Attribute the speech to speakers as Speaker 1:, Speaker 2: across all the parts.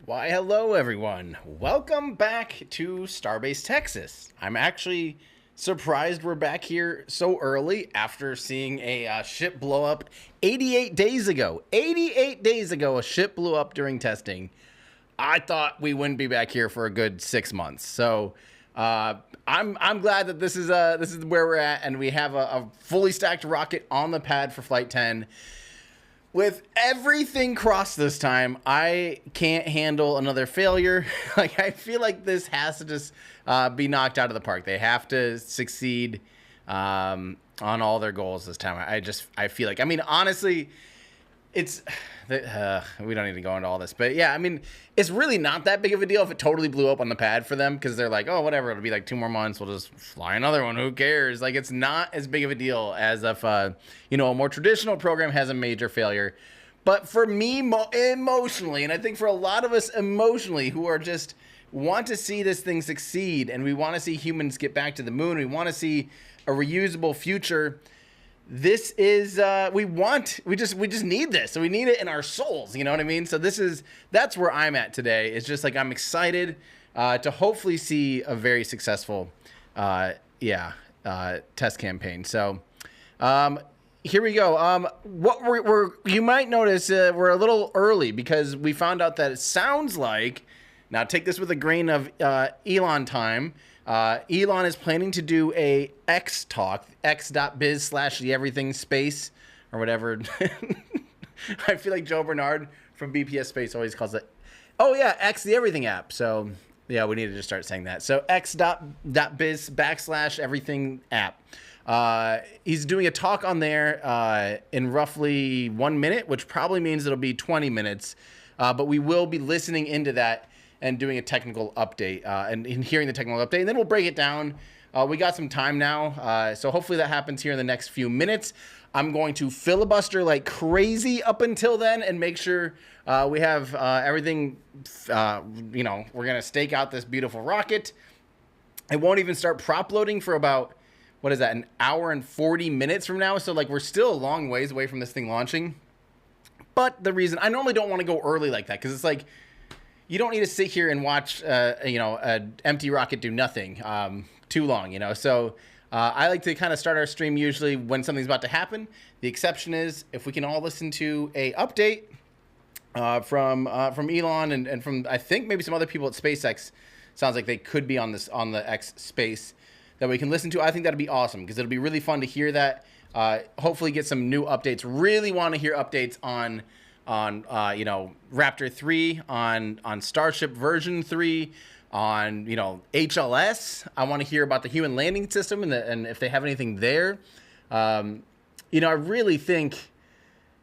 Speaker 1: Why, hello everyone. Welcome back to Starbase, Texas. I'm actually surprised we're back here so early after seeing a ship blow up 88 days ago. 88 days ago, a ship blew up during testing. I thought we wouldn't be back here for a good 6 months. So I'm glad that this is where we're at, and we have a fully stacked rocket on the pad for Flight 10. With everything crossed this time, I can't handle another failure. Like, I feel like this has to just be knocked out of the park. They have to succeed on all their goals this time. I feel like, I mean, honestly, it's we don't need to go into all this, but yeah, I mean, it's really not that big of a deal if it totally blew up on the pad for them, because they're like, oh, whatever, it'll be like 2 more months, we'll just fly another one, who cares? Like, it's not as big of a deal as if a more traditional program has a major failure. But for me, emotionally, and I think for a lot of us emotionally, who are just want to see this thing succeed, and we want to see humans get back to the moon, we want to see a reusable future. This is we just need this. So we need it in our souls, you know what I mean? So that's where I'm at today. It's just like, I'm excited to hopefully see a very successful test campaign. So here we go. You might notice we're a little early because we found out that it sounds like, now take this with a grain of Elon time, Elon is planning to do a X talk, x.biz/the everything space or whatever. I feel like Joe Bernard from BPS Space always calls it, oh yeah, X the everything app. So yeah, we need to just start saying that. So x.biz/everything app. He's doing a talk on there in roughly 1 minute, which probably means it'll be 20 minutes. But we will be listening into that and doing a technical update and hearing the technical update. And then we'll break it down. We got some time now. So hopefully that happens here in the next few minutes. I'm going to filibuster like crazy up until then and make sure we have everything, we're going to stake out this beautiful rocket. I won't even start prop loading for about, what is that, an hour and 40 minutes from now. So like, we're still a long ways away from this thing launching. But the reason, I normally don't want to go early like that, because it's like, you don't need to sit here and watch, an empty rocket do nothing too long, So I like to kind of start our stream usually when something's about to happen. The exception is if we can all listen to a update from Elon and from, I think, maybe some other people at SpaceX. Sounds like they could be on the X space that we can listen to. I think that'd be awesome, because it'll be really fun to hear that. Hopefully get some new updates. Really want to hear updates on Raptor 3, on Starship version 3, on HLS. I want to hear about the human landing system and if they have anything there. I really think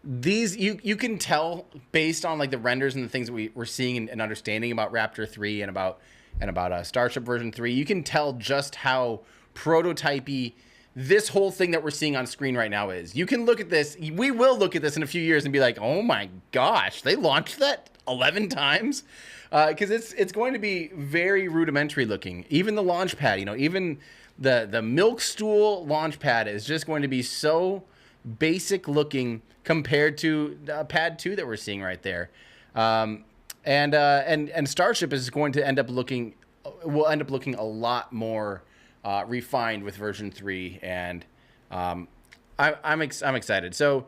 Speaker 1: these you can tell based on like the renders and the things that we're seeing and understanding about Raptor 3 and about Starship version 3. You can tell just how prototypey this whole thing that we're seeing on screen right now is. You can look at this, we will look at this in a few years and be like, oh my gosh, they launched that 11 times? Because it's going to be very rudimentary looking. Even the launch pad, even the milk stool launch pad is just going to be so basic looking compared to pad 2 that we're seeing right there. And Starship is going to end up looking a lot more refined with version 3, and I'm excited. So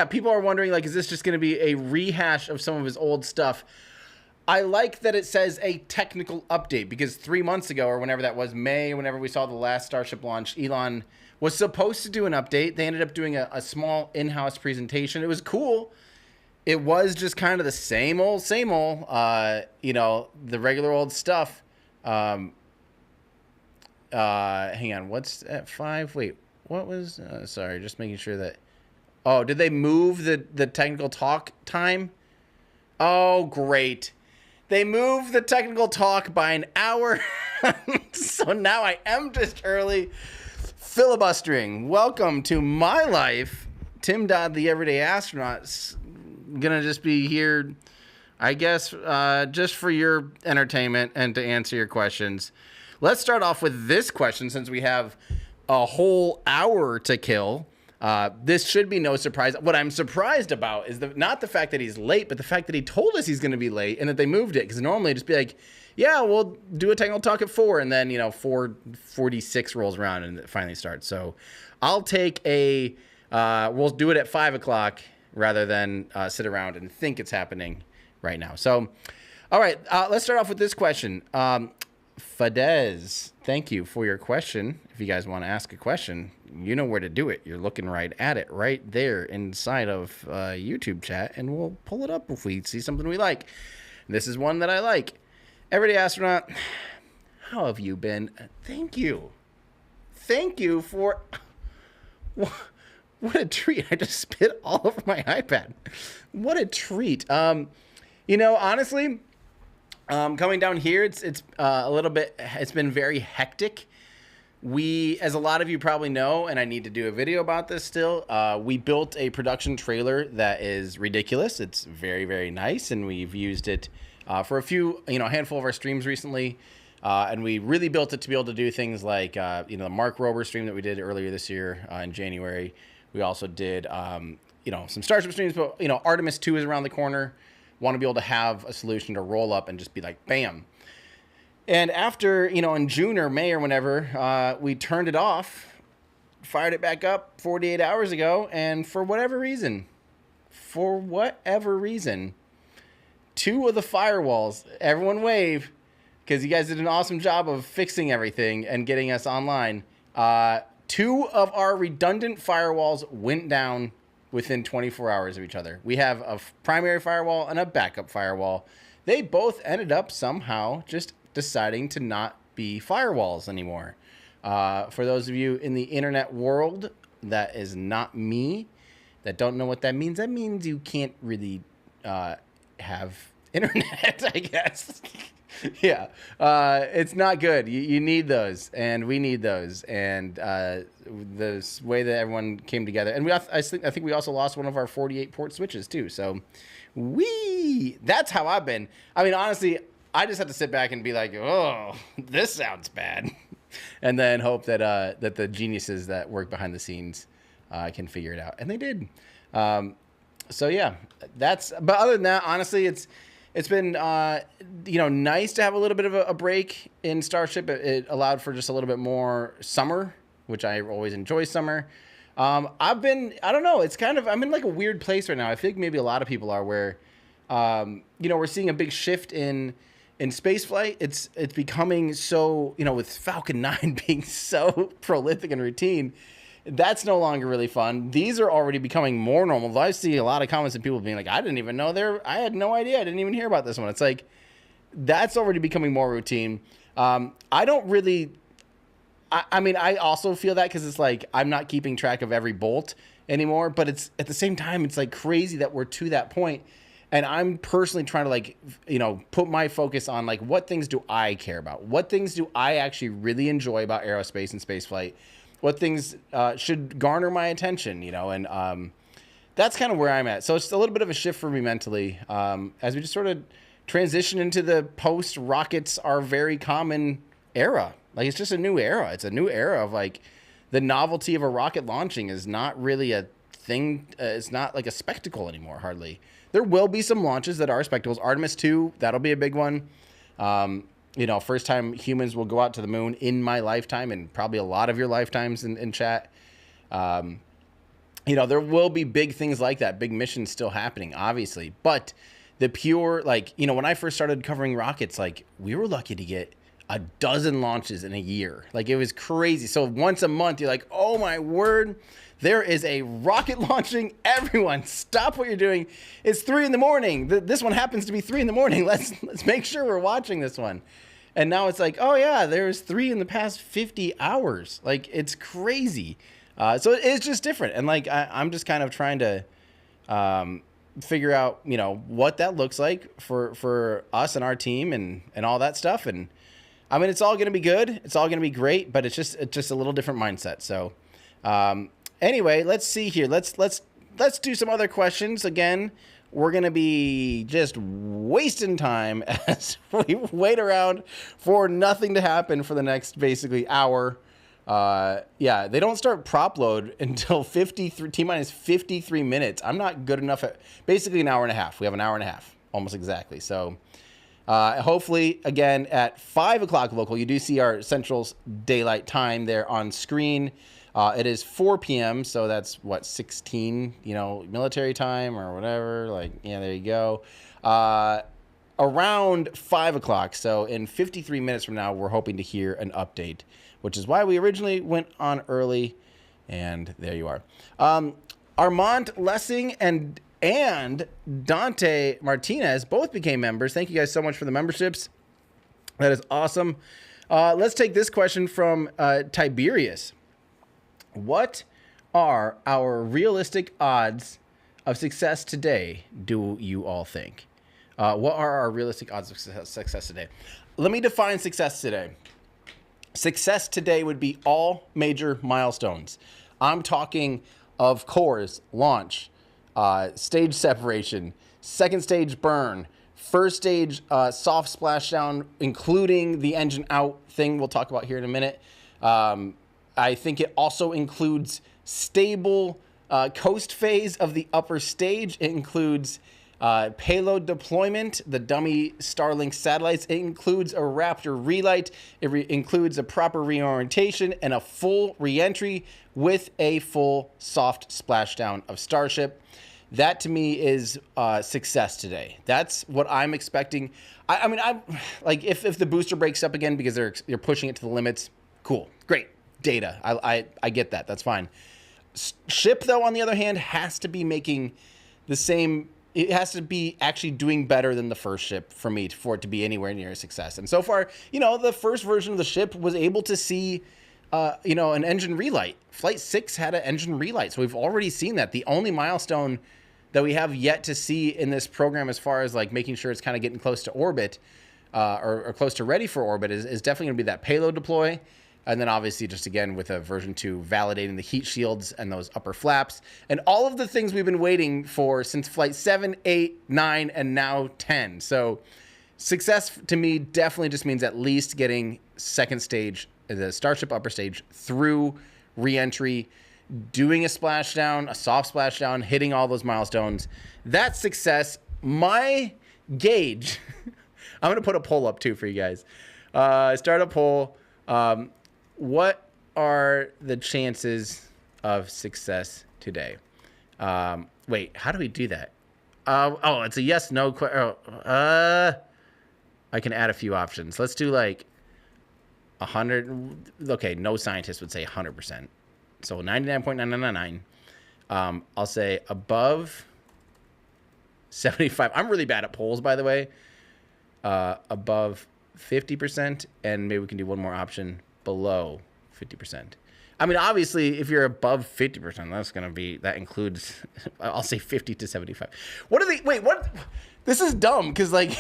Speaker 1: people are wondering, like, is this just going to be a rehash of some of his old stuff? I like that it says a technical update, because 3 months ago, or whenever that was, May, whenever we saw the last Starship launch, Elon was supposed to do an update. They ended up doing a small in-house presentation. It was cool. It was just kind of the same old, the regular old stuff. Hang on, what's at 5? Wait, what was, sorry, just making sure that, oh, did they move the technical talk time? Oh, great. They moved the technical talk by an hour. So now I am just early filibustering. Welcome to my life. Tim Dodd, the Everyday Astronaut, gonna just be here, I guess, just for your entertainment and to answer your questions. Let's start off with this question, since we have a whole hour to kill. This should be no surprise. What I'm surprised about is not the fact that he's late, but the fact that he told us he's going to be late and that they moved it. Because normally it'd just be like, yeah, we'll do a technical talk at 4, and then 4:46 rolls around and it finally starts. So I'll take we'll do it at 5 o'clock rather than sit around and think it's happening right now. So, all right, let's start off with this question. Fadez, thank you for your question. If you guys want to ask a question, you know where to do it. You're looking right at it, right there inside of YouTube chat, and we'll pull it up if we see something we like. This is one that I like. Everyday Astronaut, how have you been? Thank you. Thank you for... What a treat. I just spit all over my iPad. What a treat. Honestly... coming down here, it's a little bit, it's been very hectic. We, as a lot of you probably know, and I need to do a video about this still, we built a production trailer that is ridiculous. It's very, very nice, and we've used it for a handful of our streams recently, and we really built it to be able to do things like, the Mark Rober stream that we did earlier this year in January. We also did, some Starship streams, but, Artemis 2 is around the corner. Want to be able to have a solution to roll up and just be like, bam. And after, in June or May or whenever, we turned it off, fired it back up 48 hours ago, and for whatever reason, 2 of the firewalls, everyone wave, because you guys did an awesome job of fixing everything and getting us online. 2 of our redundant firewalls went down within 24 hours of each other. We have a primary firewall and a backup firewall. They both ended up somehow just deciding to not be firewalls anymore. For those of you in the internet world, that is not me, that don't know what that means you can't really have internet, I guess. Yeah, it's not good. You need those, and we need those, and the way that everyone came together, and I think we also lost one of our 48 port switches too. So, that's how I've been. I mean, honestly, I just have to sit back and be like, oh, this sounds bad, and then hope that that the geniuses that work behind the scenes can figure it out, and they did. So yeah, but other than that, honestly, it's been, nice to have a little bit of a break in Starship. It allowed for just a little bit more summer, which I always enjoy summer. I don't know, I'm in like a weird place right now. I feel like maybe a lot of people are where, we're seeing a big shift in space flight. It's becoming so, with Falcon 9 being so prolific and routine, that's no longer really fun. These are already becoming more normal. I see a lot of comments and people being like, I didn't even know I had no idea. I didn't even hear about this one. It's like, that's already becoming more routine. I don't really, I also feel that because it's like, I'm not keeping track of every bolt anymore, but it's at the same time, it's like crazy that we're to that point. And I'm personally trying to put my focus on like, what things do I care about? What things do I actually really enjoy about aerospace and spaceflight? What things should garner my attention, and that's kind of where I'm at. So it's a little bit of a shift for me mentally as we just sort of transition into the post-rockets are very common era. Like, it's just a new era. It's a new era of, like, the novelty of a rocket launching is not really a thing. It's not like a spectacle anymore, hardly. There will be some launches that are spectacles. Artemis 2, that'll be a big one. First time humans will go out to the moon in my lifetime, and probably a lot of your lifetimes in chat. There will be big things like that, big missions still happening, obviously. But the pure, when I first started covering rockets, we were lucky to get a dozen launches in a year. It was crazy. So once a month, you're like, oh my word, there is a rocket launching. Everyone, stop what you're doing. It's 3 a.m. This one happens to be 3 a.m. Let's make sure we're watching this one. And now it's like, oh yeah, there's 3 in the past 50 hours. It's crazy. So it's just different. And I'm just kind of trying to figure out, what that looks like for us and our team and all that stuff. And I mean, it's all going to be good. It's all going to be great, but it's just a little different mindset. So anyway, let's see here. Let's do some other questions. Again, we're going to be just wasting time as we wait around for nothing to happen for the next basically hour. Yeah, they don't start prop load until 53 T-minus 53 minutes. I'm not good enough at basically an hour and a half. We have an hour and a half, almost exactly. So hopefully, again, at 5 o'clock local, you do see our Central Daylight Time there on screen. It is 4 p.m., so that's, what, 16, military time or whatever. Like, yeah, there you go. Around 5 o'clock, so in 53 minutes from now, we're hoping to hear an update, which is why we originally went on early, and there you are. Armand Lessing and Dante Martinez both became members. Thank you guys so much for the memberships. That is awesome. Let's take this question from Tiberius. What are our realistic odds of success today, do you all think? What are our realistic odds of success today? Let me define success today. Success today would be all major milestones. I'm talking of cores, launch, stage separation, second stage burn, first stage soft splashdown, including the engine out thing we'll talk about here in a minute. I think it also includes stable coast phase of the upper stage. It includes payload deployment, the dummy Starlink satellites. It includes a Raptor relight. It includes a proper reorientation and a full reentry with a full soft splashdown of Starship. That to me is success today. That's what I'm expecting. I mean, I'm like, if the booster breaks up again because they're pushing it to the limits, cool, great data. I get that. That's fine. Ship, though, on the other hand, has to be making the same. It has to be actually doing better than the first ship for me for it to be anywhere near a success. And so far, the first version of the ship was able to see, an engine relight. Flight 6 had an engine relight, so we've already seen that. The only milestone that we have yet to see in this program, as far as like making sure it's kind of getting close to orbit, or close to ready for orbit, is definitely going to be that payload deploy. And then obviously just again with a version 2 validating the heat shields and those upper flaps and all of the things we've been waiting for since flight 7, 8, 9, and now 10. So success to me definitely just means at least getting second stage, the Starship upper stage, through reentry, doing a splashdown, a soft splashdown, hitting all those milestones. That's success. My gauge, I'm going to put a poll up too for you guys. Start a poll. What are the chances of success today? Wait, how do we do that? Oh, it's a yes, no. I can add a few options. Let's do like 100. Okay, no scientist would say 100%. So 99.9999. I'll say above 75. I'm really bad at polls, by the way. Above 50%, and maybe we can do one more option below 50%. I mean, obviously, if you're above 50%, that includes, I'll say 50 to 75. What? This is dumb, because, like,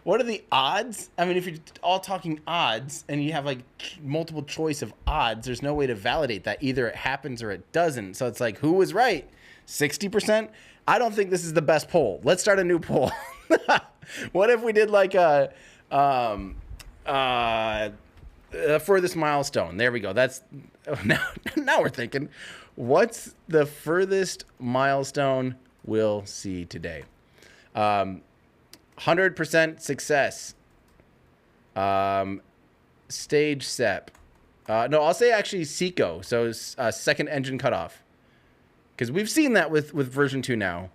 Speaker 1: what are the odds? I mean, if you're all talking odds, and you have, like, multiple choice of odds, there's no way to validate that. Either it happens or it doesn't. So it's like, who was right? 60%? I don't think this is the best poll. Let's start a new poll. What if we did, like, furthest milestone? There we go. That's now we're thinking, what's the furthest milestone we'll see today? 100% success. Stage sep. No, I'll say actually SECO. So second engine cutoff, because we've seen that with version 2 now.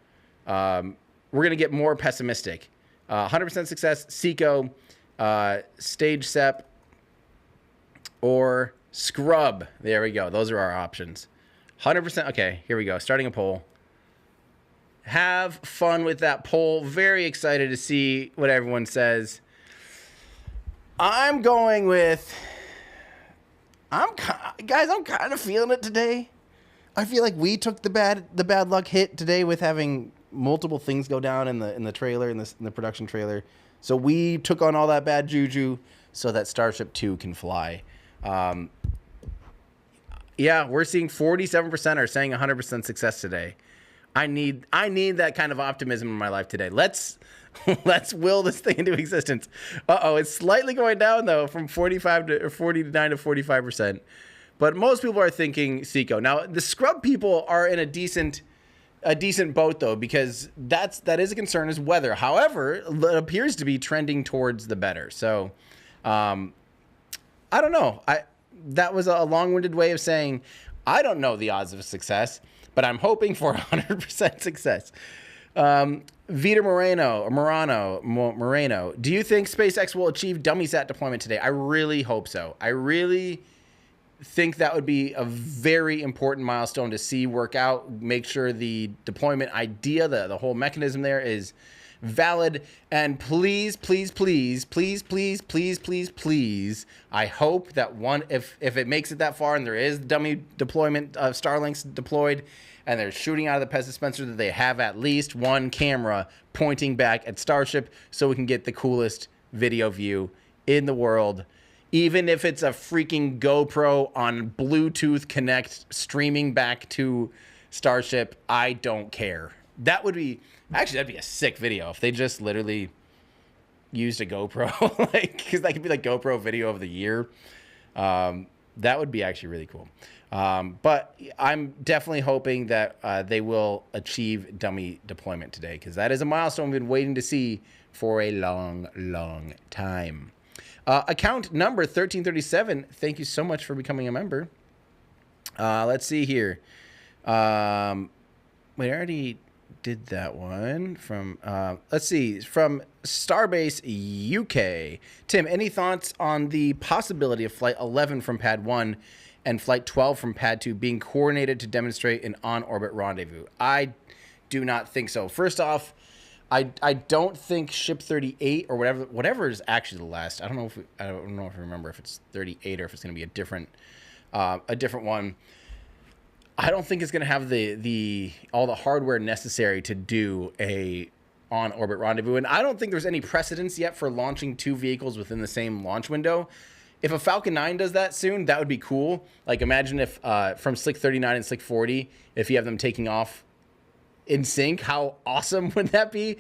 Speaker 1: We're gonna get more pessimistic. 100% success, SECO, stage sep, or scrub. There we go. Those are our options. 100%. Okay, here we go. Starting a poll. Have fun with that poll. Very excited to see what everyone says. I'm going with... guys, I'm kind of feeling it today. I feel like we took the bad luck hit today with having multiple things go down in the trailer, in the production trailer. So we took on all that bad juju so that Starship 2 can fly. Yeah, we're seeing 47% are saying 100% success today. I need that kind of optimism in my life today. Let's will this thing into existence. It's slightly going down though from 49 to 45%. But most people are thinking Seco. Now, the scrub people are in a decent boat though, because that is a concern, is weather. However, it appears to be trending towards the better. So, I don't know. That was a long-winded way of saying I don't know the odds of success, but I'm hoping for 100% success. Vita Moreno, do you think SpaceX will achieve dummy-sat deployment today? I really hope so. I really think that would be a very important milestone to see work out. Make sure the deployment idea, the whole mechanism there is valid. And please, please, please, please, please, please, please, please, I hope that if it makes it that far and there is dummy deployment of Starlinks deployed and they're shooting out of the Pez dispenser, that they have at least one camera pointing back at Starship so we can get the coolest video view in the world. Even if it's a freaking GoPro on Bluetooth Connect streaming back to Starship, I don't care. That'd be a sick video if they just literally used a GoPro, because that could be like GoPro video of the year. That would be actually really cool. But I'm definitely hoping that they will achieve dummy deployment today, because that is a milestone we've been waiting to see for a long, long time. Account number 1337, thank you so much for becoming a member. Let's see here. Wait, I already did that one. Let's see, from Starbase UK. Tim, any thoughts on the possibility of Flight 11 from Pad 1 and Flight 12 from Pad 2 being coordinated to demonstrate an on-orbit rendezvous? I do not think so. First off, I don't think ship 38 or whatever is actually the last. I don't know if I remember if it's 38 or if it's going to be a different one. I don't think it's going to have all the hardware necessary to do a on-orbit rendezvous, and I don't think there's any precedence yet for launching two vehicles within the same launch window. If a Falcon 9 does that soon, that would be cool. Like, imagine if from Slick 39 and Slick 40, if you have them taking off in sync, how awesome would that be?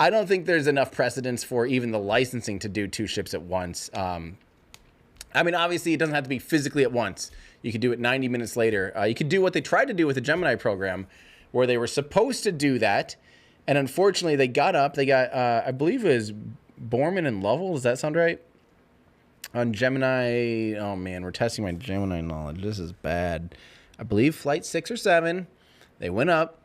Speaker 1: I don't think there's enough precedence for even the licensing to do two ships at once. I mean, obviously, it doesn't have to be physically at once. You could do it 90 minutes later. You could do what they tried to do with the Gemini program, where they were supposed to do that, and unfortunately, they got, I believe it was Borman and Lovell. Does that sound right? On Gemini, oh man, we're testing my Gemini knowledge. This is bad. I believe Flight 6 or 7, they went up.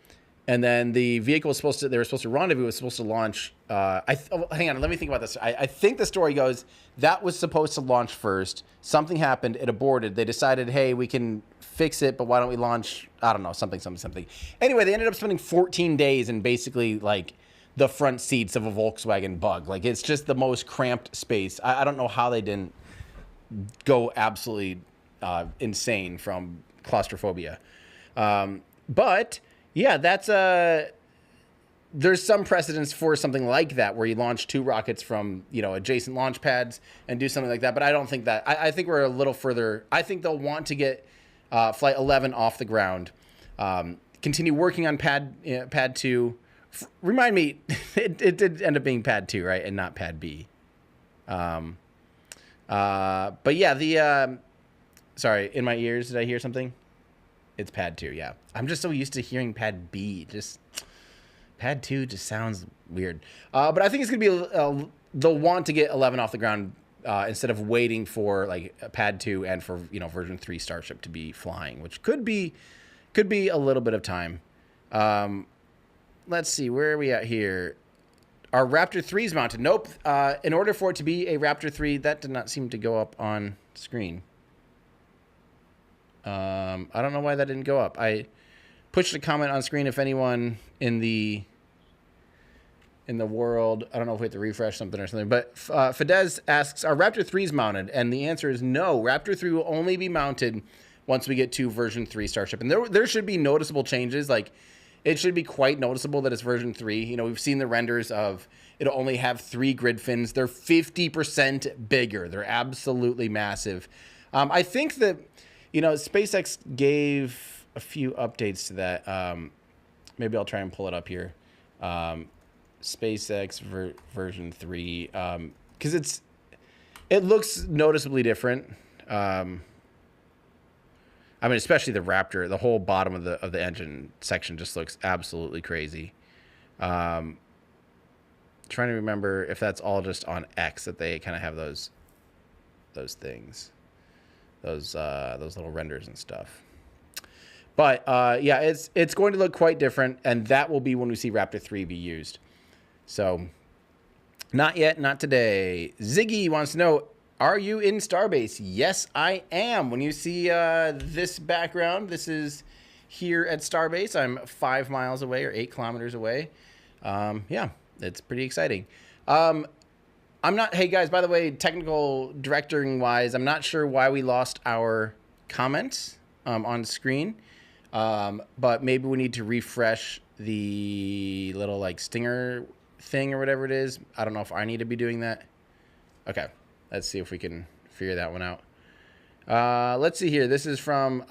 Speaker 1: And then the vehicle was they were supposed to rendezvous, was supposed to launch. Hang on, let me think about this. I think the story goes that was supposed to launch first. Something happened, it aborted. They decided, hey, we can fix it, but why don't we launch, I don't know, something. Anyway, they ended up spending 14 days in basically like the front seats of a Volkswagen Bug. Like, it's just the most cramped space. I don't know how they didn't go absolutely insane from claustrophobia. But yeah, that's there's some precedence for something like that where you launch two rockets from, adjacent launch pads and do something like that. But I don't think that. I think we're a little further. I think they'll want to get Flight 11 off the ground, continue working on Pad 2. Remind me, it did end up being Pad 2, right, and not Pad B. But yeah, sorry, in my ears, did I hear something? It's Pad 2, yeah. I'm just so used to hearing Pad B. Pad 2 just sounds weird. But I think it's going to be, they'll want to get 11 off the ground instead of waiting for like Pad 2 and for, version 3 Starship to be flying, which could be a little bit of time. Let's see, where are we at here? Our Raptor 3 is mounted. Nope. In order for it to be a Raptor 3, that did not seem to go up on screen. I don't know why that didn't go up. I pushed a comment on screen if anyone in the world, I don't know if we have to refresh something or something, but Fidesz asks, are Raptor 3s mounted? And the answer is no. Raptor 3 will only be mounted once we get to version 3 Starship. And there should be noticeable changes. Like, it should be quite noticeable that it's version 3. We've seen the renders of it'll only have 3 grid fins. They're 50% bigger. They're absolutely massive. I think that, SpaceX gave a few updates to that. maybe I'll try and pull it up here. SpaceX version 3, because it looks noticeably different. I mean, especially the Raptor, the whole bottom of the engine section just looks absolutely crazy. Trying to remember if that's all just on X that they kind of have those things, those little renders and stuff. But yeah, it's going to look quite different, and that will be when we see Raptor 3 be used. So, not yet, not today. Ziggy wants to know, are you in Starbase? Yes, I am. When you see this background, this is here at Starbase. I'm 5 miles away or 8 kilometers away. Yeah, it's pretty exciting. I'm not, hey guys, by the way, technical directing wise, I'm not sure why we lost our comments on screen. But maybe we need to refresh the little like stinger thing or whatever it is. I don't know if I need to be doing that. Okay, let's see if we can figure that one out. Let's see here. This is from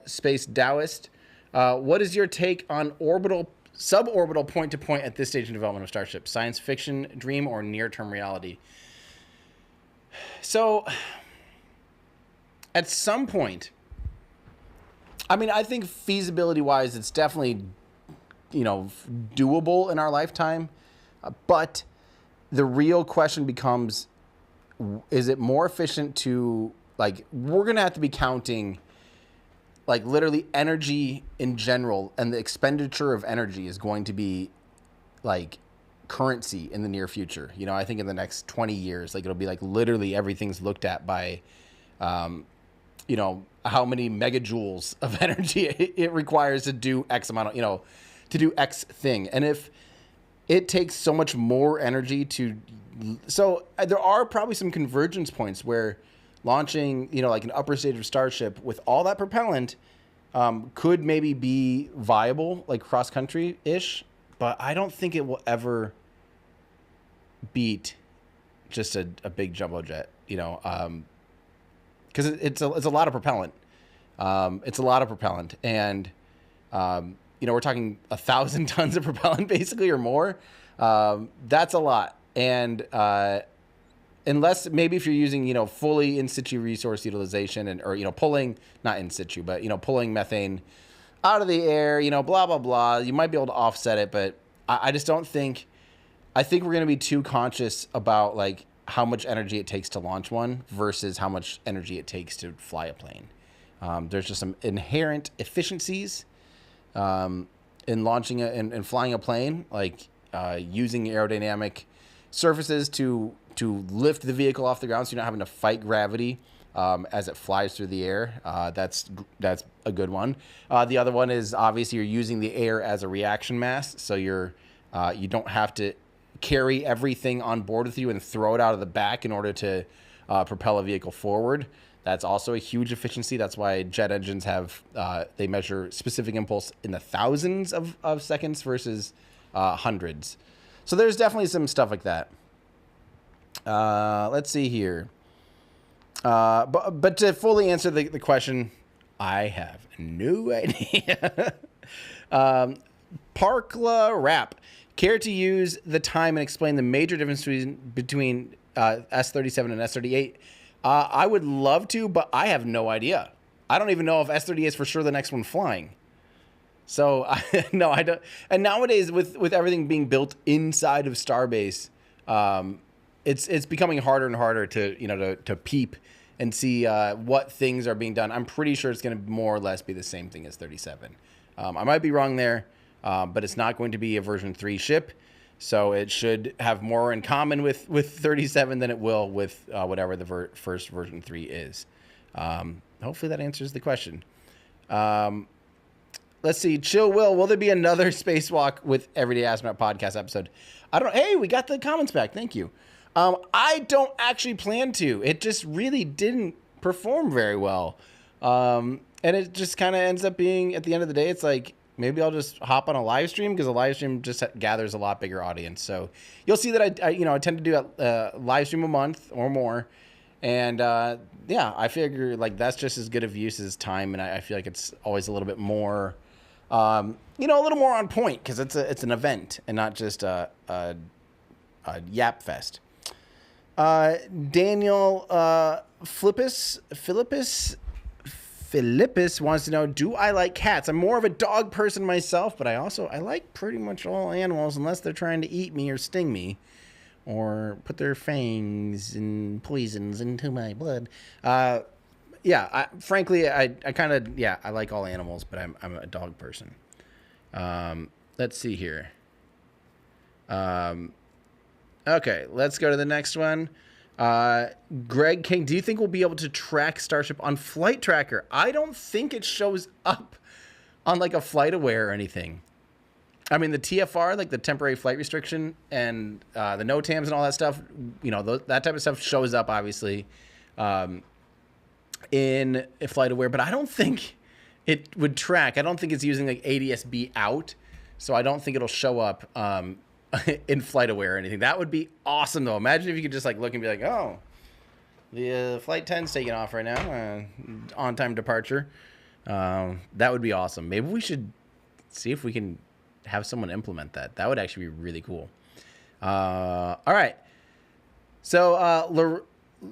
Speaker 1: Space Taoist. What is your take on suborbital point-to-point at this stage in development of Starship? Science fiction, dream, or near-term reality? So, at some point, I mean, I think feasibility-wise, it's definitely, doable in our lifetime. But the real question becomes, is it more efficient to, we're going to have to be counting, literally energy in general, and the expenditure of energy is going to be, currency in the near future. I think in the next 20 years, it'll be, literally everything's looked at by, how many megajoules of energy it requires to do X amount of, to do X thing. And if it takes so much more energy so there are probably some convergence points where launching, an upper stage of Starship with all that propellant could maybe be viable, cross country-ish, but I don't think it will ever beat just a big jumbo jet, because it's a lot of propellant. It's a lot of propellant, and we're talking 1,000 tons of propellant basically or more. That's a lot, and unless maybe if you're using fully in situ resource utilization or pulling, not in situ, but pulling methane out of the air, blah blah blah, you might be able to offset it, but I just don't think. I think we're going to be too conscious about how much energy it takes to launch one versus how much energy it takes to fly a plane. There's just some inherent efficiencies in launching and flying a plane, using aerodynamic surfaces to lift the vehicle off the ground, so you're not having to fight gravity as it flies through the air. That's a good one. The other one is obviously you're using the air as a reaction mass, so you don't have to carry everything on board with you and throw it out of the back in order to propel a vehicle forward. That's also a huge efficiency. That's why jet engines have, they measure specific impulse in the thousands of seconds versus hundreds. So there's definitely some stuff like that. Let's see here. But to fully answer the question, I have no idea. Parkla Rap. Care to use the time and explain the major difference between S37 and S38? I would love to, but I have no idea. I don't even know if S38 is for sure the next one flying. So, no, I don't. And nowadays, with everything being built inside of Starbase, it's becoming harder and harder to peep and see what things are being done. I'm pretty sure it's going to more or less be the same thing as 37. I might be wrong there. But it's not going to be a version 3 ship, so it should have more in common with 37 than it will with whatever the first version 3 is. Hopefully that answers the question. Let's see. Chill will there be another spacewalk with Everyday Astronaut podcast episode? I don't know. Hey, we got the comments back. Thank you. I don't actually plan to. It just really didn't perform very well. And it just kind of ends up being, at the end of the day, it's maybe I'll just hop on a live stream, because a live stream just gathers a lot bigger audience. So you'll see that I tend to do a live stream a month or more. And yeah, I figure that's just as good of use as time. And I feel like it's always a little bit more You know, a little more on point because it's an event and not just a yap fest. Daniel Philippus wants to know, do I like cats? I'm more of a dog person myself, but I like pretty much all animals unless they're trying to eat me or sting me or put their fangs and poisons into my blood. Frankly, I kind of, I like all animals, but I'm a dog person. Let's see here. Okay, let's go to the next one. Greg King, do you think we'll be able to track Starship on Flight Tracker? I don't think it shows up on like a flight aware or anything. I mean, the TFR, like the temporary flight restriction, and the NOTAMs and all that stuff, you know, that type of stuff shows up obviously in a flight aware, but I don't think it would track. I don't think it's using like ADS-B out, so I don't think it'll show up in flight aware or anything. That would be awesome though. Imagine if you could just like look and be like, oh, the flight 10's taking off right now, on time departure. That would be awesome. Maybe we should see if we can have someone implement that. That would actually be really cool. All right. So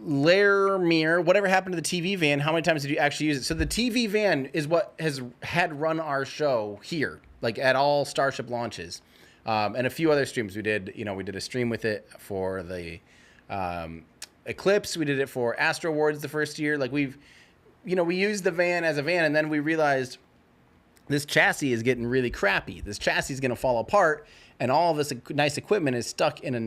Speaker 1: Lairmere, whatever happened to the TV van? How many times did you actually use it? So the TV van is what had run our show here, like at all Starship launches. And a few other streams we did. You know, we did a stream with it for the Eclipse. We did it for Astro Awards the first year. Like we used the van as a van, and then we realized this chassis is getting really crappy. This chassis is going to fall apart, and all of this nice equipment is stuck in a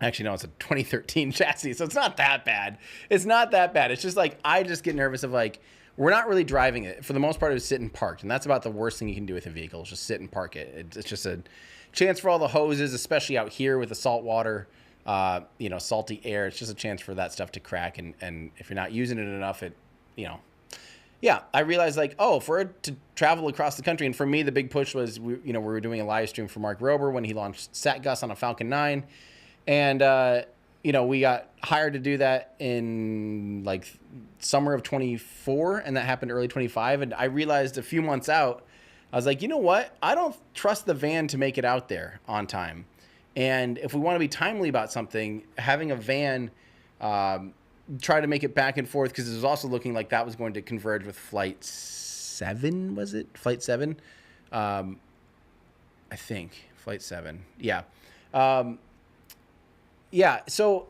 Speaker 1: actually, no, it's a 2013 chassis, so it's not that bad. It's not that bad. It's just like, I just get nervous of like, we're not really driving it. For the most part, it was sit and parked, and that's about the worst thing you can do with a vehicle is just sit and park it. It's just a chance for all the hoses, especially out here with the salt water, salty air. It's just a chance for that stuff to crack, and if you're not using it enough, I realized like, for it to travel across the country, and for me, the big push was, we were doing a live stream for Mark Rober when he launched SatGus on a Falcon 9, and we got hired to do that in like summer of 24, and that happened early 25. And I realized a few months out, I was like, you know what? I don't trust the van to make it out there on time. And if we want to be timely about something, having a van try to make it back and forth, because it was also looking like that was going to converge with Flight 7, was it? Flight 7? I think. Flight 7. Yeah. So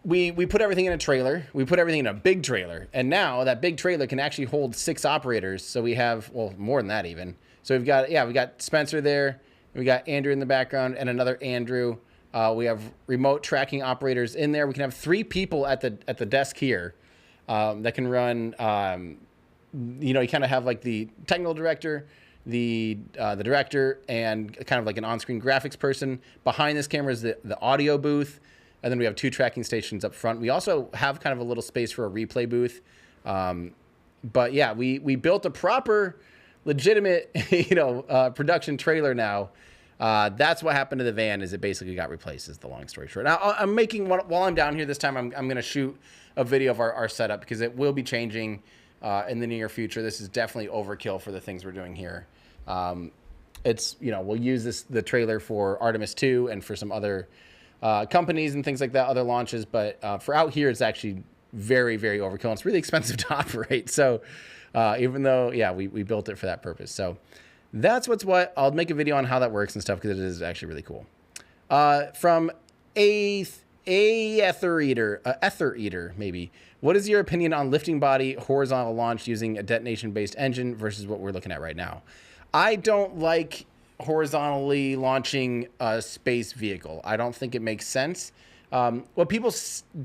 Speaker 1: we put everything in a trailer. We put everything in a big trailer. And now that big trailer can actually hold 6 operators. So we have, more than that even. So we got Spencer there. We got Andrew in the background and another Andrew. We have remote tracking operators in there. We can have 3 people at the desk here that can run, you kind of have like the technical director, the director, and kind of like an on-screen graphics person. Behind this camera is the audio booth, and then we have 2 tracking stations up front. We also have kind of a little space for a replay booth. But yeah, we built a proper, legitimate, production trailer now. That's what happened to the van, is it basically got replaced, is the long story short. Now, I'm making, while I'm down here this time, I'm going to shoot a video of our setup, because it will be changing in the near future. This is definitely overkill for the things we're doing here. It's, we'll use the trailer for Artemis 2 and for some other companies and things like that, other launches. But for out here, it's actually very, very overkill. And it's really expensive to operate. So even though, we built it for that purpose. So that's what's what. I'll make a video on how that works and stuff, because it is actually really cool. From Ether Eater, maybe. What is your opinion on lifting body horizontal launch using a detonation-based engine versus what we're looking at right now? I don't like horizontally launching a space vehicle. I don't think it makes sense. What people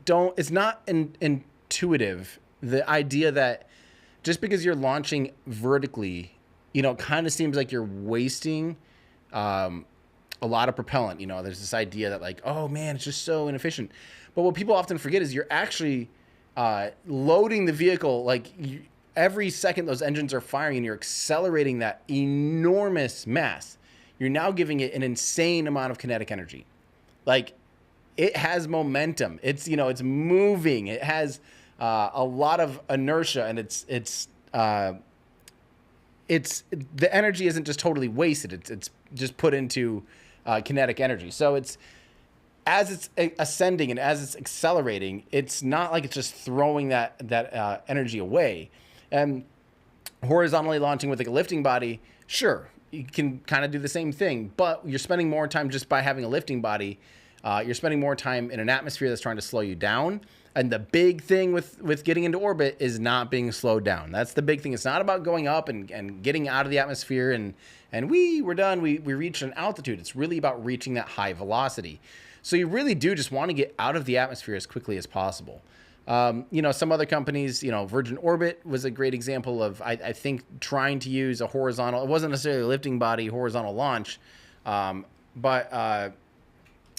Speaker 1: don't, it's not intuitive. The idea that just because you're launching vertically, kind of seems like you're wasting a lot of propellant. There's this idea that like, oh man, it's just so inefficient. But what people often forget is you're actually loading the vehicle, like every second those engines are firing and you're accelerating that enormous mass. You're now giving it an insane amount of kinetic energy. Like, it has momentum. It's, it's moving. It has a lot of inertia, and it's the energy isn't just totally wasted. It's just put into kinetic energy. So as it's ascending and as it's accelerating, it's not like it's just throwing that energy away. And horizontally launching with like a lifting body, sure, you can kind of do the same thing, but you're spending more time just by having a lifting body. You're spending more time in an atmosphere that's trying to slow you down. And the big thing with getting into orbit is not being slowed down. That's the big thing. It's not about going up and getting out of the atmosphere and we're done. We reached an altitude. It's really about reaching that high velocity. So you really do just want to get out of the atmosphere as quickly as possible. Some other companies, Virgin Orbit was a great example of, I think, trying to use a horizontal, it wasn't necessarily a lifting body, horizontal launch, but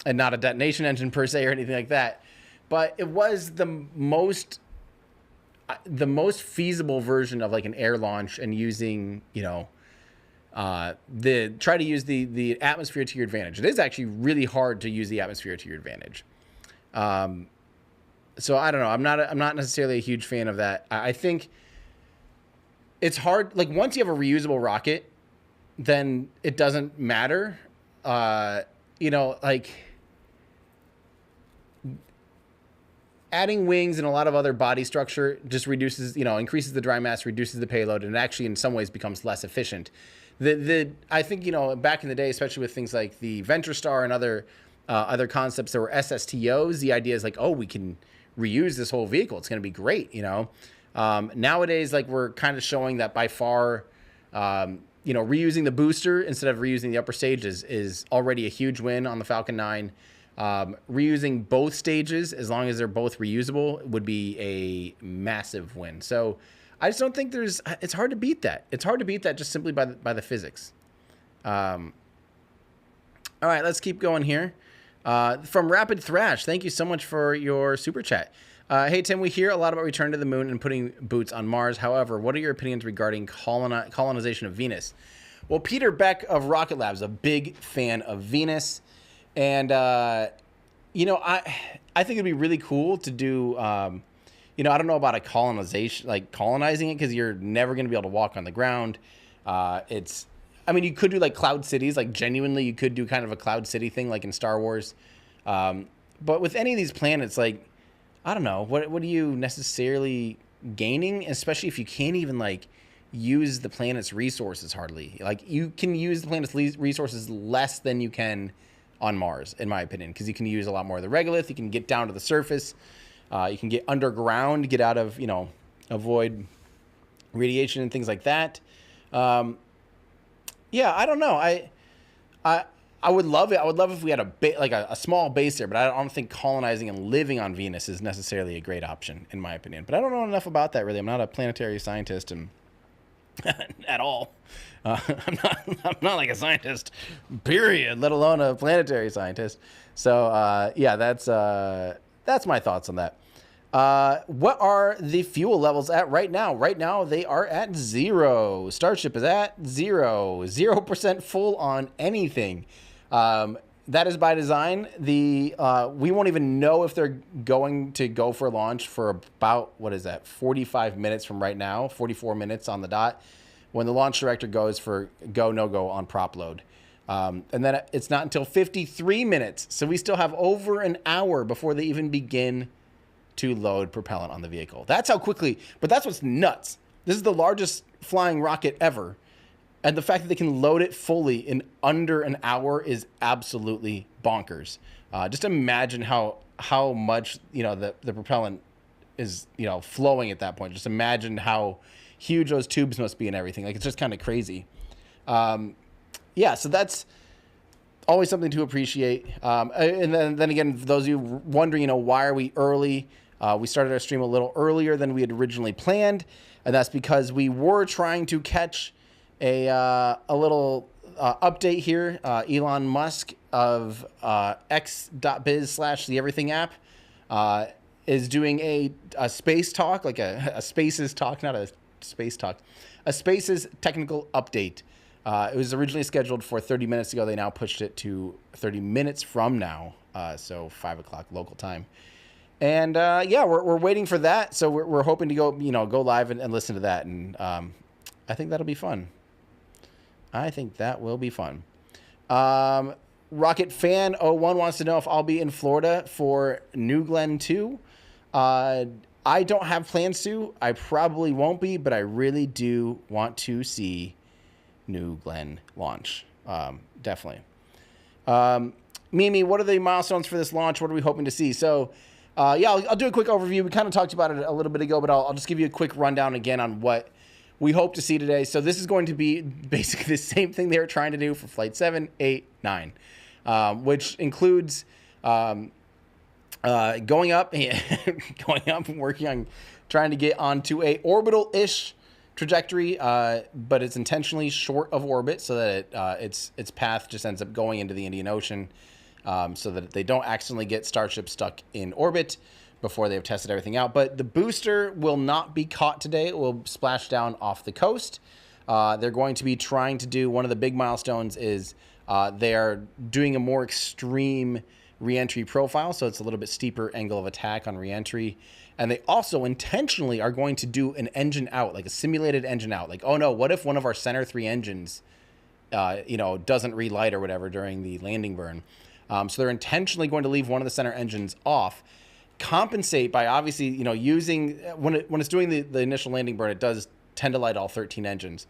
Speaker 1: and not a detonation engine per se or anything like that. But it was the most feasible version of like an air launch and using, try to use the atmosphere to your advantage. It is actually really hard to use the atmosphere to your advantage. So I don't know. I'm not necessarily a huge fan of that. I think it's hard. Like once you have a reusable rocket, then it doesn't matter. Like adding wings and a lot of other body structure just reduces, increases the dry mass, reduces the payload, and it actually in some ways becomes less efficient. I think, back in the day, especially with things like the Venture Star and other concepts, there were SSTOs. The idea is like, oh, we can reuse this whole vehicle. It's going to be great. Nowadays, like we're kind of showing that by far, reusing the booster instead of reusing the upper stage is already a huge win on the Falcon 9. Reusing both stages, as long as they're both reusable, would be a massive win. So I just don't think it's hard to beat that. It's hard to beat that just simply by the physics. All right, let's keep going here. From Rapid Thrash, thank you so much for your super chat. Hey, Tim, we hear a lot about return to the moon and putting boots on Mars. However, what are your opinions regarding colonization of Venus? Well, Peter Beck of Rocket Lab is a big fan of Venus. And, I think it'd be really cool to do, I don't know about a colonization, like colonizing it, because you're never going to be able to walk on the ground. You could do like cloud cities, like genuinely you could do kind of a cloud city thing like in Star Wars. But with any of these planets, like, I don't know, what are you necessarily gaining, especially if you can't even like use the planet's resources hardly. Like you can use the planet's resources less than you can on Mars, in my opinion, because you can use a lot more of the regolith. You can get down to the surface. You can get underground, get out of, avoid radiation and things like that. I don't know. I would love it. I would love if we had a small base there, but I don't think colonizing and living on Venus is necessarily a great option, in my opinion. But I don't know enough about that, really. I'm not a planetary scientist at all. I'm not like a scientist, period, let alone a planetary scientist. So, that's my thoughts on that. What are the fuel levels at right now? Right now, they are at 0. Starship is at 0% full on anything. That is by design. We won't even know if they're going to go for launch for about, 45 minutes from right now, 44 minutes on the dot, when the launch director goes for go, no go on prop load. And then it's not until 53 minutes. So we still have over an hour before they even begin to load propellant on the vehicle. That's how quickly, but that's what's nuts. This is the largest flying rocket ever. And the fact that they can load it fully in under an hour is absolutely bonkers. Just imagine how much, the propellant is, flowing at that point. Just imagine how huge those tubes must be and everything. Like, it's just kind of crazy. So that's always something to appreciate. And then again, for those of you wondering, why are we early? We started our stream a little earlier than we had originally planned, and that's because we were trying to catch a little update here. Elon Musk of x.biz/the Everything app is doing a space talk, like a Spaces talk, not a space talk, a Spaces technical update. It was originally scheduled for 30 minutes ago. They now pushed it to 30 minutes from now, so 5 o'clock local time. And we're waiting for that. So we're hoping to go live and listen to that. And I think that'll be fun. I think that will be fun. Rocket Fan 01 wants to know if I'll be in Florida for New Glenn 2. I don't have plans to. I probably won't be, but I really do want to see New Glenn launch. Definitely. Mimi, what are the milestones for this launch? What are we hoping to see? So, yeah, I'll do a quick overview. We kind of talked about it a little bit ago, but I'll just give you a quick rundown again on what we hope to see today. So this is going to be basically the same thing they were trying to do for Flight 7, 8, 9, which includes going up and working on trying to get onto a orbital-ish trajectory, but it's intentionally short of orbit so that its path just ends up going into the Indian Ocean, so that they don't accidentally get Starship stuck in orbit before they've tested everything out. But the booster will not be caught today. It will splash down off the coast. They're going to be trying to do one of the big milestones is they are doing a more extreme reentry profile, so it's a little bit steeper angle of attack on reentry. And they also intentionally are going to do an engine out, like a simulated engine out. Like, oh no, what if one of our center 3 engines, doesn't relight or whatever during the landing burn? So they're intentionally going to leave one of the center engines off, compensate by obviously, using, when it's doing the initial landing burn, it does tend to light all 13 engines.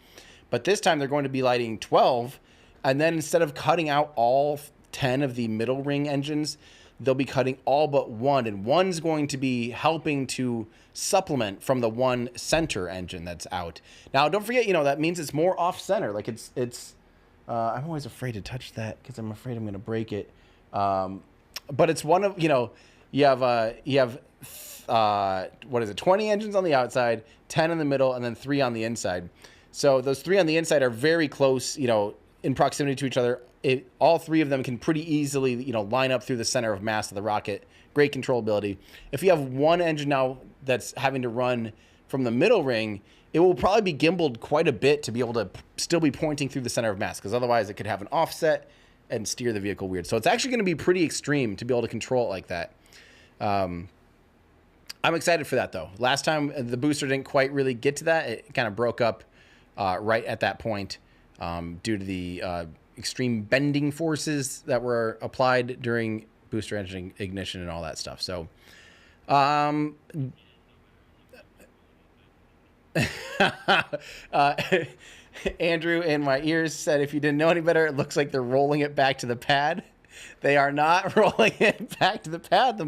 Speaker 1: But this time they're going to be lighting 12, and then instead of cutting out all 10 of the middle ring engines, they'll be cutting all but 1, and 1's going to be helping to supplement from the 1 center engine that's out. Now, don't forget, that means it's more off center. Like it's I'm always afraid to touch that because I'm afraid I'm going to break it. But it's one of, you have 20 engines on the outside, 10 in the middle, and then 3 on the inside. So those 3 on the inside are very close, in proximity to each other. All 3 of them can pretty easily, line up through the center of mass of the rocket. Great controllability. If you have 1 engine now that's having to run from the middle ring, it will probably be gimbaled quite a bit to be able to still be pointing through the center of mass, because otherwise it could have an offset and steer the vehicle weird. So it's actually going to be pretty extreme to be able to control it like that. I'm excited for that, though. Last time the booster didn't quite really get to that. It kind of broke up right at that point due to the extreme bending forces that were applied during booster engine ignition and all that stuff. So, Andrew in my ears said, if you didn't know any better, it looks like they're rolling it back to the pad. They are not rolling it back to the pad.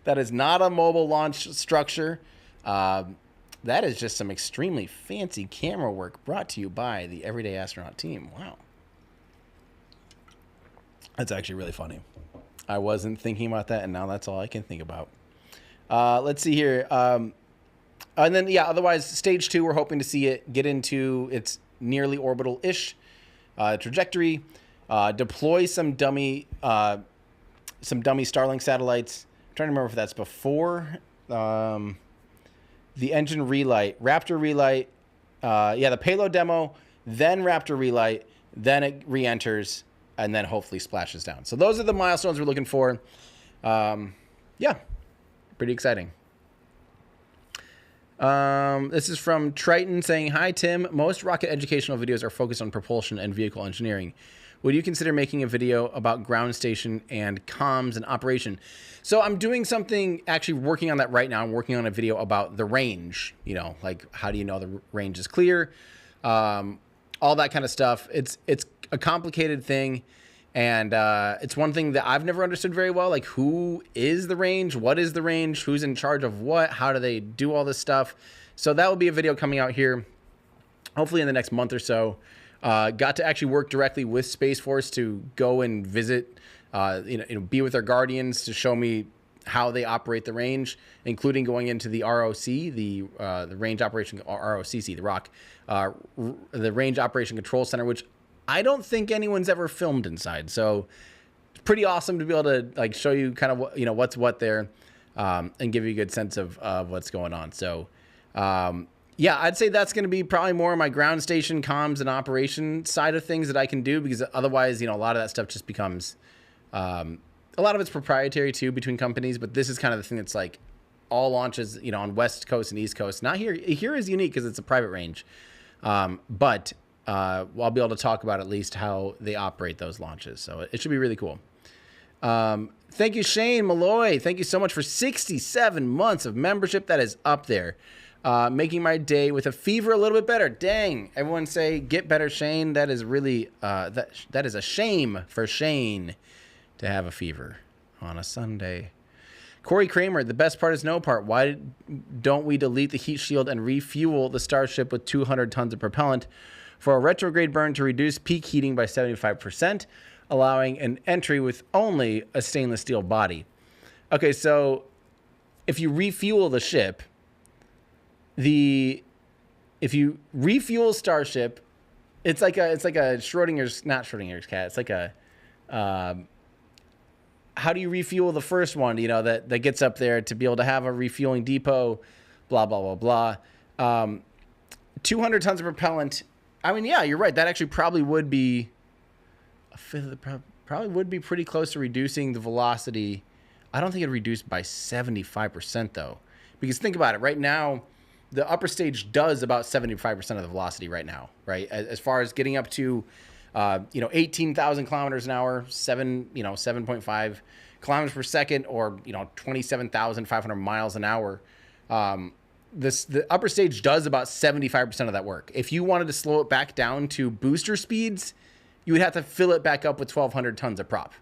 Speaker 1: That is not a mobile launch structure. That is just some extremely fancy camera work brought to you by the Everyday Astronaut team. Wow. That's actually really funny. I wasn't thinking about that, and now that's all I can think about. Let's see here. And then, yeah, otherwise, stage 2, we're hoping to see it get into its nearly orbital-ish trajectory, deploy some dummy Starlink satellites. I'm trying to remember if that's before the engine relight, Raptor relight, the payload demo, then Raptor relight, then it re-enters, and then hopefully splashes down. So those are the milestones we're looking for. Yeah, pretty exciting. This is from Triton saying, hi, Tim. Most rocket educational videos are focused on propulsion and vehicle engineering. Would you consider making a video about ground station and comms and operation? So I'm doing something, actually working on that right now. I'm working on a video about the range, like how do you know the range is clear? All that kind of stuff. It's a complicated thing. And it's one thing that I've never understood very well, like who is the range? What is the range? Who's in charge of what? How do they do all this stuff? So that will be a video coming out here, hopefully in the next month or so. Got to actually work directly with Space Force to go and visit, be with their guardians to show me how they operate the range, including going into the ROC, the Range Operation, ROCC, the Range Operation Control Center, which I don't think anyone's ever filmed inside. So it's pretty awesome to be able to show you kind of what, what's what there, and give you a good sense of what's going on. So, yeah, I'd say that's going to be probably more my ground station comms and operation side of things that I can do, because otherwise, a lot of that stuff just becomes, a lot of it's proprietary too between companies, but this is kind of the thing that's like all launches, on West Coast and East Coast. Not here. Here is unique because it's a private range. But I'll be able to talk about at least how they operate those launches. So it should be really cool. Thank you, Shane Malloy. Thank you so much for 67 months of membership. That is up there. Making my day with a fever a little bit better. Dang. Everyone say, get better, Shane. That is really, that is a shame for Shane to have a fever on a Sunday. Corey Kramer, the best part is no part. Why don't we delete the heat shield and refuel the Starship with 200 tons of propellant for a retrograde burn to reduce peak heating by 75%, allowing an entry with only a stainless steel body? Okay, so if you refuel the ship, if you refuel Starship, it's like a not Schrodinger's cat. It's like a how do you refuel the first one? You know, that gets up there to be able to have a refueling depot, blah blah blah blah. 200 tons of propellant. I mean, yeah, you're right. That actually probably would be a fifth of the probably would be pretty close to reducing the velocity. I don't think it reduced by 75% though, because think about it. Right now, the upper stage does about 75% of the velocity right now, right? As far as getting up to, 18,000 kilometers an hour, 7.5 kilometers per second, or 27,500 miles an hour. The upper stage does about 75% of that work. If you wanted to slow it back down to booster speeds, you would have to fill it back up with 1,200 tons of prop,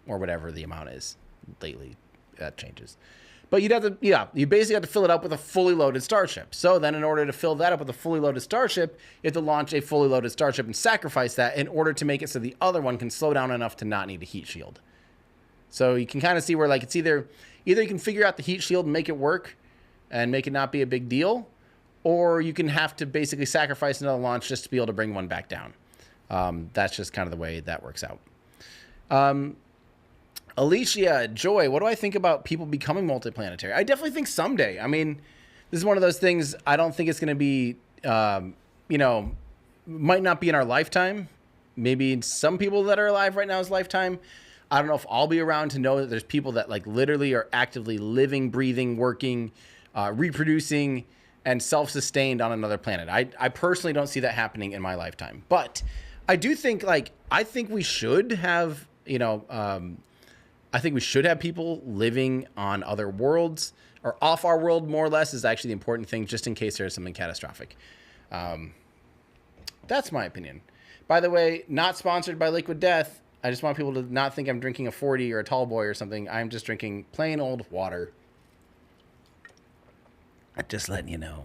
Speaker 1: or whatever the amount is. Lately, that changes. But you basically have to fill it up with a fully loaded Starship. So then in order to fill that up with a fully loaded Starship, you have to launch a fully loaded Starship and sacrifice that in order to make it so the other one can slow down enough to not need a heat shield. So you can kind of see where it's either you can figure out the heat shield and make it work and make it not be a big deal, or you can have to basically sacrifice another launch just to be able to bring one back down. That's just kind of the way that works out. Alicia, Joy, what do I think about people becoming multiplanetary? I definitely think someday. I mean, this is one of those things, I don't think it's going to be, might not be in our lifetime. Maybe in some people that are alive right now's lifetime. I don't know if I'll be around to know that there's people that literally are actively living, breathing, working, reproducing, and self-sustained on another planet. I personally don't see that happening in my lifetime. But I do think, I think we should have, I think we should have people living on other worlds, or off our world, more or less, is actually the important thing, just in case there's something catastrophic. That's my opinion. By the way, not sponsored by Liquid Death. I just want people to not think I'm drinking a 40 or a tall boy or something. I'm just drinking plain old water. Just letting you know.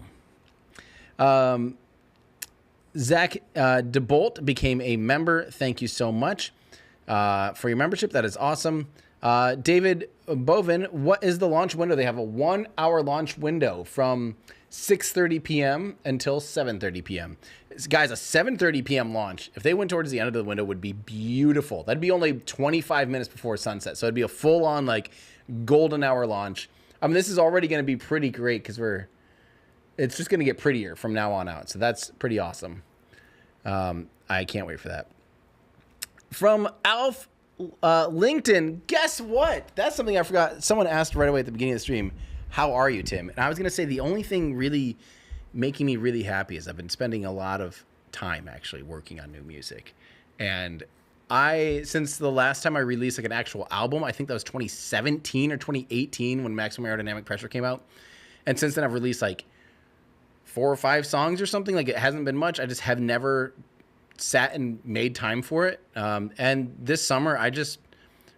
Speaker 1: Zach DeBolt became a member. Thank you so much for your membership. That is awesome. David Bovin, what is the launch window? They have a 1 hour launch window from 6:30 p.m. until 7:30 p.m. Guys, a 7:30 p.m. launch, if they went towards the end of the window, would be beautiful. That'd be only 25 minutes before sunset. So it'd be a full on golden hour launch. I mean, this is already going to be pretty great because it's just going to get prettier from now on out. So that's pretty awesome. I can't wait for that. From Alf LinkedIn, guess what? That's something I forgot. Someone asked right away at the beginning of the stream, how are you, Tim? And I was going to say the only thing really making me really happy is I've been spending a lot of time actually working on new music. And since the last time I released an actual album, I think that was 2017 or 2018 when Maximum Aerodynamic Pressure came out. And since then I've released 4 or 5 songs or something. It hasn't been much. I just have never sat and made time for it. And this summer I just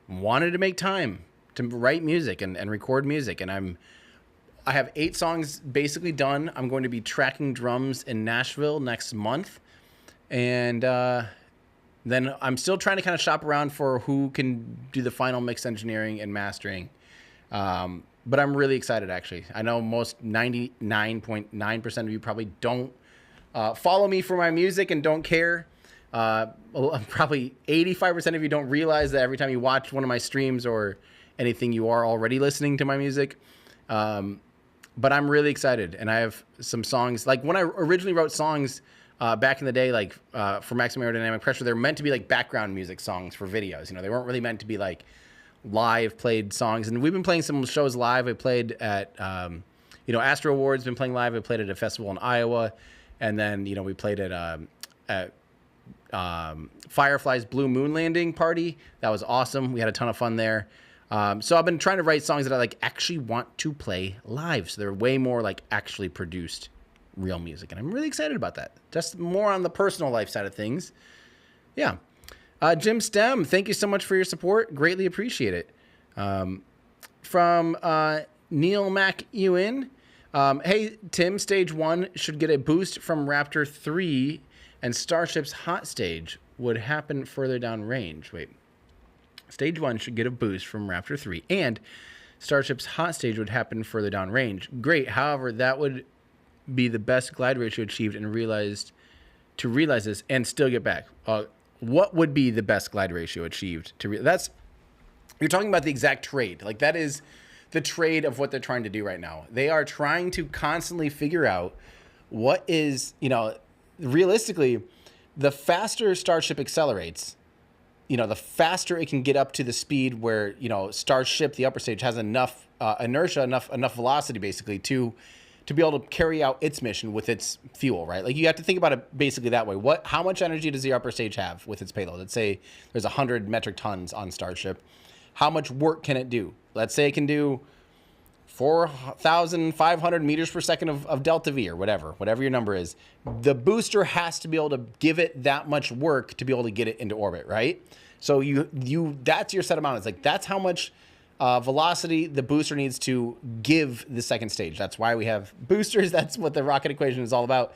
Speaker 1: wanted to make time to write music and record music. And I have 8 songs basically done. I'm going to be tracking drums in Nashville next month. And then I'm still trying to kind of shop around for who can do the final mix engineering and mastering. But I'm really excited, actually. I know most 99.9% of you probably don't follow me for my music and don't care. Probably 85% of you don't realize that every time you watch one of my streams or anything, you are already listening to my music. But I'm really excited, and I have some songs. When I originally wrote songs back in the day, for Maximum Aerodynamic Pressure, they're meant to be background music songs for videos. They weren't really meant to be live played songs. And we've been playing some shows live. I played at Astro Awards, been playing live. I played at a festival in Iowa, and then we played at Firefly's Blue Moon landing party. That was awesome. We had a ton of fun there. So I've been trying to write songs that I like actually want to play live. So they're way more like actually produced real music. And I'm really excited about that. Just more on the personal life side of things. Yeah. Jim Stem, thank you so much for your support. Greatly appreciate it. From Neil Mac Ewan. Hey, Tim, stage 1 should get a boost from Raptor 3 and Starship's hot stage would happen further down range. Wait. Stage 1 should get a boost from Raptor 3 and Starship's hot stage would happen further down range. Great. However, that would be the best glide ratio achieved and realize this and still get back. What would be the best glide ratio achieved that's you're talking about the exact trade. Like that is the trade of what they're trying to do right now. They are trying to constantly figure out what is, realistically, the faster Starship accelerates, the faster it can get up to the speed where, Starship, the upper stage, has enough inertia, enough velocity basically to be able to carry out its mission with its fuel, right? Like you have to think about it basically that way. How much energy does the upper stage have with its payload? Let's say there's 100 metric tons on Starship. How much work can it do? Let's say it can do 4,500 meters per second of delta V or whatever your number is. The booster has to be able to give it that much work to be able to get it into orbit, right? So that's your set amount. It's like, that's how much velocity the booster needs to give the second stage. That's why we have boosters. That's what the rocket equation is all about.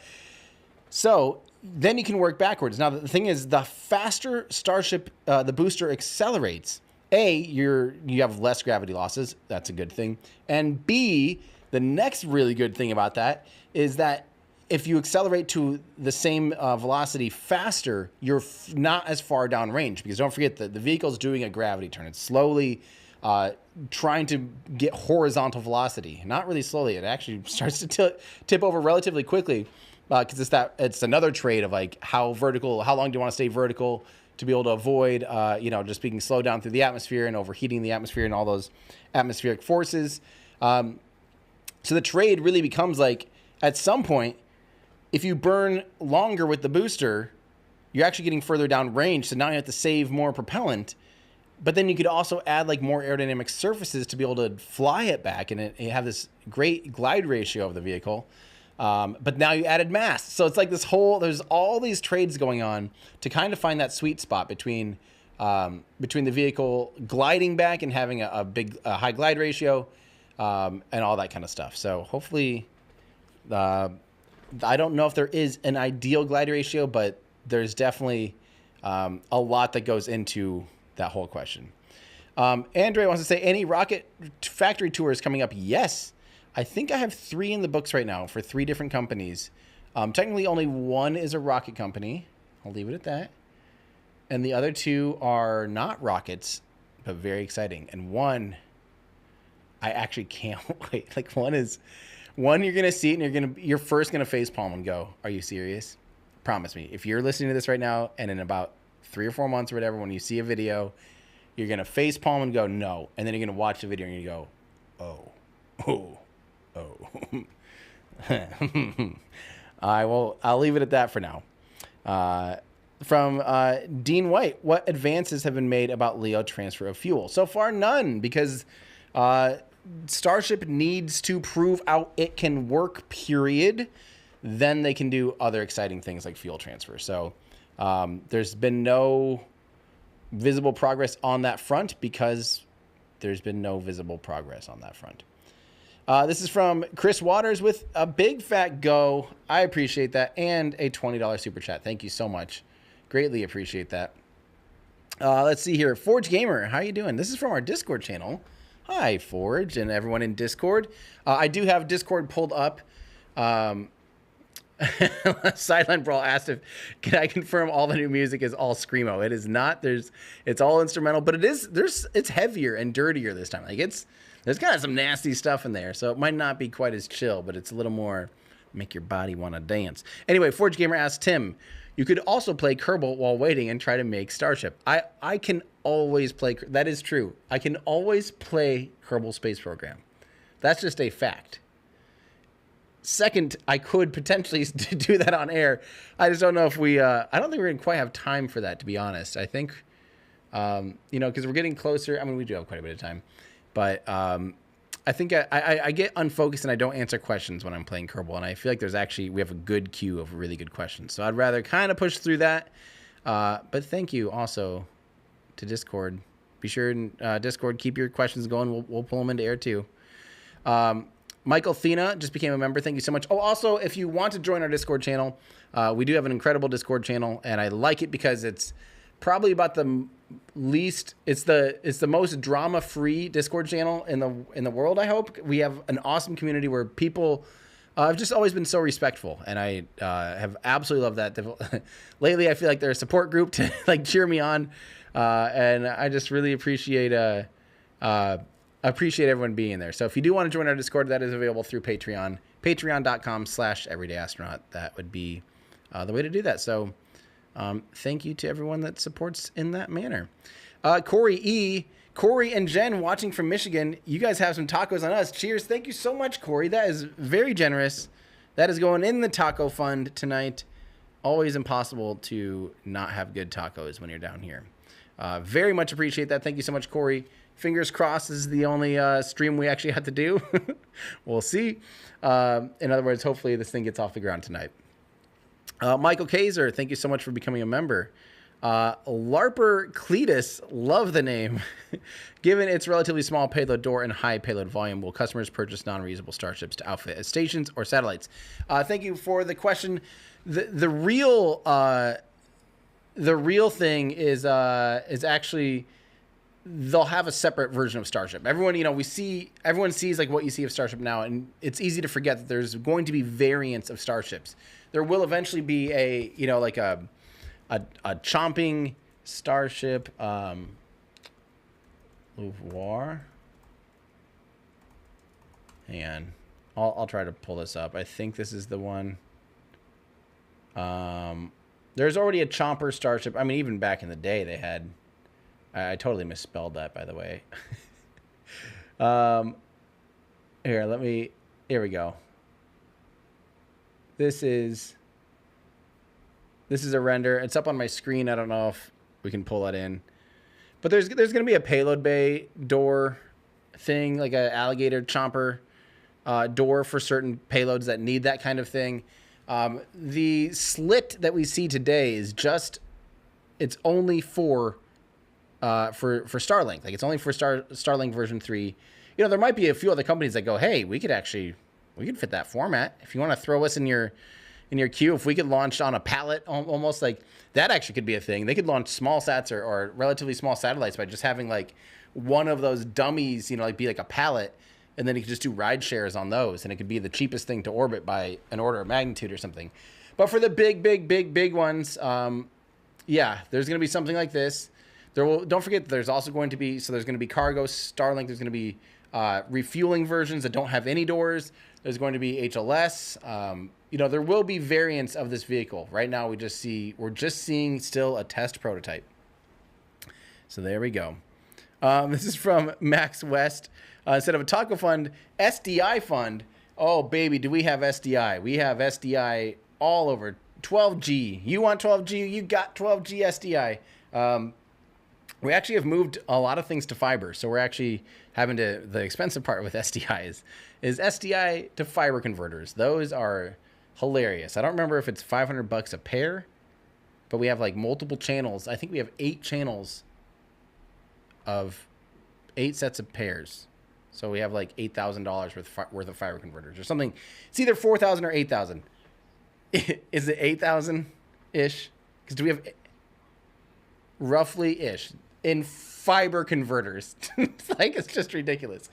Speaker 1: So then you can work backwards. Now, the thing is, the faster Starship, the booster accelerates, you have less gravity losses. That's a good thing. And B, the next really good thing about that is that if you accelerate to the same velocity faster, you're not as far down range, because don't forget that the vehicle's doing a gravity turn. It's slowly trying to get horizontal velocity. Not really slowly. It actually starts to tip over relatively quickly, because it's another trade of like how long do you want to stay vertical to be able to avoid, just being slowed down through the atmosphere and overheating the atmosphere and all those atmospheric forces. So the trade really becomes like, at some point, if you burn longer with the booster, you're actually getting further down range. So now you have to save more propellant, but then you could also add like more aerodynamic surfaces to be able to fly it back and have this great glide ratio of the vehicle. But now you added mass. So it's like there's all these trades going on to kind of find that sweet spot between the vehicle gliding back and having a big high glide ratio, and all that kind of stuff. So hopefully, I don't know if there is an ideal glide ratio, but there's definitely a lot that goes into that whole question. Andre wants to say, any rocket factory tours coming up? Yes. I think I have 3 in the books right now for 3 different companies. Technically, only one is a rocket company. I'll leave it at that. And the other 2 are not rockets, but very exciting. And one, I actually can't wait. Like one you're gonna see it and you're first gonna facepalm and go, "Are you serious?" Promise me. If you're listening to this right now, and in about 3 or 4 months or whatever, when you see a video, you're gonna facepalm and go, "No," and then you're gonna watch the video and you go, "Oh." I'll leave it at that for now. From Dean White, what advances have been made about LEO transfer of fuel? So far, none, because Starship needs to prove out it can work, period. Then they can do other exciting things like fuel transfer. So there's been no visible progress on that front because there's been no visible progress on that front. This is from Chris Waters with a big fat go. I appreciate that. And a $20 super chat. Thank you so much. Greatly appreciate that. Let's see here. Forge Gamer, how you doing? This is from our Discord channel. Hi, Forge, and everyone in Discord. I do have Discord pulled up. Sideline Brawl asked can I confirm all the new music is all screamo? It is not. It's all instrumental, but it's heavier and dirtier this time. Like there's kind of some nasty stuff in there, so it might not be quite as chill, but it's a little more make your body want to dance. Anyway, Forge Gamer asked Tim, you could also play Kerbal while waiting and try to make Starship. I can always play. That is true. I can always play Kerbal Space Program. That's just a fact. second I could potentially do that on air. I just don't know if we, I don't think we're going to quite have time for that, to be honest. I think, you know, because we're getting closer. I mean, we do have quite a bit of time. But I think I get unfocused and I don't answer questions when I'm playing Kerbal. And I feel like we have a good queue of really good questions. So I'd rather kind of push through that. But thank you also to Discord. Be sure in Discord, keep your questions going. We'll pull them into air too. Michael Thena just became a member. Thank you so much. Oh, also, if you want to join our Discord channel, we do have an incredible Discord channel, and I like it because it's probably about the least. It's the most drama-free Discord channel in the world. I hope we have an awesome community where people have just always been so respectful, and I have absolutely loved that. Lately, I feel like they're a support group to like cheer me on, and I just really appreciate everyone being there. So if you do want to join our Discord, that is available through Patreon, patreon.com/everydayastronaut. That would be the way to do that. So thank you to everyone that supports in that manner. Corey and Jen watching from Michigan. You guys have some tacos on us. Cheers. Thank you so much, Corey. That is very generous. That is going in the taco fund tonight. Always impossible to not have good tacos when you're down here. Very much appreciate that. Thank you so much, Corey. Fingers crossed, this is the only stream we actually have to do. We'll see. In other words, hopefully this thing gets off the ground tonight. Michael Kaiser, thank you so much for becoming a member. Larper Cletus, love the name. Given its relatively small payload door and high payload volume, will customers purchase non-reusable starships to outfit as stations or satellites? Thank you for the question. The real thing is actually they'll have a separate version of Starship. Everyone, you know, everyone sees like what you see of Starship now, and it's easy to forget that there's going to be variants of Starships. There will eventually be a, you know, like a chomping Starship War. Hang on. I'll try to pull this up. I think this is the one. There's already a chomper Starship. I mean, even back in the day they had. I totally misspelled that, by the way. Here we go. This is a render. It's up on my screen. I don't know if we can pull that in. But there's going to be a payload bay door thing, like an alligator chomper door for certain payloads that need that kind of thing. The slit that we see today is it's only for Starlink. Like it's only for Starlink version 3. You know, there might be a few other companies that go, hey, we could fit that format. If you want to throw us in your queue, if we could launch on a pallet, almost like that actually could be a thing. They could launch small sats or relatively small satellites by just having like one of those dummies, you know, like be like a pallet, and then you could just do ride shares on those, and it could be the cheapest thing to orbit by an order of magnitude or something. But for the big ones, yeah, there's going to be something like this. Don't forget, there's also going to be, there's going to be cargo Starlink. There's going to be refueling versions that don't have any doors. There's going to be HLS. You know, there will be variants of this vehicle. Right now, we're just seeing still a test prototype. So there we go. This is from Max West. Instead of a taco fund, SDI fund. Oh, baby, do we have SDI? We have SDI all over. 12G. You want 12G? You got 12G SDI. We actually have moved a lot of things to fiber, so we're actually having the expensive part with SDI is SDI to fiber converters. Those are hilarious. I don't remember if it's $500 a pair, but we have like multiple channels. I think we have 8 channels of 8 sets of pairs. So we have like $8,000 worth of fiber converters or something. It's either 4,000 or 8,000. Is it 8,000-ish? Because do we have roughly-ish in fiber converters? It's just ridiculous.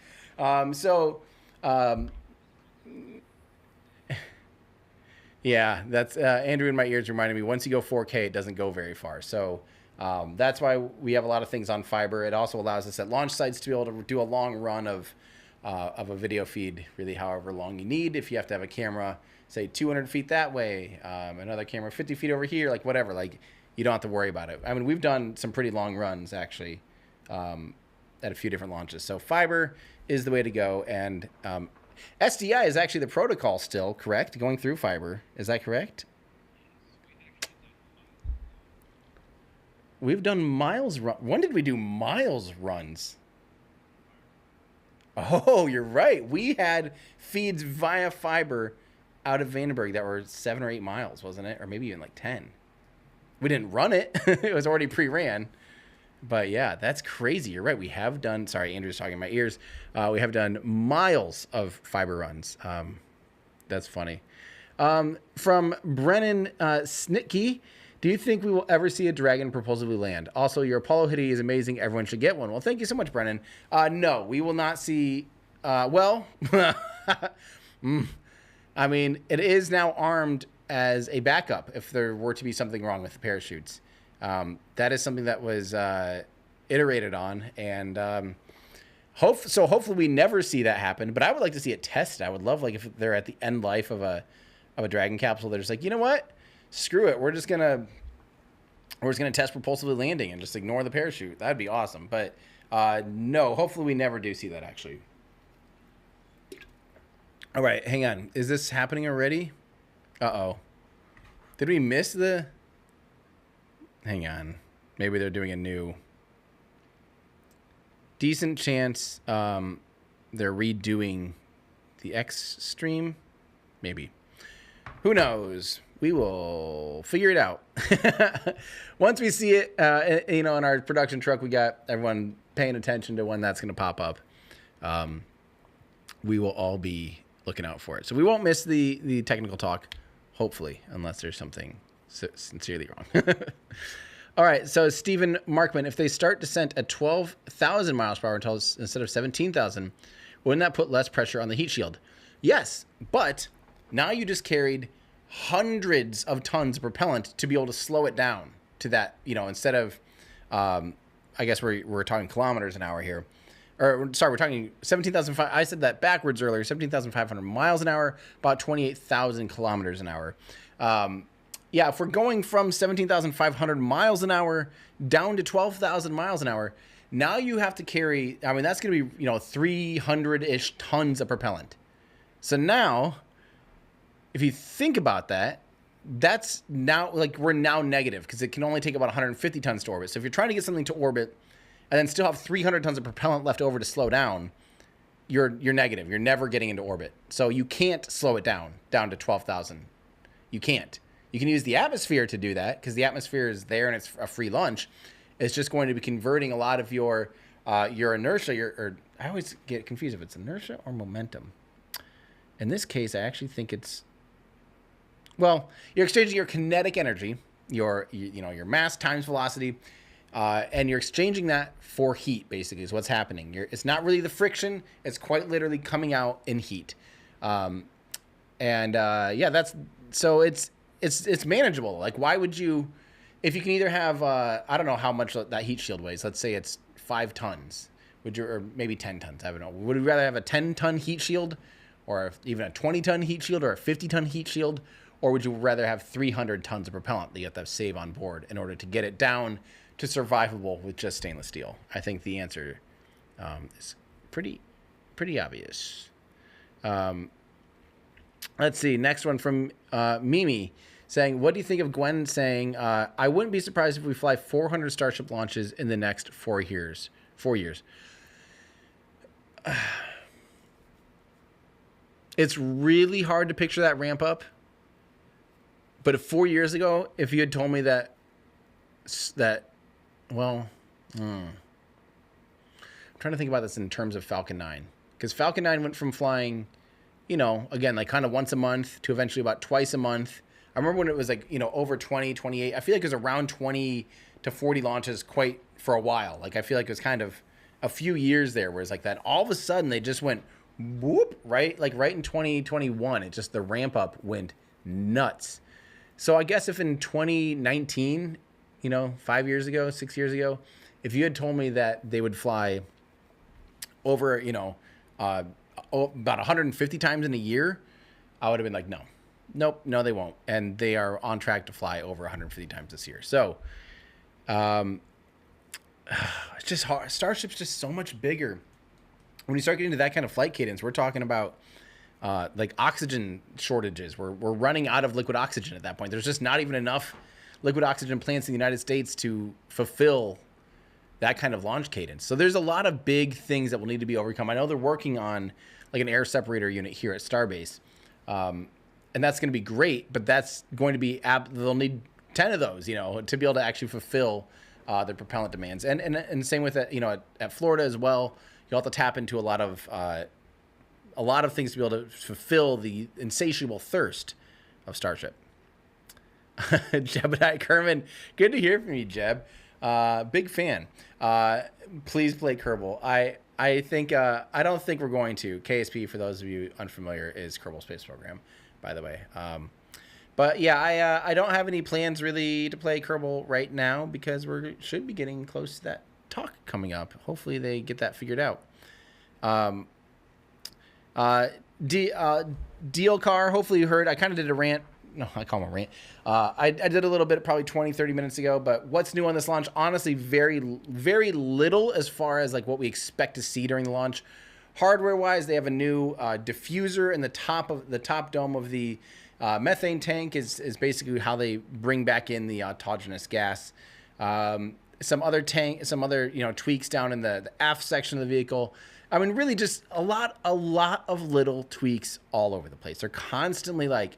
Speaker 1: Yeah, that's Andrew in my ears reminding me, once you go 4K, it doesn't go very far. So that's why we have a lot of things on fiber. It also allows us at launch sites to be able to do a long run of a video feed, really however long you need. If you have to have a camera, say 200 feet that way, another camera 50 feet over here, like whatever, like you don't have to worry about it. I mean, we've done some pretty long runs actually at a few different launches. So fiber is the way to go. And SDI is actually the protocol still, correct? Going through fiber. Is that correct? We've done miles run. When did we do miles runs? Oh, you're right. We had feeds via fiber out of Vandenberg that were 7 or 8 miles, wasn't it? Or maybe even like 10. We didn't run it. It was already pre-ran. But yeah, that's crazy. You're right. We have done, sorry, Andrew's talking in my ears. We have done miles of fiber runs. That's funny. From Brennan Snitke, do you think we will ever see a Dragon propulsively land? Also, your Apollo hoodie is amazing. Everyone should get one. Well, thank you so much, Brennan. No, we will not see, well, I mean, it is now armed as a backup if there were to be something wrong with the parachutes. That is something that was iterated on, and hopefully we never see that happen. But I would like to see it tested. I would love, like, if they're at the end life of a Dragon capsule, they're just like, you know what? Screw it. We're just gonna test propulsively landing and just ignore the parachute. That'd be awesome. But no, hopefully we never do see that, actually. All right, hang on. Is this happening already? Uh-oh. Did we miss the... Hang on. Maybe they're doing a new... Decent chance they're redoing the X stream. Maybe. Who knows? We will figure it out. Once we see it, in our production truck, we got everyone paying attention to when that's going to pop up. We will all be looking out for it. So we won't miss the technical talk, hopefully, unless there's something sincerely wrong. All right, so Stephen Markman, if they start descent at 12,000 miles per hour instead of 17,000, wouldn't that put less pressure on the heat shield? Yes, but now you just carried hundreds of tons of propellant to be able to slow it down to that, instead of, I guess we're talking kilometers an hour here. Or, sorry, we're talking 17,500. I said that backwards earlier. 17,500 miles an hour, about 28,000 kilometers an hour. Yeah, if we're going from 17,500 miles an hour down to 12,000 miles an hour, now you have to carry, I mean, that's going to be, 300-ish tons of propellant. So now, if you think about that, that's now, we're now negative because it can only take about 150 tons to orbit. So if you're trying to get something to orbit and then still have 300 tons of propellant left over to slow down, you're negative. You're never getting into orbit. So you can't slow it down to 12,000. You can't. You can use the atmosphere to do that because the atmosphere is there and it's a free lunch. It's just going to be converting a lot of your inertia. I always get confused if it's inertia or momentum. In this case, I actually think it's, well, you're exchanging your kinetic energy, your mass times velocity, and you're exchanging that for heat. Basically, is what's happening. It's not really the friction; it's quite literally coming out in heat. That's so it's manageable. Like, why would you, if you can either have, I don't know how much that heat shield weighs. Let's say it's 5 tons. Would you, or maybe 10 tons? I don't know. Would you rather have a 10-ton heat shield, or even a 20-ton heat shield, or a 50-ton heat shield, or would you rather have 300 tons of propellant that you have to save on board in order to get it down to survivable with just stainless steel? I think the answer is pretty obvious. Let's see. Next one from Mimi saying, what do you think of Gwen saying, I wouldn't be surprised if we fly 400 Starship launches in the next 4 years. 4 years. It's really hard to picture that ramp up. But 4 years ago, if you had told me I'm trying to think about this in terms of Falcon 9. Because Falcon 9 went from flying, again, like kind of once a month to eventually about twice a month. I remember when it was over 20, 28. I feel like it was around 20 to 40 launches quite for a while. Like, I feel like it was kind of a few years there where it's like that. All of a sudden, they just went whoop, right? Like right in 2021, it just, the ramp up went nuts. So I guess if in 2019, 5 years ago, 6 years ago, if you had told me that they would fly over, about 150 times in a year, I would have been like, no, they won't. And they are on track to fly over 150 times this year. So it's just hard. Starship's just so much bigger. when you start getting to that kind of flight cadence, we're talking about like oxygen shortages. We're running out of liquid oxygen at that point. There's just not even enough liquid oxygen plants in the United States to fulfill that kind of launch cadence. So there's a lot of big things that will need to be overcome. I know they're working on like an air separator unit here at Starbase. And that's going to be great, but that's going to be, they'll need 10 of those, you know, to be able to actually fulfill their propellant demands. And same with, you know, at Florida as well, you'll have to tap into a lot of things to be able to fulfill the insatiable thirst of Starship. Jebediah Kerman, good to hear from you, Jeb. Big fan. Please play Kerbal. I think I don't think we're going to. KSP, for those of you unfamiliar, is Kerbal Space Program, by the way. But yeah, I don't have any plans really to play Kerbal right now because we should be getting close to that talk coming up. Hopefully they get that figured out. Deal Car, hopefully you heard. I kind of did a rant. No, I call him a rant. I did a little bit, probably 20, 30 minutes ago, but what's new on this launch? Honestly, very, very little as far as like what we expect to see during the launch. Hardware-wise, they have a new diffuser in the top dome of the methane tank is basically how they bring back in the autogenous gas. Some other tweaks down in the aft section of the vehicle. I mean, really just a lot of little tweaks all over the place. They're constantly like,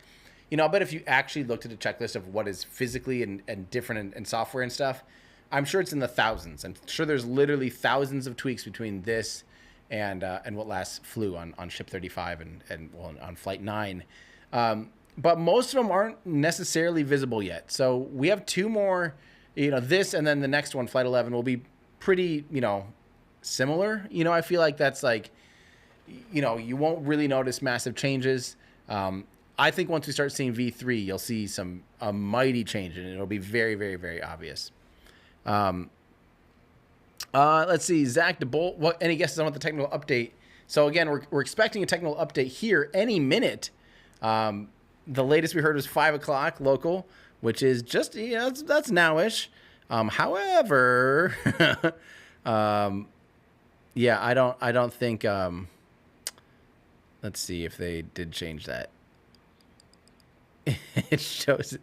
Speaker 1: you know, I bet if you actually looked at a checklist of what is physically and different in software and stuff, I'm sure it's in the thousands. I'm sure there's literally thousands of tweaks between this and what last flew on Ship 35 and on Flight 9. But most of them aren't necessarily visible yet. So we have two more, you know, this and then the next one, Flight 11, will be pretty, you know, similar. You know, I feel like that's like, you know, you won't really notice massive changes. I think once we start seeing V3, you'll see a mighty change, and it'll be very, very, very obvious. Let's see, Zach DeBolt. Any guesses on what the technical update? So again, we're expecting a technical update here any minute. The latest we heard was 5 o'clock local, which is just, you know, that's nowish. However, yeah, I don't think. Let's see if they did change that. It shows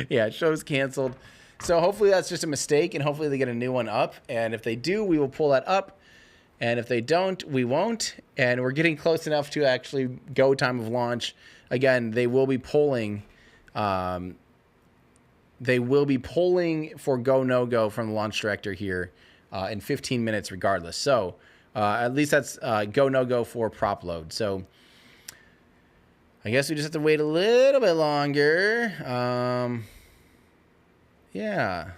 Speaker 1: it shows canceled. So hopefully that's just a mistake, and hopefully they get a new one up. And if they do, we will pull that up. And if they don't, we won't. And we're getting close enough to actually go time of launch. Again, they will be polling. They will be polling for go no go from the launch director here in 15 minutes, regardless. So at least that's go no go for prop load. So I guess we just have to wait a little bit longer. Yeah.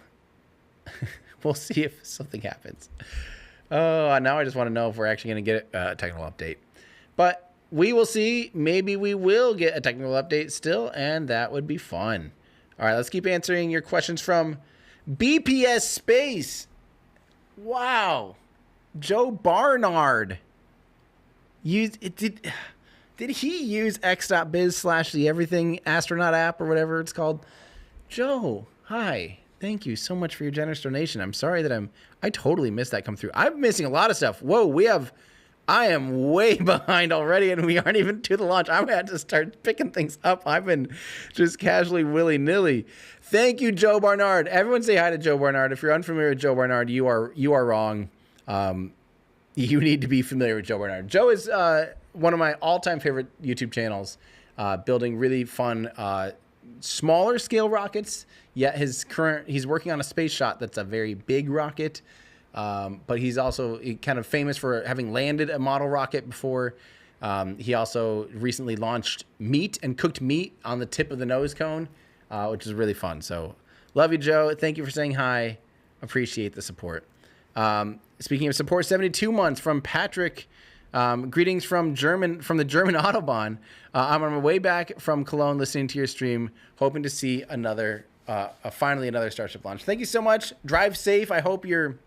Speaker 1: We'll see if something happens. Oh, now I just want to know if we're actually going to get a technical update. But we will see. Maybe we will get a technical update still, and that would be fun. All right, let's keep answering your questions from BPS Space. Wow. Joe Barnard. Did he use x.biz/the everything astronaut app or whatever it's called? Joe, hi. Thank you so much for your generous donation. I'm sorry that I totally missed that come through. I'm missing a lot of stuff. Whoa, I am way behind already, and we aren't even to the launch. I'm going to have to start picking things up. I've been just casually willy-nilly. Thank you, Joe Barnard. Everyone say hi to Joe Barnard. If you're unfamiliar with Joe Barnard, you are wrong. You need to be familiar with Joe Barnard. Joe is one of my all-time favorite YouTube channels, building really fun, smaller scale rockets. Yet he's working on a space shot that's a very big rocket. But he's also kind of famous for having landed a model rocket before. He also recently launched meat and cooked meat on the tip of the nose cone, which is really fun. So love you, Joe. Thank you for saying hi. Appreciate the support. Speaking of support, 72 months from Patrick. Greetings from the German Autobahn. I'm on my way back from Cologne listening to your stream, hoping to see finally another Starship launch. Thank you so much. Drive safe. I hope you're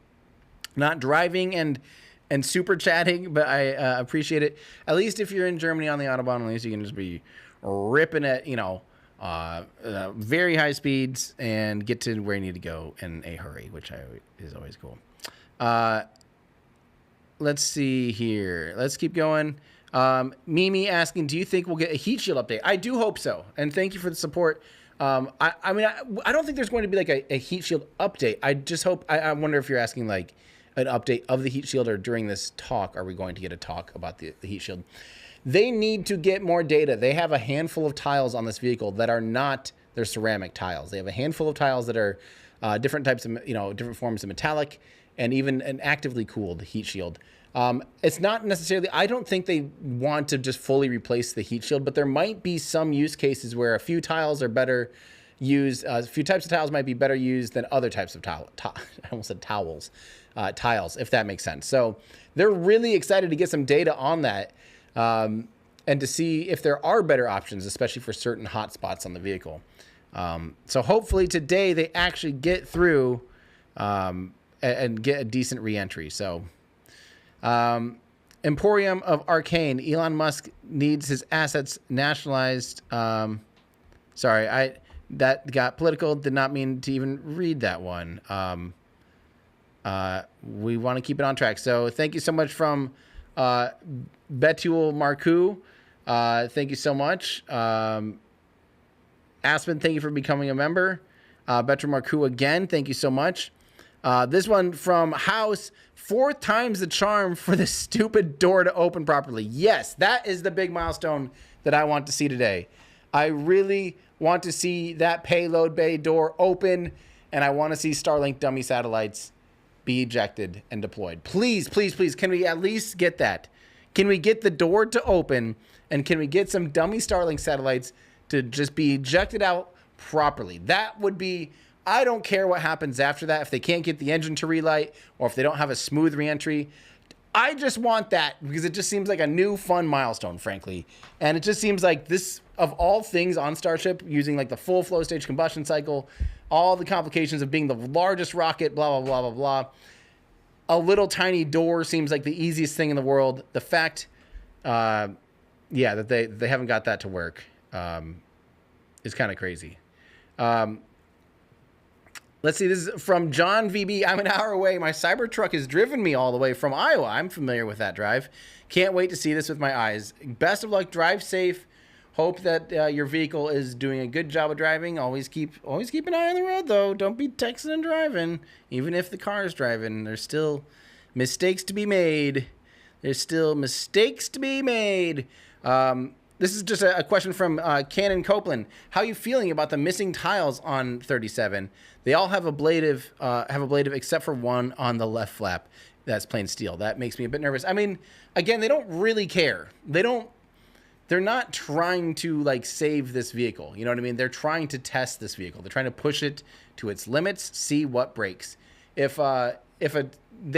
Speaker 1: not driving and super chatting, but I appreciate it. At least if you're in Germany on the Autobahn, at least you can just be ripping at, very high speeds and get to where you need to go in a hurry, which is always cool. let's see here. Let's keep going. Mimi asking, do you think we'll get a heat shield update? I do hope so. And thank you for the support. I mean, I don't think there's going to be like a heat shield update. I just hope, I wonder if you're asking like an update of the heat shield, or during this talk, are we going to get a talk about the heat shield? They need to get more data. They have a handful of tiles on this vehicle that are not their ceramic tiles. They have a handful of tiles that are different types of, different forms of metallic, and even an actively cooled heat shield. It's not necessarily, I don't think they want to just fully replace the heat shield, but there might be some use cases where a few tiles are better used, a few types of tiles might be better used than other types of I almost said towels, tiles, if that makes sense. So they're really excited to get some data on that, and to see if there are better options, especially for certain hot spots on the vehicle. So hopefully today they actually get through and get a decent reentry. So Emporium of Arcane, Elon Musk needs his assets nationalized. Sorry, that got political. Did not mean to even read that one. We want to keep it on track. So thank you so much from Betul Marku. Thank you so much. Aspen, thank you for becoming a member. Betul Marku again, thank you so much. This one from House, 4 times the charm for the stupid door to open properly. Yes, that is the big milestone that I want to see today. I really want to see that payload bay door open, and I want to see Starlink dummy satellites be ejected and deployed. Please, please, please, can we at least get that? Can we get the door to open, and can we get some dummy Starlink satellites to just be ejected out properly? That would be... I don't care what happens after that, if they can't get the engine to relight or if they don't have a smooth reentry. I just want that because it just seems like a new fun milestone, frankly. And it just seems like this, of all things on Starship, using like the full flow stage combustion cycle, all the complications of being the largest rocket, blah, blah, blah, blah, blah. A little tiny door seems like the easiest thing in the world. The fact, that they haven't got that to work is kind of crazy. Let's see, this is from John VB. I'm an hour away. My Cybertruck has driven me all the way from Iowa. I'm familiar with that drive. Can't wait to see this with my eyes. Best of luck. Drive safe. Hope that your vehicle is doing a good job of driving. Always keep an eye on the road, though. Don't be texting and driving. Even if the car is driving, there's still mistakes to be made. This is just a question from Cannon Copeland. How are you feeling about the missing tiles on 37? They all have ablative except for one on the left flap that's plain steel. That makes me a bit nervous. I mean, again, they don't really care. They're not trying to like save this vehicle. You know what I mean? They're trying to test this vehicle. They're trying to push it to its limits, see what breaks. They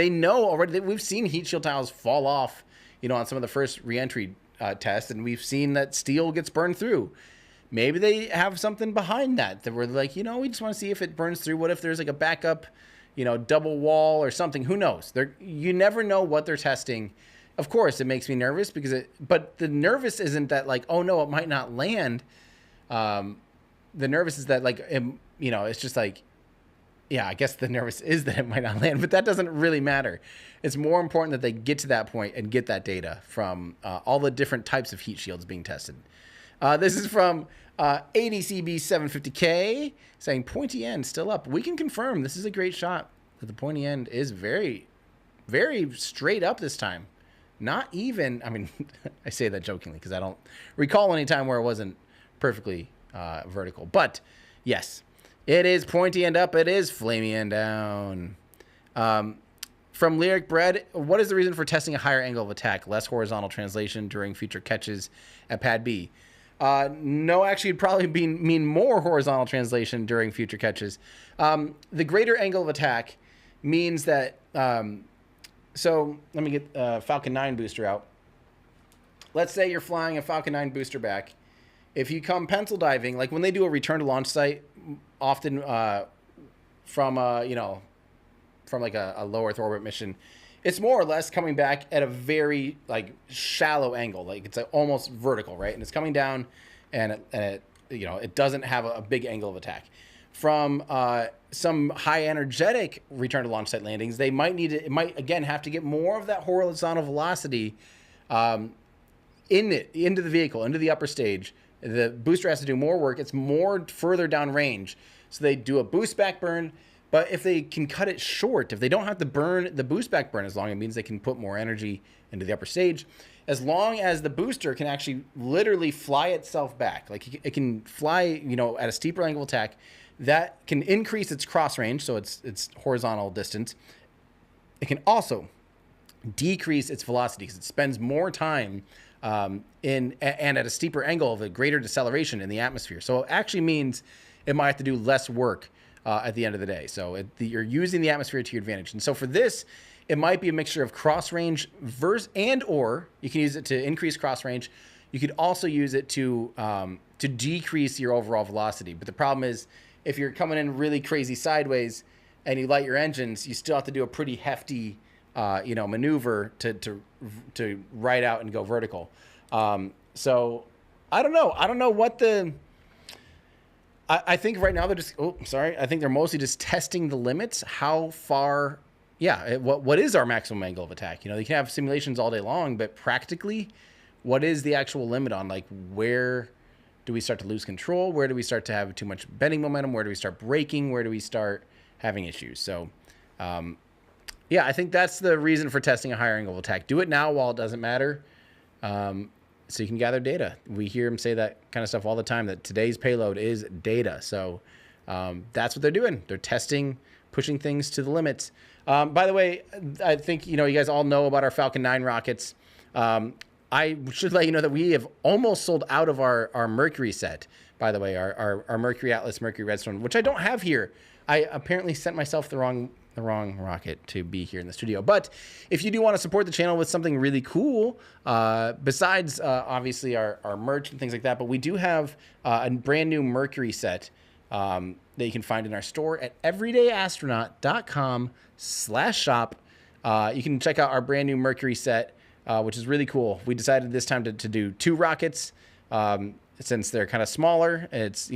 Speaker 1: know already that we've seen heat shield tiles fall off, on some of the first reentry tests, and we've seen that steel gets burned through. Maybe they have something behind that we're like, we just want to see if it burns through. What if there's like a backup, double wall or something? Who knows? You never know what they're testing. Of course, it makes me nervous but the nervous isn't that like, oh no, it might not land. The nervous is that like, it's just like, yeah, I guess the nervous is that it might not land, but that doesn't really matter. It's more important that they get to that point and get that data from all the different types of heat shields being tested. This is from ADCB750K saying pointy end still up. We can confirm this is a great shot that the pointy end is very, very straight up this time. Not even, I mean, I say that jokingly because I don't recall any time where it wasn't perfectly vertical. But yes, it is pointy end up. It is flamey end down. From Lyric Bread, what is the reason for testing a higher angle of attack, less horizontal translation during future catches at Pad B? No, actually, it'd probably mean more horizontal translation during future catches. The greater angle of attack means that... so let me get Falcon 9 booster out. Let's say you're flying a Falcon 9 booster back. If you come pencil diving, like when they do a return to launch site, often from like a low Earth orbit mission, it's more or less coming back at a very like shallow angle, like it's like almost vertical, right? And it's coming down, and it doesn't have a big angle of attack. from some high energetic return to launch site landings, they might need to, it might again have to get more of that horizontal velocity into the vehicle, into the upper stage. The booster has to do more work. It's more further down range. So they do a boost back burn, but if they can cut it short, if they don't have to burn the boost back burn as long, it means they can put more energy into the upper stage. As long as the booster can actually literally fly itself back, like it can fly, you know, at a steeper angle of attack, that can increase its cross range, so its horizontal distance. It can also decrease its velocity because it spends more time and at a steeper angle of a greater deceleration in the atmosphere. So it actually means it might have to do less work at the end of the day. So you're using the atmosphere to your advantage. And so for this, it might be a mixture of cross range or you can use it to increase cross range. You could also use it to decrease your overall velocity. But the problem is, if you're coming in really crazy sideways and you light your engines, you still have to do a pretty hefty maneuver to ride out and go vertical. So I don't know. I don't know what I think right now they're just, I think they're mostly just testing the limits. How far, what is our maximum angle of attack? You know, you can have simulations all day long, but practically, what is the actual limit on, like, where do we start to lose control? Where do we start to have too much bending momentum? Where do we start braking? Where do we start having issues? So, I think that's the reason for testing a higher angle of attack. Do it now while it doesn't matter, so you can gather data. We hear them say that kind of stuff all the time, that today's payload is data. So that's what they're doing. They're testing, pushing things to the limits. By the way, I think, you guys all know about our Falcon 9 rockets. I should let you know that we have almost sold out of our Mercury set, by the way, our Mercury Atlas, Mercury Redstone, which I don't have here. I apparently sent myself the wrong rocket to be here in the studio. But if you do want to support the channel with something really cool, besides obviously our merch and things like that, but we do have a brand new Mercury set that you can find in our store at everydayastronaut.com/shop. You can check out our brand new Mercury set, which is really cool. We decided this time to do 2 rockets. Since they're kind of smaller, it's,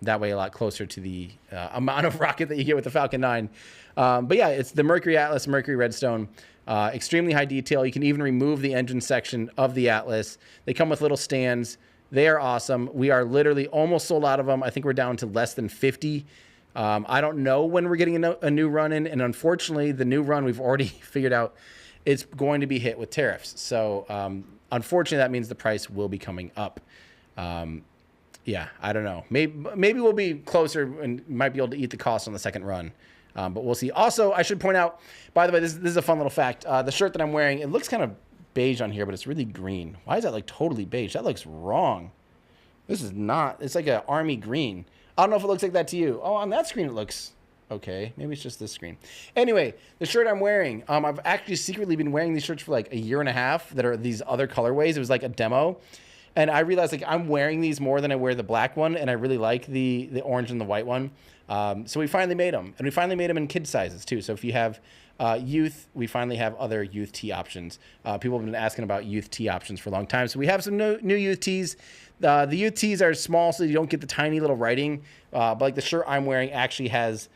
Speaker 1: that way a lot closer to the amount of rocket that you get with the Falcon 9. But yeah, it's the Mercury Atlas, Mercury Redstone, extremely high detail. You can even remove the engine section of the Atlas. They come with little stands. They are awesome. We are literally almost sold out of them. I think we're down to less than 50. I don't know when we're getting a new run in. And unfortunately, the new run we've already figured out it's going to be hit with tariffs. So unfortunately, that means the price will be coming up. I don't know. Maybe we'll be closer and might be able to eat the cost on the second run. But we'll see. Also, I should point out, by the way, this is a fun little fact. The shirt that I'm wearing, it looks kind of beige on here, but it's really green. Why is that like totally beige? That looks wrong. This is not. It's like an army green. I don't know if it looks like that to you. Oh, on that screen it looks okay. Maybe it's just this screen. Anyway, the shirt I'm wearing, I've actually secretly been wearing these shirts for like a year and a half that are these other colorways. It was like a demo. And I realized, like, I'm wearing these more than I wear the black one, and I really like the orange and the white one. So we finally made them, and we finally made them in kid sizes too. So if you have youth, we finally have other youth tee options. People have been asking about youth tee options for a long time, so we have some new youth tees. The youth tees are small, so you don't get the tiny little writing. But like the shirt I'm wearing actually has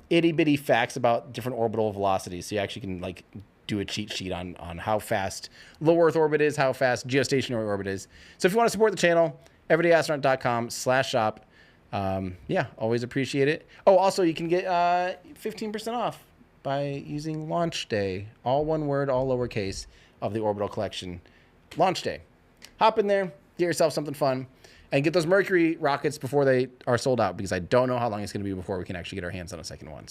Speaker 1: itty bitty facts about different orbital velocities, so you actually can like do a cheat sheet on how fast low Earth orbit is, how fast geostationary orbit is. So if you want to support the channel, everydayastronaut.com/shop. Always appreciate it. Oh, also you can get 15% off by using launch day, all one word, all lowercase, of the orbital collection. Launch day. Hop in there, get yourself something fun, and get those Mercury rockets before they are sold out, because I don't know how long it's going to be before we can actually get our hands on a second one.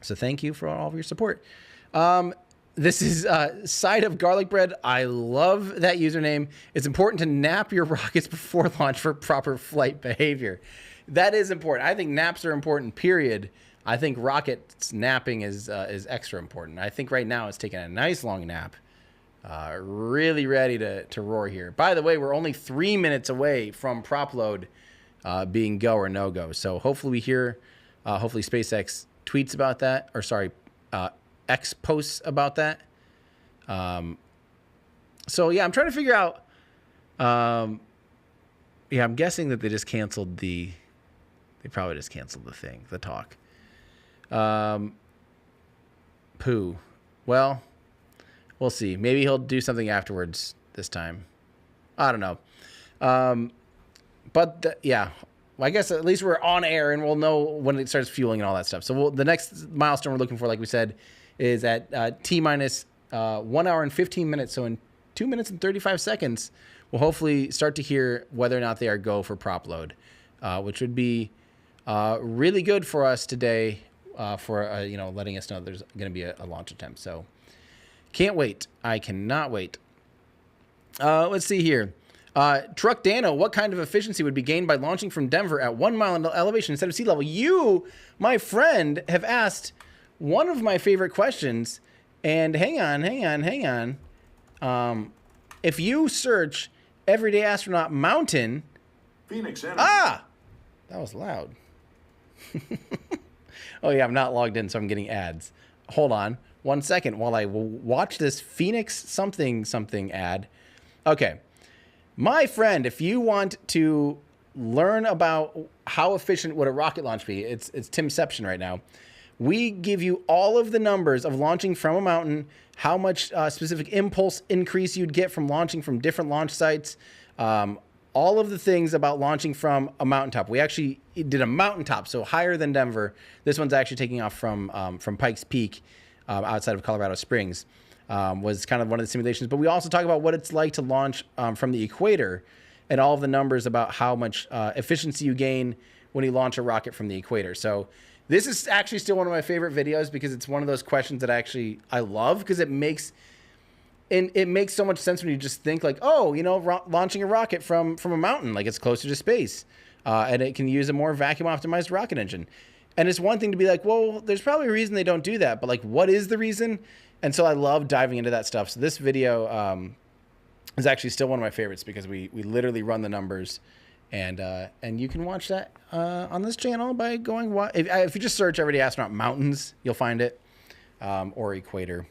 Speaker 1: So thank you for all of your support. This is Side of Garlic Bread. I love that username. It's important to nap your rockets before launch for proper flight behavior. That is important. I think naps are important, period. I think rockets napping is extra important. I think right now it's taking a nice long nap. Really ready to roar here. By the way, we're only 3 minutes away from prop load being go or no go. So hopefully we hear, hopefully SpaceX tweets about that, or sorry, X posts about that. So yeah, I'm trying to figure out. I'm guessing that they just canceled the They probably just canceled the talk. Pooh. Well, we'll see. Maybe he'll do something afterwards this time. I don't know. Yeah, well, I guess at least we're on air and we'll know when it starts fueling and all that stuff. So the next milestone we're looking for, like we said, is at T minus 1 hour and 15 minutes. So in 2 minutes and 35 seconds, we'll hopefully start to hear whether or not they are go for prop load, which would be really good for us today for letting us know there's going to be a launch attempt. So can't wait. I cannot wait. Let's see here. Truck Dano, what kind of efficiency would be gained by launching from Denver at 1 mile in elevation instead of sea level? You, my friend, have asked one of my favorite questions. And hang on. If you search Everyday Astronaut Mountain.
Speaker 2: Phoenix Energy.
Speaker 1: Ah! That was loud. Oh, yeah, I'm not logged in, so I'm getting ads. Hold on 1 second while I watch this Phoenix something ad. Okay. My friend, if you want to learn about how efficient would a rocket launch be, it's Timception right now. We give you all of the numbers of launching from a mountain, how much specific impulse increase you'd get from launching from different launch sites, all of the things about launching from a mountaintop. We actually did a mountaintop, so higher than Denver. This one's actually taking off from Pikes Peak outside of Colorado Springs. Was kind of one of the simulations. But we also talk about what it's like to launch from the equator and all of the numbers about how much efficiency you gain when you launch a rocket from the equator. So this is actually still one of my favorite videos because it's one of those questions that I love because it makes so much sense when you just think like, oh, launching a rocket from a mountain, like it's closer to space and it can use a more vacuum optimized rocket engine. And it's one thing to be like, well, there's probably a reason they don't do that. But like, what is the reason? And so I love diving into that stuff. So this video is actually still one of my favorites because we literally run the numbers, and you can watch that on this channel by going. If you just search Everyday Astronaut Mountains, you'll find it, or Equator.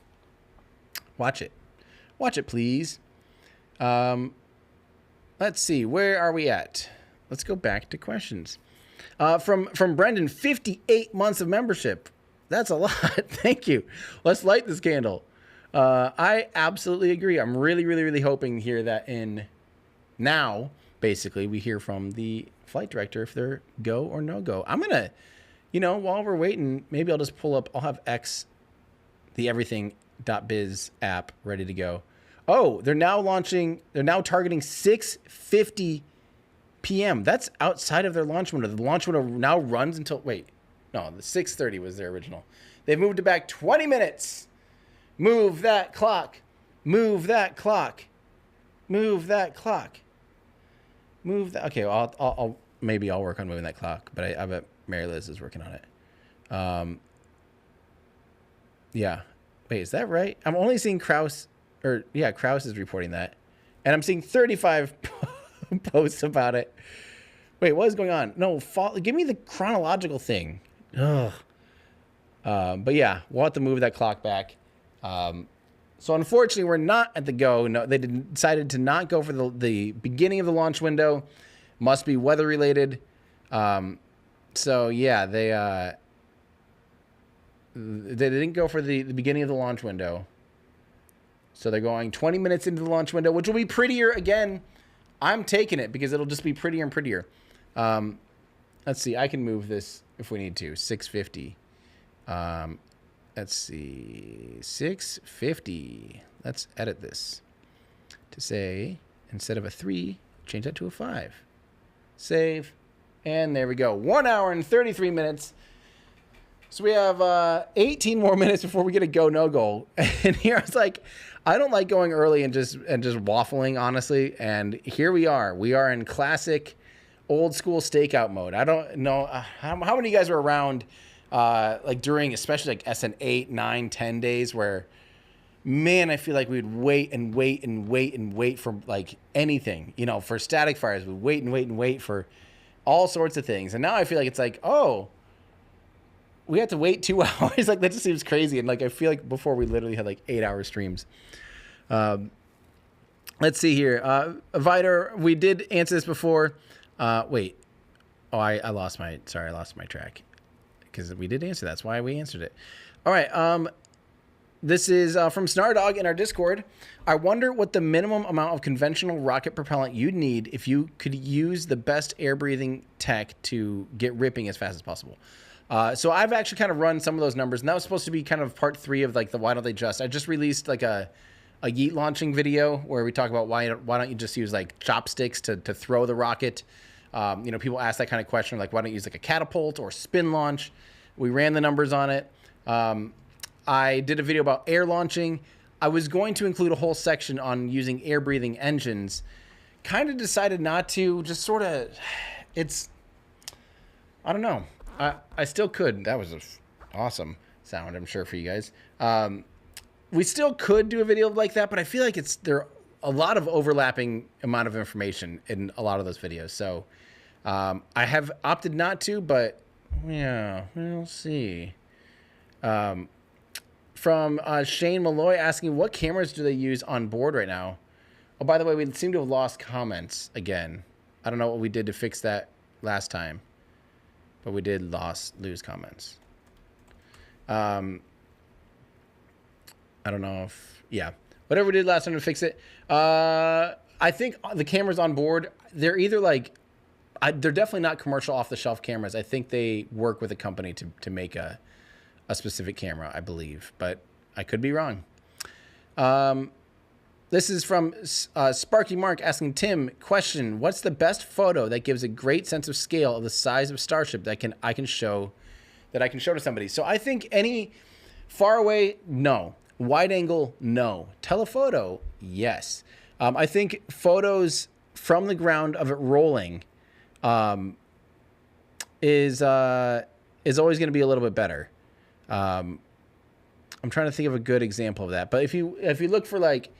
Speaker 1: Watch it, please. Let's see, where are we at? Let's go back to questions. From Brendan, 58 months of membership. That's a lot. Thank you. Let's light this candle. I absolutely agree. I'm really, really, really hoping here that now, basically, we hear from the flight director if they're go or no go. I'm going to, while we're waiting, maybe I'll just pull up. I'll have the everything.biz app ready to go. Oh, they're now targeting 6:50 p.m. That's outside of their launch window. The launch window now runs until, the 6:30 was their original. They've moved it back 20 minutes. Move that clock. Move that clock. Move that clock. Move that. Okay, well, maybe I'll work on moving that clock, but I bet Mary Liz is working on it. Yeah. Wait, is that right? I'm only seeing Kraus is reporting that. And I'm seeing 35 posts about it. Wait, what is going on? No, give me the chronological thing. Ugh. But yeah, we'll have to move that clock back. So unfortunately, we're not at the go. No, they decided to not go for the beginning of the launch window. Must be weather related. So yeah, they didn't go for the beginning of the launch window. So they're going 20 minutes into the launch window, which will be prettier again. I'm taking it because it'll just be prettier and prettier. Let's see. I can move this if we need to. 650. Let's see. 650. Let's edit this to say, instead of a 3, change that to a 5. Save. And there we go. 1 hour and 33 minutes. So we have 18 more minutes before we get a go, no go. And here I was like, I don't like going early and just waffling, honestly. And here we are. We are in classic old school stakeout mode. I don't know how many of you guys were around like during, especially like SN 8, 9, 10 days where, man, I feel like we'd wait and wait and wait and wait for like anything, for static fires. We'd wait and wait and wait for all sorts of things. And now I feel like it's like, oh, we have to wait 2 hours. Like, that just seems crazy. And like, I feel like before we literally had like 8-hour streams. Let's see here. Vidar, we did answer this before. Wait, Oh, I lost my, sorry, I lost my track. Because we did answer. That's why we answered it. All right. This is from Snardog in our Discord. I wonder what the minimum amount of conventional rocket propellant you'd need if you could use the best air-breathing tech to get ripping as fast as possible. So I've actually kind of run some of those numbers, and that was supposed to be kind of part 3 of like the why don't they just. I just released like a yeet launching video where we talk about why don't you just use like chopsticks to throw the rocket. You know, people ask that kind of question, like why don't you use like a catapult or spin launch? We ran the numbers on it. I did a video about air launching. I was going to include a whole section on using air-breathing engines. Kind of decided not to, just sort of, I don't know. I still could. That was an awesome sound, I'm sure, for you guys. We still could do a video like that, but I feel like there are a lot of overlapping amount of information in a lot of those videos. So I have opted not to, but yeah, we'll see. From Shane Malloy asking, what cameras do they use on board right now? Oh, by the way, we seem to have lost comments again. I don't know what we did to fix that last time, but we did lose comments. I don't know if, yeah, whatever we did last time to fix it. I think the cameras on board, they're either like, they're definitely not commercial off-the-shelf cameras. I think they work with a company to make a specific camera, I believe, but I could be wrong. This is from Sparky Mark asking Tim, question, what's the best photo that gives a great sense of scale of the size of Starship that I can show to somebody? So I think any far away, no. Wide angle, no. Telephoto, yes. I think photos from the ground of it rolling is always going to be a little bit better. I'm trying to think of a good example of that. But if you look for like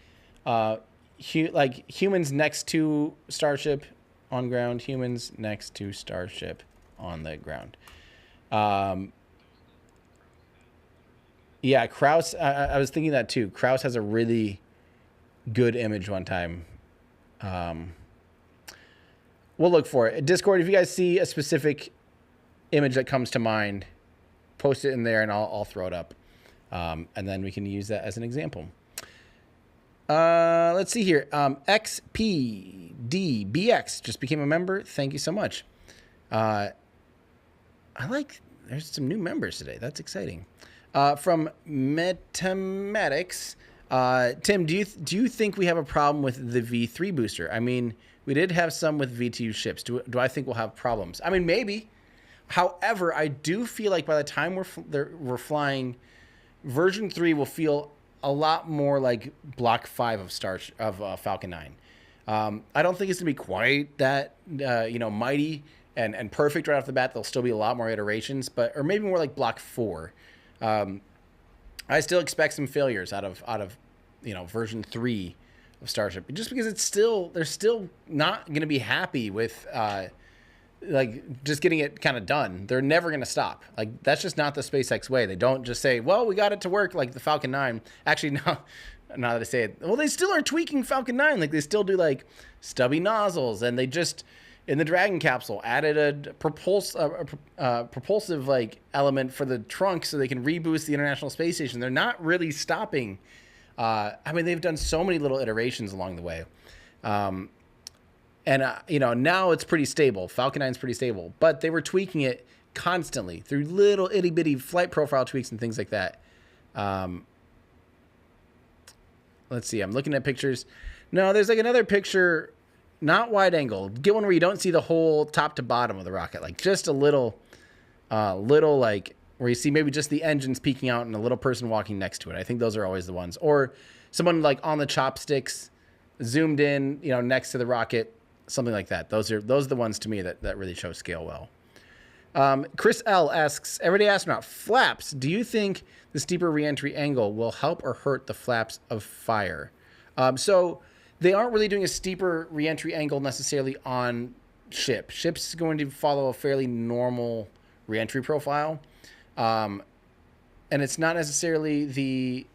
Speaker 1: humans next to Starship on ground, humans next to Starship on the ground. Yeah, Kraus. I was thinking that too. Kraus has a really good image one time. We'll look for it. Discord, if you guys see a specific image that comes to mind, post it in there and I'll throw it up. And then we can use that as an example. Let's see here. XPDBX just became a member. Thank you so much. There's some new members today. That's exciting. From Mathematics, Tim, do you think we have a problem with the V3 booster? I mean, we did have some with V2 ships. Do I think we'll have problems? I mean, maybe. However, I do feel like by the time we're flying, version 3 will feel a lot more like Block 5 of Falcon 9. I don't think it's gonna be quite that mighty and perfect right off the bat. There'll still be a lot more iterations, or maybe more like Block 4. I still expect some failures out of version 3 of Starship, just because they're still not going to be happy with just getting it kind of done. They're never going to stop. Like, that's just not the SpaceX way. They don't just say, well, we got it to work like the Falcon 9. Actually, now that I say it, well, they still are tweaking Falcon 9. Like, they still do like stubby nozzles, and they just, in the Dragon capsule, added a propulsive like element for the trunk so they can reboost the International Space Station. They're not really stopping. I mean, they've done so many little iterations along the way. Now it's pretty stable. Falcon 9 is pretty stable, but they were tweaking it constantly through little itty bitty flight profile tweaks and things like that. Let's see. I'm looking at pictures. No, there's like another picture, not wide angle. Get one where you don't see the whole top to bottom of the rocket, like just a little like where you see maybe just the engines peeking out and a little person walking next to it. I think those are always the ones, or someone like on the chopsticks, zoomed in, next to the rocket, something like that. Those are the ones to me that really show scale well. Chris L asks, Everyday Astronaut, flaps. Do you think the steeper reentry angle will help or hurt the flaps of fire? So they aren't really doing a steeper reentry angle necessarily on ship. Ship's going to follow a fairly normal reentry profile. And it's not necessarily the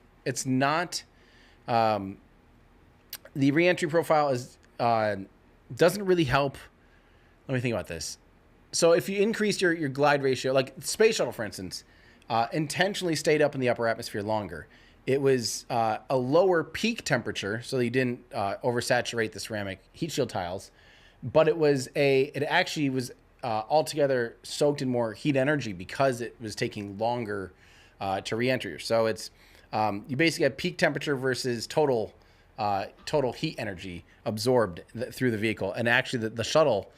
Speaker 1: reentry profile is, doesn't really help. Let me think about this. So if you increase your glide ratio, like space shuttle, for instance, intentionally stayed up in the upper atmosphere longer. It was a lower peak temperature, so you didn't oversaturate the ceramic heat shield tiles, but it actually was altogether soaked in more heat energy because it was taking longer to re-enter. So it's you basically have peak temperature versus total heat energy absorbed through the vehicle, and actually the shuttle.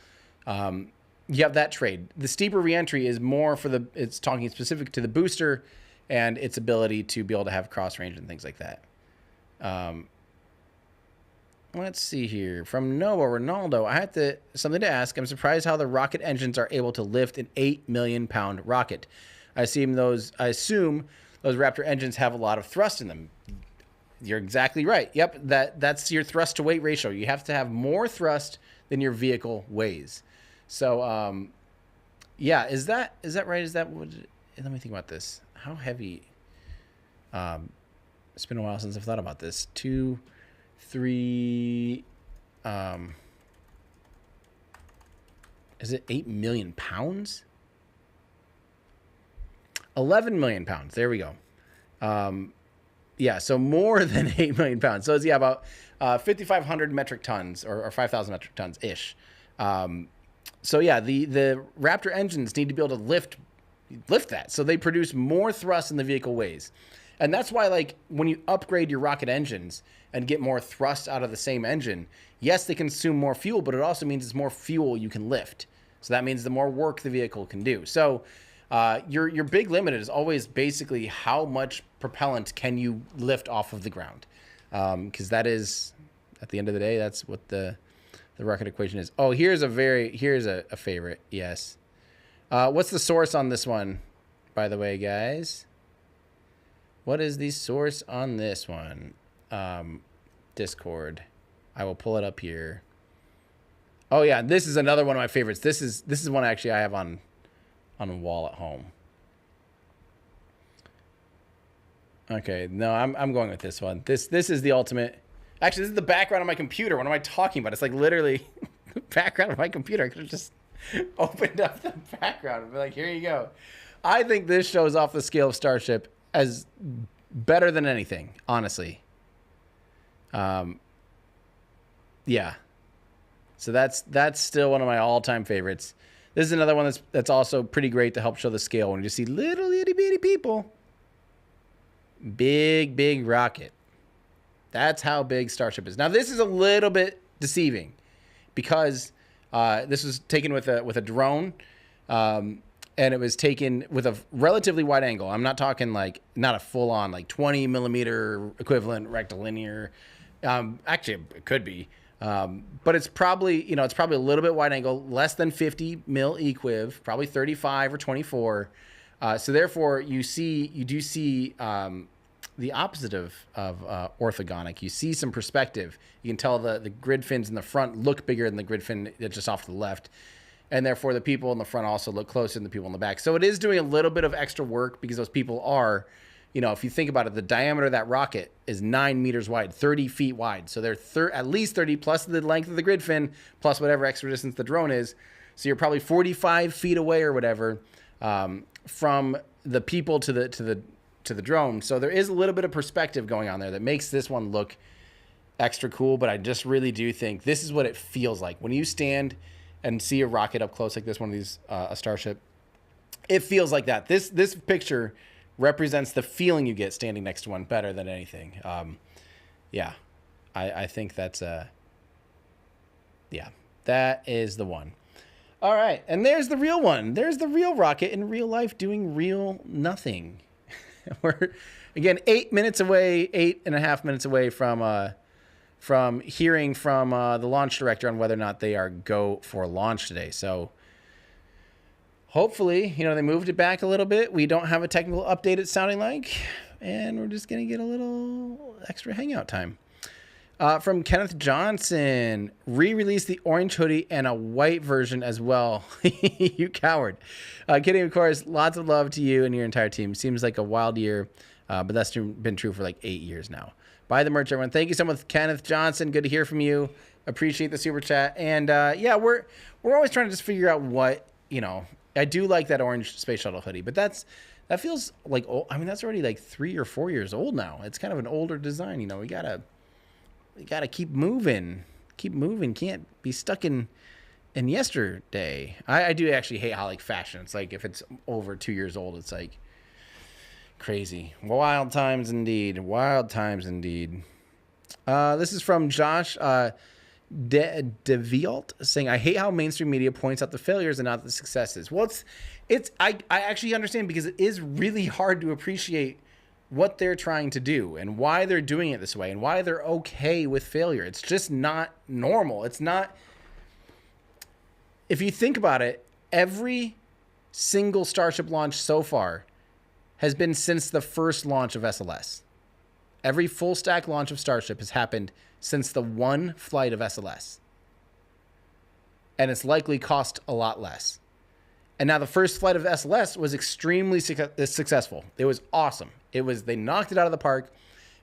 Speaker 1: You have that trade. The steeper reentry is more for it's talking specific to the booster and its ability to be able to have cross range and things like that. Let's see here. From Noah Ronaldo, I had something to ask. I'm surprised how the rocket engines are able to lift an 8 million pound rocket. I assume those Raptor engines have a lot of thrust in them. You're exactly right. Yep, that's your thrust to weight ratio. You have to have more thrust than your vehicle weighs. So, yeah, is that right? Let me think about this. How heavy? It's been a while since I've thought about this. 2, 3. Is it 8 million pounds? 11 million pounds. There we go. Yeah, so more than 8 million pounds. So it's about 5,500 metric tons or 5,000 metric tons ish. So yeah, the Raptor engines need to be able to lift that. So they produce more thrust than the vehicle weighs. And that's why, like, when you upgrade your rocket engines and get more thrust out of the same engine, yes, they consume more fuel, but it also means it's more fuel you can lift. So that means the more work the vehicle can do. So your big limit is always basically how much propellant can you lift off of the ground. Because that is, at the end of the day, that's what the rocket equation is. Oh, here's a favorite. Yes. What's the source on this one, by the way, guys? What is the source on this one? Discord. I will pull it up here. Oh yeah, this is another one of my favorites. This is one actually I have on a wall at home. Okay, no, I'm going with this one. This is the ultimate. Actually, this is the background of my computer. What am I talking about? It's like literally the background of my computer. I could have just opened up the background and be like, here you go. I think this shows off the scale of Starship as better than anything, honestly. Yeah. So that's still one of my all-time favorites. This is another one that's also pretty great to help show the scale when you just see little itty bitty people. Big rocket. That's how big Starship is. Now, this is a little bit deceiving because this was taken with a drone, and it was taken with a relatively wide angle. I'm not talking like not a full-on like 20 millimeter equivalent rectilinear. Actually, it could be, but it's probably a little bit wide angle, less than 50 mil equiv, probably 35 or 24. So therefore, you do see the opposite of orthogonic. You see some perspective. You can tell the grid fins in the front look bigger than the grid fin just off to the left. And therefore, the people in the front also look closer than the people in the back. So it is doing a little bit of extra work because those people are, if you think about it, the diameter of that rocket is 9 meters wide, 30 feet wide. So they're at least 30 plus the length of the grid fin plus whatever extra distance the drone is. So you're probably 45 feet away or whatever from the people to the drone. So there is a little bit of perspective going on there that makes this one look extra cool. But I just really do think this is what it feels like when you stand and see a rocket up close like this, one of these, a Starship. It feels like that. This picture represents the feeling you get standing next to one better than anything. Yeah, I think that's that is the one. All right, and there's the real one. There's the real rocket in real life doing real nothing. We're, again, 8.5 minutes away from hearing from the launch director on whether or not they are go for launch today. So hopefully, they moved it back a little bit. We don't have a technical update, it's sounding like, and we're just going to get a little extra hangout time. From Kenneth Johnson, re-release the orange hoodie and a white version as well. You coward. Kidding, of course. Lots of love to you and your entire team. Seems like a wild year, but that's been true for like 8 years now. Buy the merch, everyone. Thank you so much, Kenneth Johnson. Good to hear from you. Appreciate the super chat. And yeah, we're always trying to just figure out what you know, I do like that orange space shuttle hoodie, but that feels like old. I mean, that's already like 3 or 4 years old now. It's kind of an older design. You know, we gotta keep moving, Can't be stuck in yesterday. I do actually hate how like fashion. It's like if it's over 2 years old, it's like crazy. Wild times indeed. Wild times indeed. This is from Josh DeVialt saying, I hate how mainstream media points out the failures and not the successes. Well, I actually understand, because it is really hard to appreciate what they're trying to do and why they're doing it this way and why they're okay with failure. It's just not normal. It's not. If you think about it, every single Starship launch so far has been since the first launch of SLS. Every full stack launch of Starship has happened since the one flight of SLS. And it's likely cost a lot less. And now the first flight of SLS was extremely successful. It was awesome. They knocked it out of the park,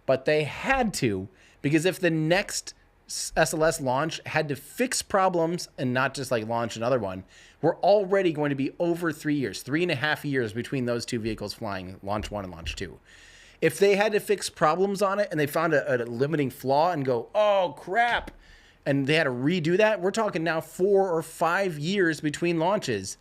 Speaker 1: but they had to, because if the next SLS launch had to fix problems and not just like launch another one, we're already going to be over 3 years, 3.5 years between those two vehicles flying launch 1 and launch 2. If they had to fix problems on it and they found a limiting flaw and go, oh crap, and they had to redo that, we're talking now 4 or 5 years between launches.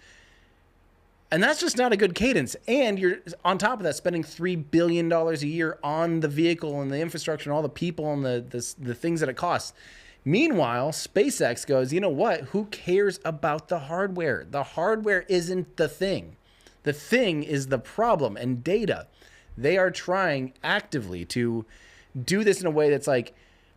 Speaker 1: And that's just not a good cadence. And you're on top of that spending $3 billion a year on the vehicle and the infrastructure and all the people and the things that it costs. Meanwhile, SpaceX goes, you know what? Who cares about the hardware? The hardware isn't the thing. The thing is the problem and data. They are trying actively to do this in a way that's like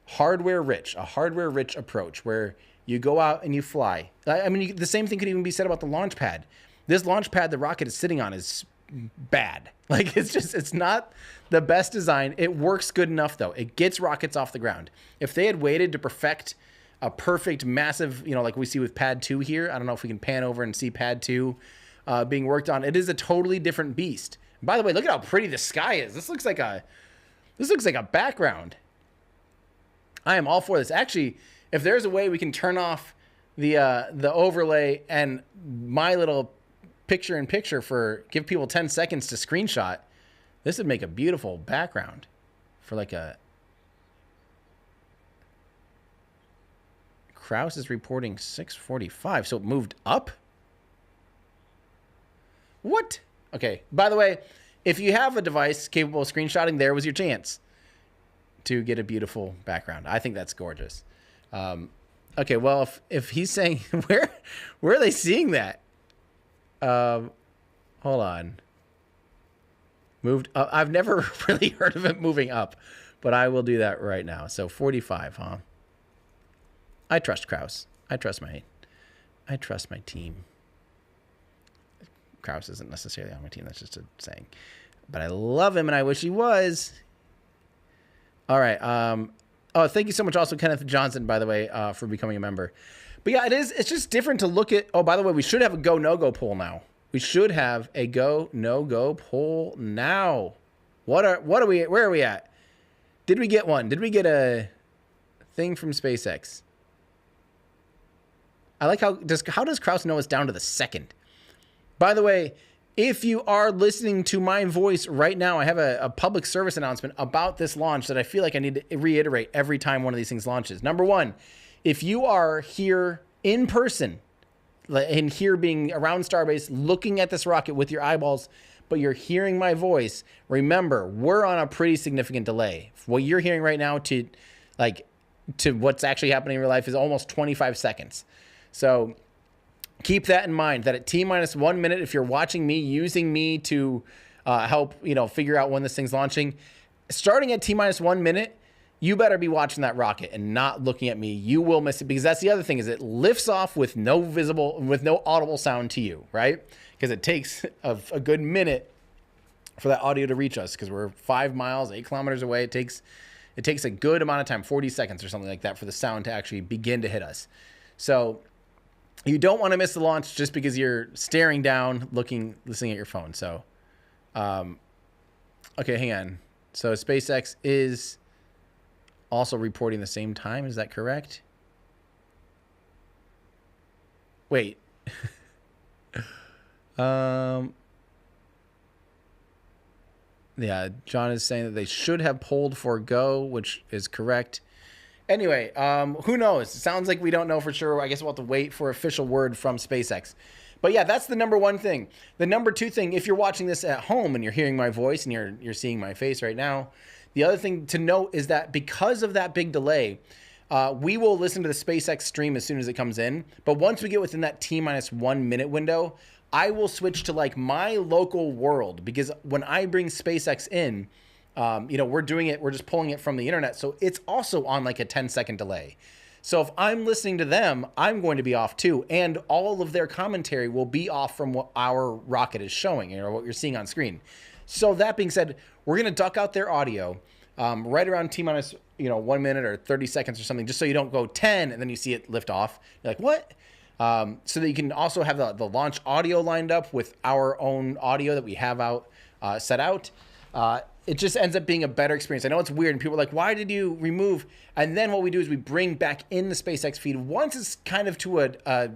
Speaker 1: hardware rich, a hardware rich approach where you go out and you fly. I mean, the same thing could even be said about the launch pad. This launch pad the rocket is sitting on is bad. Like, it's not the best design. It works good enough, though. It gets rockets off the ground. If they had waited to perfect a perfect, massive, you know, like we see with Pad 2 here, I don't know if we can pan over and see Pad 2 being worked on. It is a totally different beast. And by the way, look at how pretty the sky is. This looks like a background. I am all for this. Actually, if there's a way we can turn off the overlay and my little picture-in-picture give people 10 seconds to screenshot, this would make a beautiful background for like a... Kraus is reporting 6:45, so it moved up? What? Okay, by the way, if you have a device capable of screenshotting, there was your chance to get a beautiful background. I think that's gorgeous. Okay, well, if he's saying... Where are they seeing that? Hold on. Moved up. I've never really heard of it moving up, but I will do that right now. So 45, huh? I trust Kraus. I trust my team. Kraus isn't necessarily on my team. That's just a saying, but I love him and I wish he was. All right. Oh, thank you so much also, Kenneth Johnson, by the way, for becoming a member. But yeah, it's just different to look at. Oh, by the way, we should have a go, no-go poll now. We should have a go, no-go poll now. Where are we at? Did we get one? Did we get a thing from SpaceX? I like how does Kraus know it's down to the second? By the way, if you are listening to my voice right now, I have a public service announcement about this launch that I feel like I need to reiterate every time one of these things launches. Number one, if you are here in person and here being around Starbase, looking at this rocket with your eyeballs, but you're hearing my voice, remember, we're on a pretty significant delay. What you're hearing right now to what's actually happening in real life is almost 25 seconds. So keep that in mind, that at T-1 minute, if you're watching me, using me to help, figure out when this thing's launching, starting at T-1 minute, you better be watching that rocket and not looking at me. You will miss it, because that's the other thing, is it lifts off with no audible sound to you, right? Because it takes a good minute for that audio to reach us, because we're 5 miles, 8 kilometers away. It takes a good amount of time, 40 seconds or something like that, for the sound to actually begin to hit us. So you don't want to miss the launch just because you're staring down, listening at your phone. So, okay, hang on. So SpaceX is also reporting the same time. Is that correct? Wait. Yeah, John is saying that they should have pulled for go, which is correct. Anyway, who knows? It sounds like we don't know for sure. I guess we'll have to wait for official word from SpaceX. But yeah, that's the number one thing. The number two thing, if you're watching this at home and you're hearing my voice and you're seeing my face right now, the other thing to note is that because of that big delay, we will listen to the SpaceX stream as soon as it comes in. But once we get within that T-1 minute window, I will switch to like my local world, because when I bring SpaceX in, we're doing it, we're just pulling it from the internet. So it's also on like a 10-second delay. So if I'm listening to them, I'm going to be off too. And all of their commentary will be off from what our rocket is showing, what you're seeing on screen. So that being said, we're going to duck out their audio right around T-1 minute or 30 seconds or something, just so you don't go 10 and then you see it lift off. You're like, what? So that you can also have the launch audio lined up with our own audio that we have out set out. It just ends up being a better experience. I know it's weird, and people are like, why did you remove? And then what we do is we bring back in the SpaceX feed once it's kind of to a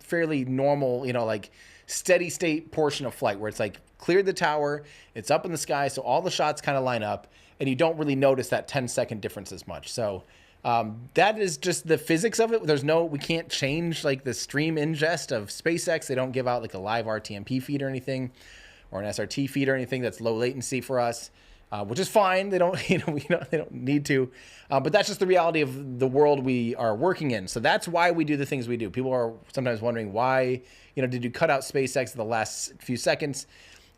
Speaker 1: fairly normal, like steady state portion of flight where it's like cleared the tower, it's up in the sky, so all the shots kind of line up, and you don't really notice that 10-second difference as much. So that is just the physics of it. We can't change like the stream ingest of SpaceX. They don't give out like a live RTMP feed or anything, or an SRT feed or anything that's low latency for us, which is fine. They don't, they don't need to, but that's just the reality of the world we are working in. So that's why we do the things we do. People are sometimes wondering why, did you cut out SpaceX the last few seconds?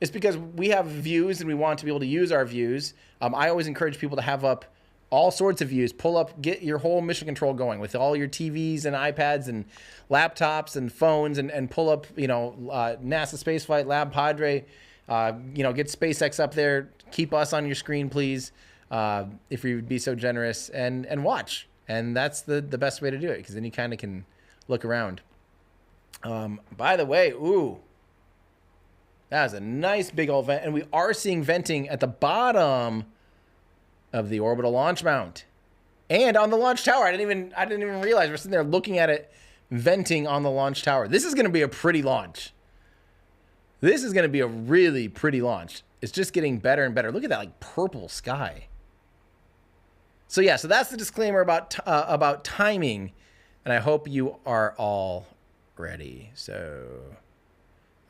Speaker 1: It's because we have views and we want to be able to use our views. I always encourage people to have up all sorts of views. Pull up, get your whole mission control going with all your TVs and iPads and laptops and phones, and pull up, NASA Spaceflight, Lab Padre, get SpaceX up there. Keep us on your screen, please, if you would be so generous, and watch. And that's the best way to do it, because then you kind of can look around. By the way, that was a nice big old vent, and we are seeing venting at the bottom of the orbital launch mount and on the launch tower. I didn't even realize we're sitting there looking at it venting on the launch tower. This is going to be a pretty launch. This is going to be a really pretty launch. It's just getting better and better. Look at that like purple sky. So yeah, so that's the disclaimer about timing, and I hope you are all ready. So,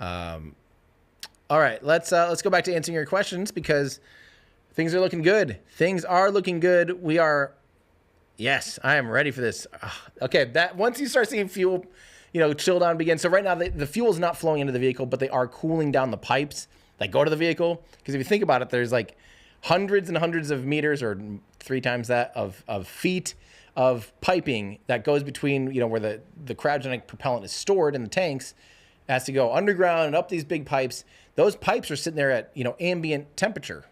Speaker 1: all right, let's go back to answering your questions, because things are looking good. Things are looking good. Yes, I am ready for this. Okay, that once you start seeing fuel, chill down begin. So right now the fuel is not flowing into the vehicle, but they are cooling down the pipes that go to the vehicle. Because if you think about it, there's like hundreds and hundreds of meters, or 3 times that, of feet of piping that goes between, where the cryogenic propellant is stored in the tanks. It has to go underground and up these big pipes. Those pipes are sitting there at, ambient temperature.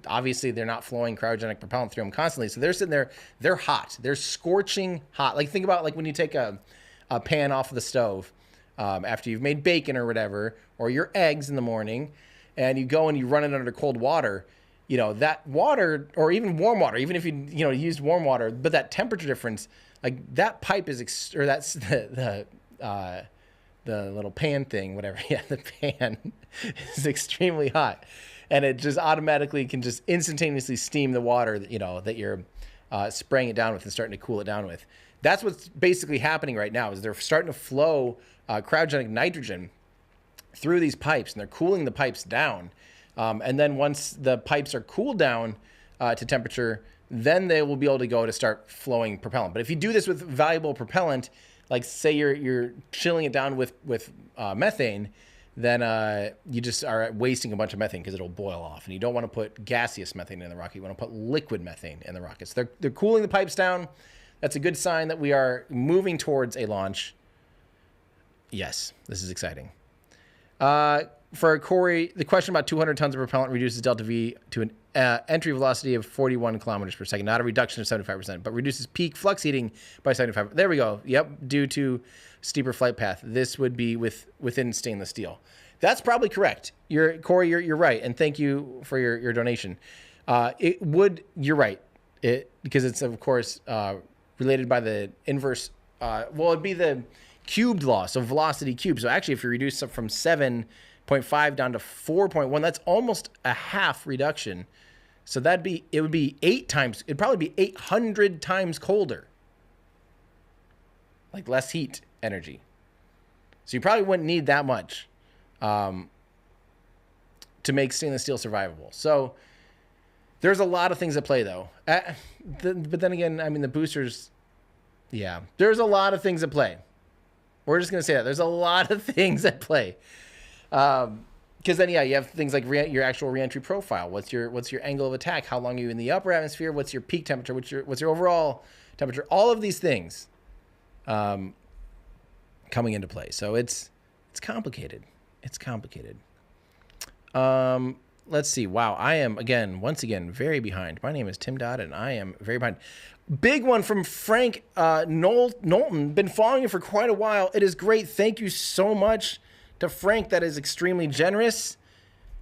Speaker 1: Obviously they're not flowing cryogenic propellant through them constantly. So they're sitting there, they're hot. They're scorching hot. Like think about like when you take a pan off of the stove after you've made bacon or whatever, or your eggs in the morning, and you go and you run it under cold water. That water, or even warm water, even if you used warm water, but that temperature difference, like that pipe is, or that's the little pan thing, whatever. Yeah, the pan is extremely hot, and it just automatically can just instantaneously steam the water that you're spraying it down with and starting to cool it down with. That's what's basically happening right now, is they're starting to flow cryogenic nitrogen through these pipes, and they're cooling the pipes down. And then once the pipes are cooled down to temperature, then they will be able to go to start flowing propellant. But if you do this with valuable propellant, like say you're chilling it down with methane, then you just are wasting a bunch of methane, because it'll boil off. And you don't want to put gaseous methane in the rocket. You want to put liquid methane in the rockets. They're cooling the pipes down. That's a good sign that we are moving towards a launch. Yes, this is exciting. For Corey, the question about 200 tons of propellant reduces delta V to an entry velocity of 41 kilometers per second, not a reduction of 75%, but reduces peak flux heating by 75%. There we go. Yep, due to steeper flight path. This would be within stainless steel. That's probably correct. Corey, you're right, and thank you for your donation. You're right, because it's of course related by the inverse. It'd be cubed loss, so velocity cubed. So actually, if you reduce it from 7.5 down to 4.1, that's almost a half reduction. So it would be 8 times, it'd probably be 800 times colder. Like less heat energy. So you probably wouldn't need that much to make stainless steel survivable. So there's a lot of things at play, though. But then again, I mean, the boosters, yeah, there's a lot of things at play. We're just going to say that. There's a lot of things at play. Because then, yeah, you have things like your actual reentry profile. What's your angle of attack? How long are you in the upper atmosphere? What's your peak temperature? What's your overall temperature? All of these things coming into play. So it's complicated. It's complicated. Let's see. Wow, I am once again very behind. My name is Tim Dodd, and I am very behind. Big one from Frank Knowlton. Been following you for quite a while. It is great. Thank you so much to Frank. That is extremely generous.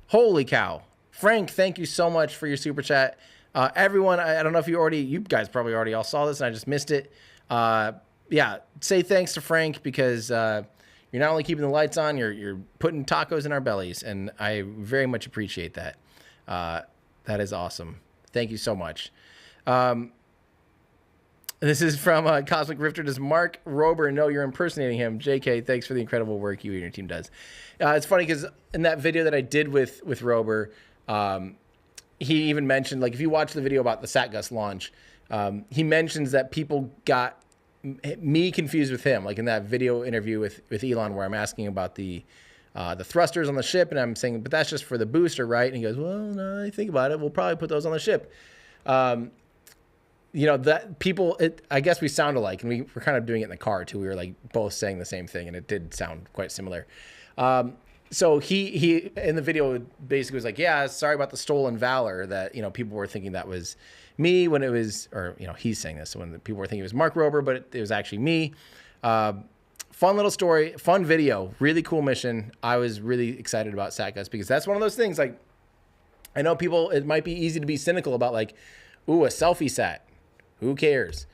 Speaker 1: Holy cow. Frank, thank you so much for your super chat. Everyone, I don't know if you guys probably already all saw this and I just missed it. Yeah, say thanks to Frank because you're not only keeping the lights on, you're putting tacos in our bellies, and I very much appreciate that. That is awesome. Thank you so much. This is from Cosmic Rifter. Does Mark Rober know you're impersonating him? JK, thanks for the incredible work you and your team does. It's funny because in that video that I did with Rober, he even mentioned, like, if you watch the video about the SatGus launch, he mentions that people got me confused with him, like in that video interview with Elon where I'm asking about the thrusters on the ship, and I'm saying, but that's just for the booster, right? And he goes, well, no, think about it. We'll probably put those on the ship. You know, that people, I guess we sound alike, and we were kind of doing it in the car too. We were like both saying the same thing, and it did sound quite similar. So he in the video basically was like, yeah, sorry about the stolen valor, that, you know, people were thinking that was me when it was, or, you know, he's saying this when people were thinking it was Mark Rober, but it was actually me. Fun little story, fun video, really cool mission. I was really excited about SatGus because that's one of those things, like, I know people, it might be easy to be cynical about, like, ooh, a selfie sat. Who cares?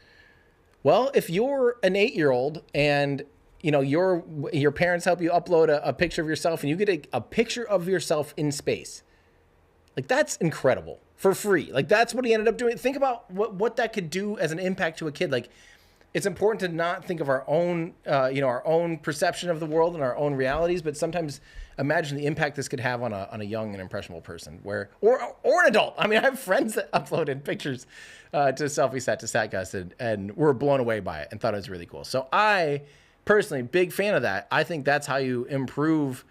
Speaker 1: Well, if you're an 8-year-old and, you know, your parents help you upload a picture of yourself and you get a picture of yourself in space, like, that's incredible for free. Like, that's what he ended up doing. Think about what that could do as an impact to a kid. Like, it's important to not think of our own, our own perception of the world and our own realities, but sometimes imagine the impact this could have on a young and impressionable person, or an adult. I mean, I have friends that uploaded pictures to selfie set to SatGus and were blown away by it and thought it was really cool. So I personally, big fan of that. I think that's how you improve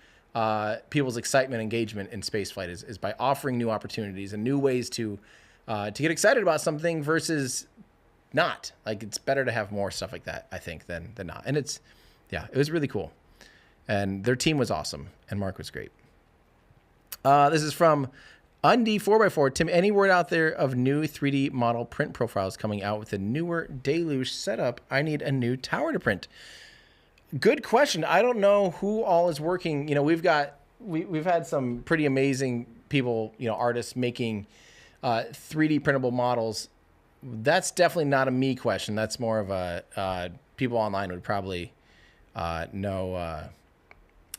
Speaker 1: people's excitement, engagement in spaceflight is by offering new opportunities and new ways to get excited about something versus not. Like, it's better to have more stuff like that, I think, than not. And it was really cool. And their team was awesome, and Mark was great. This is from Undie 4x4. Tim, any word out there of new 3D model print profiles coming out with a newer deluge setup? I need a new tower to print. Good question. I don't know who all is working. You know, we've had some pretty amazing people, you know, artists making 3D printable models. That's definitely not a me question. That's more of a people online would probably know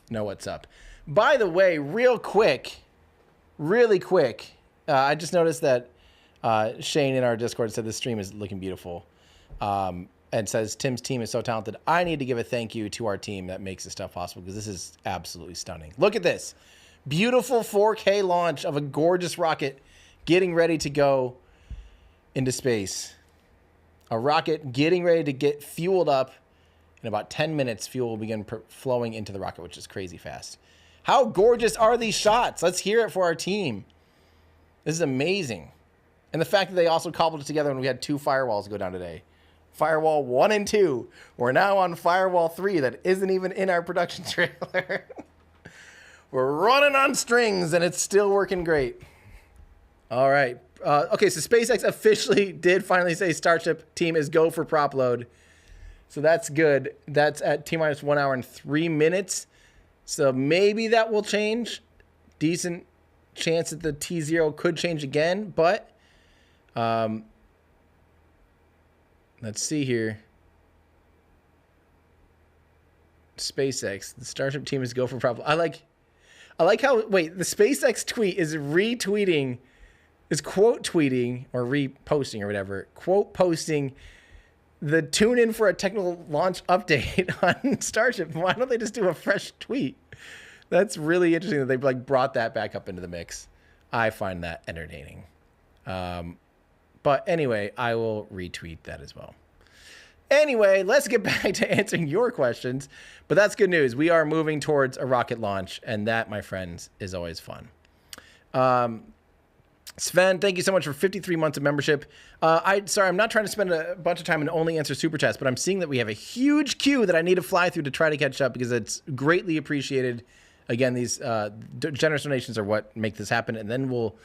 Speaker 1: what's up. By the way, really quick, I just noticed that Shane in our Discord said this stream is looking beautiful, and says Tim's team is so talented. I need to give a thank you to our team that makes this stuff possible because this is absolutely stunning. Look at this beautiful 4K launch of a gorgeous rocket getting ready to go into space. A rocket getting ready to get fueled up. In about 10 minutes, fuel will begin flowing into the rocket, which is crazy fast. How gorgeous are these shots? Let's hear it for our team. This is amazing. And the fact that they also cobbled it together when we had 2 firewalls go down today. Firewall 1 and 2. We're now on Firewall 3 that isn't even in our production trailer. We're running on strings, and it's still working great. All right. Okay, so SpaceX officially did finally say Starship team is go for prop load. So that's good. That's at T-minus 1 hour and 3 minutes. So maybe that will change. Decent chance that the T0 could change again. But let's see here. SpaceX. The Starship team is go for problem. I like how, wait, the SpaceX tweet is retweeting, is quote tweeting or reposting or whatever, quote posting the tune in for a technical launch update on Starship. Why don't they just do a fresh tweet? That's really interesting that they like brought that back up into the mix. I find that entertaining. But anyway, I will retweet that as well. Anyway, let's get back to answering your questions. But that's good news. We are moving towards a rocket launch, and that, my friends, is always fun. Sven, thank you so much for 53 months of membership. Sorry, I'm not trying to spend a bunch of time and only answer super chats, but I'm seeing that we have a huge queue that I need to fly through to try to catch up because it's greatly appreciated. Again, these generous donations are what make this happen, and then we'll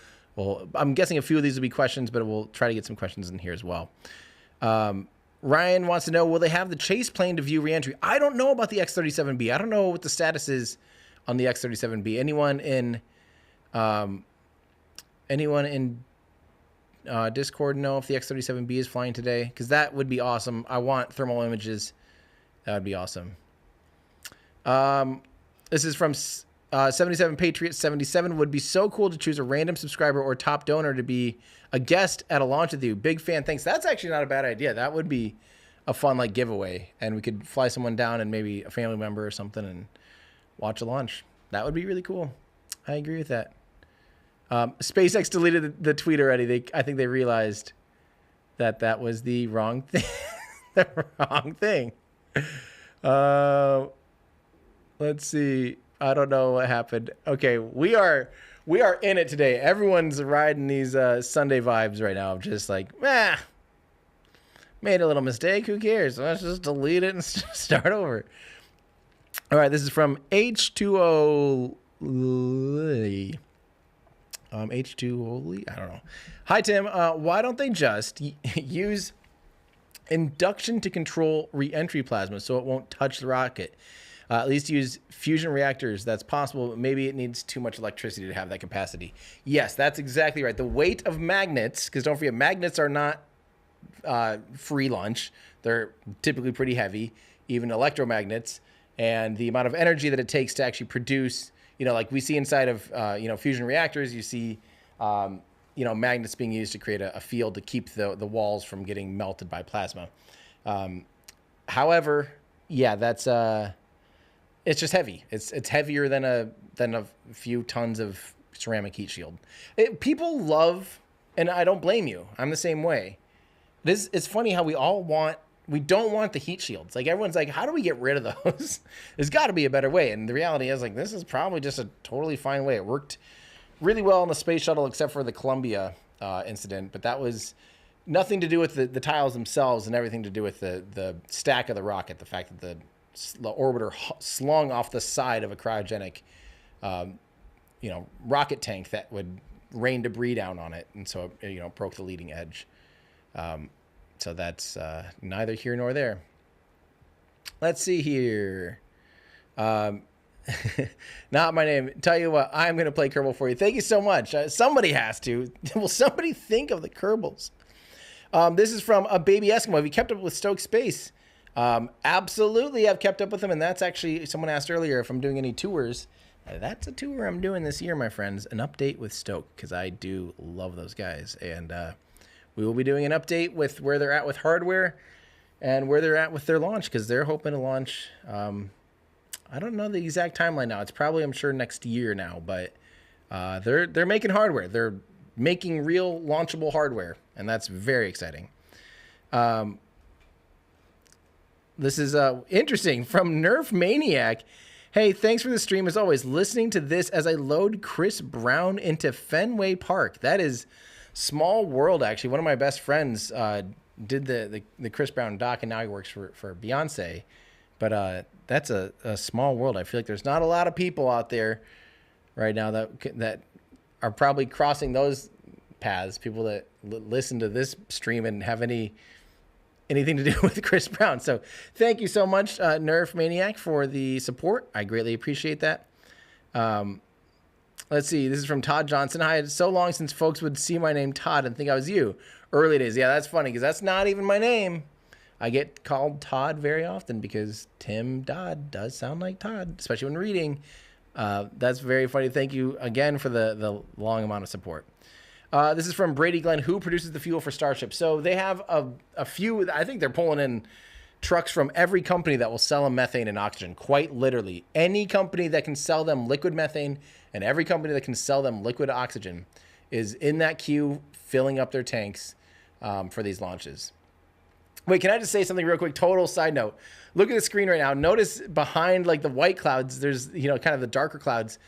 Speaker 1: I'm guessing a few of these will be questions, but we'll try to get some questions in here as well. Ryan wants to know, will they have the chase plane to view reentry? I don't know about the X-37B. I don't know what the status is on the X-37B. Anyone in Discord know if the X-37B is flying today? Because that would be awesome. I want thermal images. That would be awesome. This is from 77 Patriot 77. Would be so cool to choose a random subscriber or top donor to be a guest at a launch with you. Big fan. Thanks. That's actually not a bad idea. That would be a fun like giveaway, and we could fly someone down and maybe a family member or something and watch a launch. That would be really cool. I agree with that. SpaceX deleted the tweet already. I think they realized that was the wrong thing. The wrong thing. Let's see. I don't know what happened. Okay, we are in it today. Everyone's riding these Sunday vibes right now. Just like, made a little mistake. Who cares? Let's just delete it and start over. All right, this is from H2O. H2O. I don't know. Hi, Tim. Why don't they just use induction to control re-entry plasma so it won't touch the rocket? At least use fusion reactors. That's possible, but maybe it needs too much electricity to have that capacity. Yes, that's exactly right. The weight of magnets, because don't forget, magnets are not free lunch. They're typically pretty heavy, even electromagnets, and the amount of energy that it takes to actually produce, like we see inside of, fusion reactors, you see, magnets being used to create a field to keep the walls from getting melted by plasma. However, yeah, that's... it's just heavy. It's heavier than a few tons of ceramic heat shield. People love, and I don't blame you. I'm the same way. It's funny how we don't want the heat shields. Like everyone's like, how do we get rid of those? There's got to be a better way. And the reality is like, this is probably just a totally fine way. It worked really well on the space shuttle, except for the Columbia incident. But that was nothing to do with the tiles themselves and everything to do with the stack of the rocket. The fact that the orbiter slung off the side of a cryogenic, rocket tank that would rain debris down on it, and so it broke the leading edge. So that's neither here nor there. Let's see here. Not my name. Tell you what, I'm going to play Kerbal for you. Thank you so much. Somebody has to. Will somebody think of the Kerbals? This is from a baby Eskimo. Have you kept up with Stoke Space? Absolutely, I've kept up with them, and that's actually, someone asked earlier if I'm doing any tours. That's a tour I'm doing this year, my friends, an update with Stoke, because I do love those guys, and we will be doing an update with where they're at with hardware and where they're at with their launch, because they're hoping to launch, I don't know the exact timeline now. It's probably, I'm sure, next year now, but they're making hardware. They're making real launchable hardware, and that's very exciting. This is interesting from Nerf Maniac. Hey, thanks for the stream as always. Listening to this as I load Chris Brown into Fenway Park. That is small world, actually. One of my best friends did the Chris Brown doc, and now he works for Beyonce. But that's a small world. I feel like there's not a lot of people out there right now that are probably crossing those paths. People that listen to this stream and have anything to do with Chris Brown. So thank you so much, Nerf Maniac, for the support. I greatly appreciate that. Let's see. This is from Todd Johnson. Hi, it's so long since folks would see my name Todd and think I was you. Early days. Yeah, that's funny because that's not even my name. I get called Todd very often because Tim Dodd does sound like Todd, especially when reading. That's very funny. Thank you again for the long amount of support. This is from Brady Glenn, who produces the fuel for Starship. So they have a few, I think they're pulling in trucks from every company that will sell them methane and oxygen, quite literally. Any company that can sell them liquid methane and every company that can sell them liquid oxygen is in that queue filling up their tanks for these launches. Wait, can I just say something real quick? Total side note. Look at the screen right now. Notice behind like the white clouds, there's, you know, kind of the darker clouds.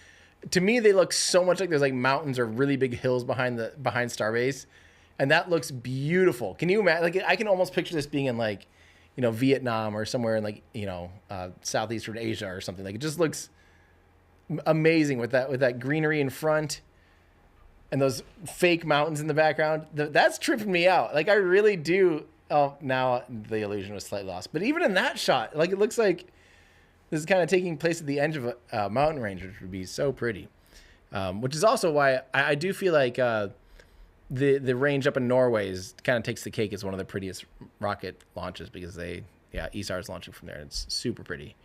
Speaker 1: To me, they look so much like there's like mountains or really big hills behind Starbase. And that looks beautiful. Can you imagine? Like, I can almost picture this being in like, you know, Vietnam or somewhere in like, you know, Southeastern Asia or something. Like, it just looks amazing with that greenery in front and those fake mountains in the background. That's tripping me out. Like, I really do. Oh, now the illusion was slightly lost. But even in that shot, like, it looks like this is kind of taking place at the edge of a mountain range, which would be so pretty. Which is also why I do feel like the range up in Norway kind of takes the cake as one of the prettiest rocket launches because ESAR is launching from there. It's super pretty.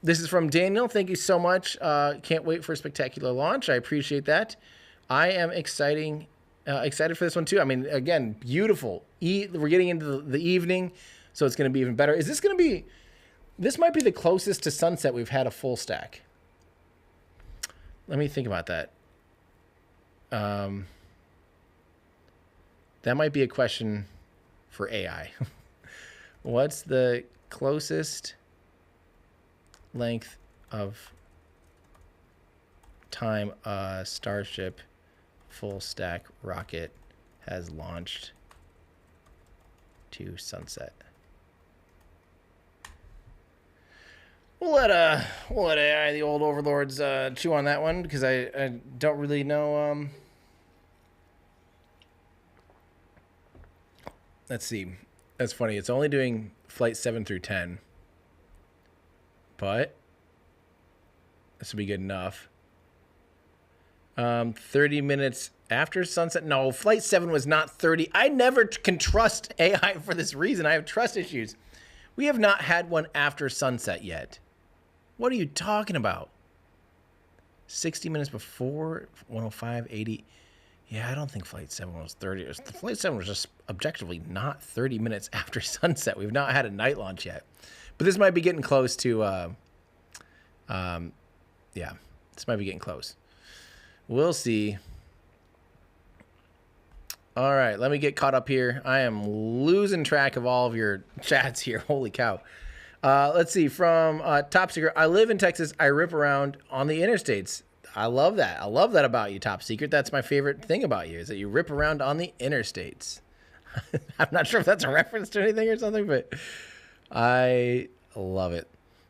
Speaker 1: This is from Daniel. Thank you so much. Can't wait for a spectacular launch. I appreciate that. I am excited for this one too. I mean, again, beautiful. We're getting into the evening, so it's going to be even better. Is this going to be? This might be the closest to sunset we've had a full stack. Let me think about that. That might be a question for AI. What's the closest length of time a Starship full stack rocket has launched to sunset? We'll let AI, the old overlords, chew on that one because I don't really know. Let's see. That's funny. It's only doing flight 7 through 10, but this will be good enough. 30 minutes after sunset. No, flight 7 was not 30. I never can trust AI for this reason. I have trust issues. We have not had one after sunset yet. What are you talking about? 60 minutes before, 105, 80. Yeah, I don't think flight 7 was 30. Flight 7 was just objectively not 30 minutes after sunset. We've not had a night launch yet. But this might be getting close to, yeah, this might be getting close. We'll see. All right, let me get caught up here. I am losing track of all of your chats here. Holy cow. Let's see, from Top Secret. I live in Texas. I rip around on the interstates. I love that. I love that about you, Top Secret. That's my favorite thing about you, is that you rip around on the interstates. I'm not sure if that's a reference to anything or something, but I love it.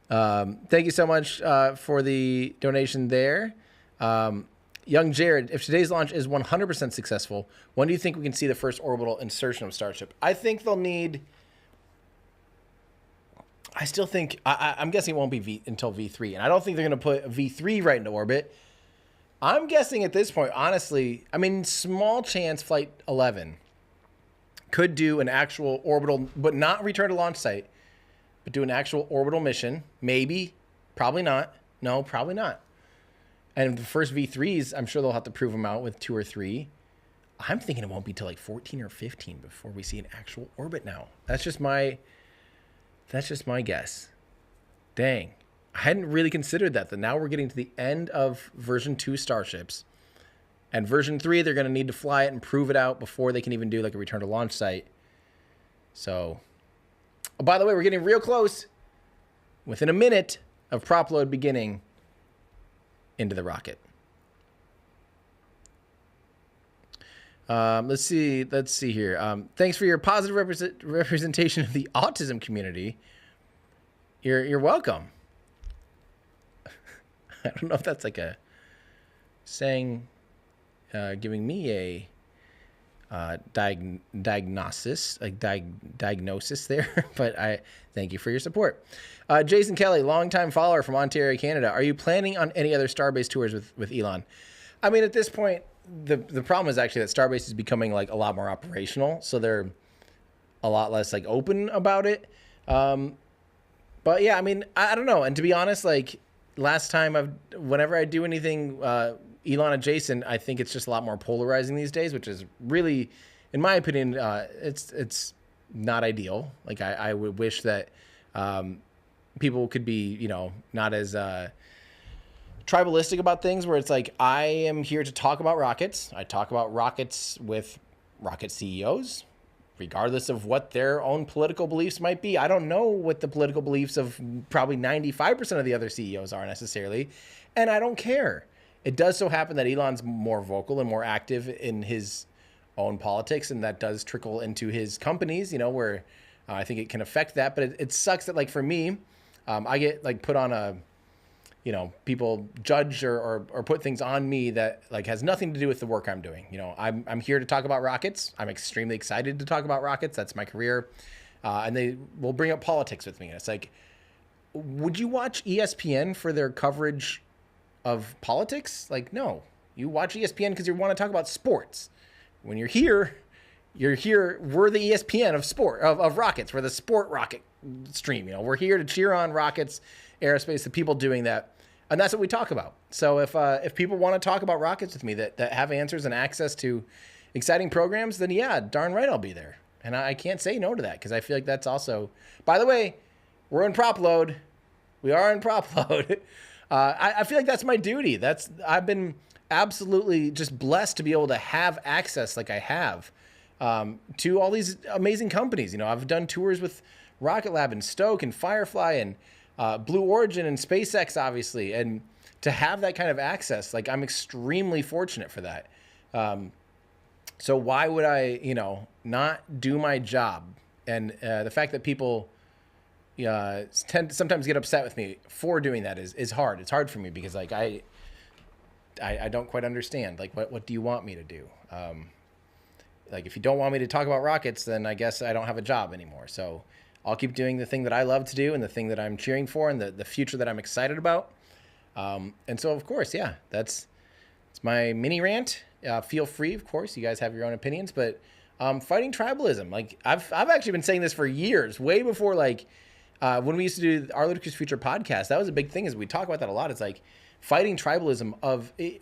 Speaker 1: Thank you so much for the donation there. Young Jared, if today's launch is 100% successful, when do you think we can see the first orbital insertion of Starship? I think they'll need... I still think... I'm guessing it won't be until V3, and I don't think they're going to put V3 right into orbit. I'm guessing at this point, honestly, I mean, small chance Flight 11 could do an actual orbital, but not return to launch site, but do an actual orbital mission. Maybe. Probably not. No, probably not. And the first V3s, I'm sure they'll have to prove them out with 2 or 3. I'm thinking it won't be till like 14 or 15 before we see an actual orbit now. That's just my guess. Dang. I hadn't really considered that. That now we're getting to the end of version 2 Starships. And version 3, they're going to need to fly it and prove it out before they can even do like a return to launch site. So, oh, by the way, we're getting real close. Within a minute of prop load beginning into the rocket. Let's see here. Thanks for your positive representation of the autism community. You're welcome. I don't know if that's like a saying, giving me a diagnosis there, but I thank you for your support. Jason Kelly, longtime follower from Ontario, Canada. Are you planning on any other Starbase tours with Elon? I mean, at this point, the problem is actually that Starbase is becoming like a lot more operational. So a lot less like open about it. But yeah, I mean, I don't know. And to be honest, like last time whenever I do anything Elon adjacent, I think it's just a lot more polarizing these days, which is really, in my opinion, it's not ideal. Like I would wish that people could be, you know, not as tribalistic about things, where it's like, I am here to talk about rockets. I talk about rockets with rocket CEOs, regardless of what their own political beliefs might be. I don't know what the political beliefs of probably 95% of the other CEOs are necessarily, and I don't care. It does so happen that Elon's more vocal and more active in his own politics, and that does trickle into his companies, you know, where I think it can affect that. But it sucks that, like, for me, I get like put on a, you know, people judge or put things on me that like has nothing to do with the work I'm doing. You know, I'm here to talk about rockets. I'm extremely excited to talk about rockets. That's my career. And they will bring up politics with me. And it's like, would you watch ESPN for their coverage of politics? Like, no, you watch ESPN because you want to talk about sports. When you're here, we're the ESPN of sport, of rockets. We're the sport rocket stream. You know, we're here to cheer on rockets, aerospace, the people doing that. And that's what we talk about. So if people want to talk about rockets with me that have answers and access to exciting programs, then yeah, darn right I'll be there. And I can't say no to that, because I feel like that's also, by the way, we're in prop load. We are in prop load. I feel like that's my duty. I've been absolutely just blessed to be able to have access like I have to all these amazing companies. You know, I've done tours with Rocket Lab and Stoke and Firefly and Blue Origin and SpaceX, obviously, and to have that kind of access, like, I'm extremely fortunate for that. So why would I, you know, not do my job? And the fact that people tend to sometimes get upset with me for doing that is hard. It's hard for me because, like, I don't quite understand. Like, what do you want me to do? Like, if you don't want me to talk about rockets, then I guess I don't have a job anymore. So I'll keep doing the thing that I love to do and the thing that I'm cheering for and the future that I'm excited about. And so, of course, yeah, it's my mini rant. Feel free, of course. You guys have your own opinions, but fighting tribalism. Like, I've actually been saying this for years, way before, like, when we used to do our Ludicrous Future podcast. That was a big thing, is we talk about that a lot. It's like fighting tribalism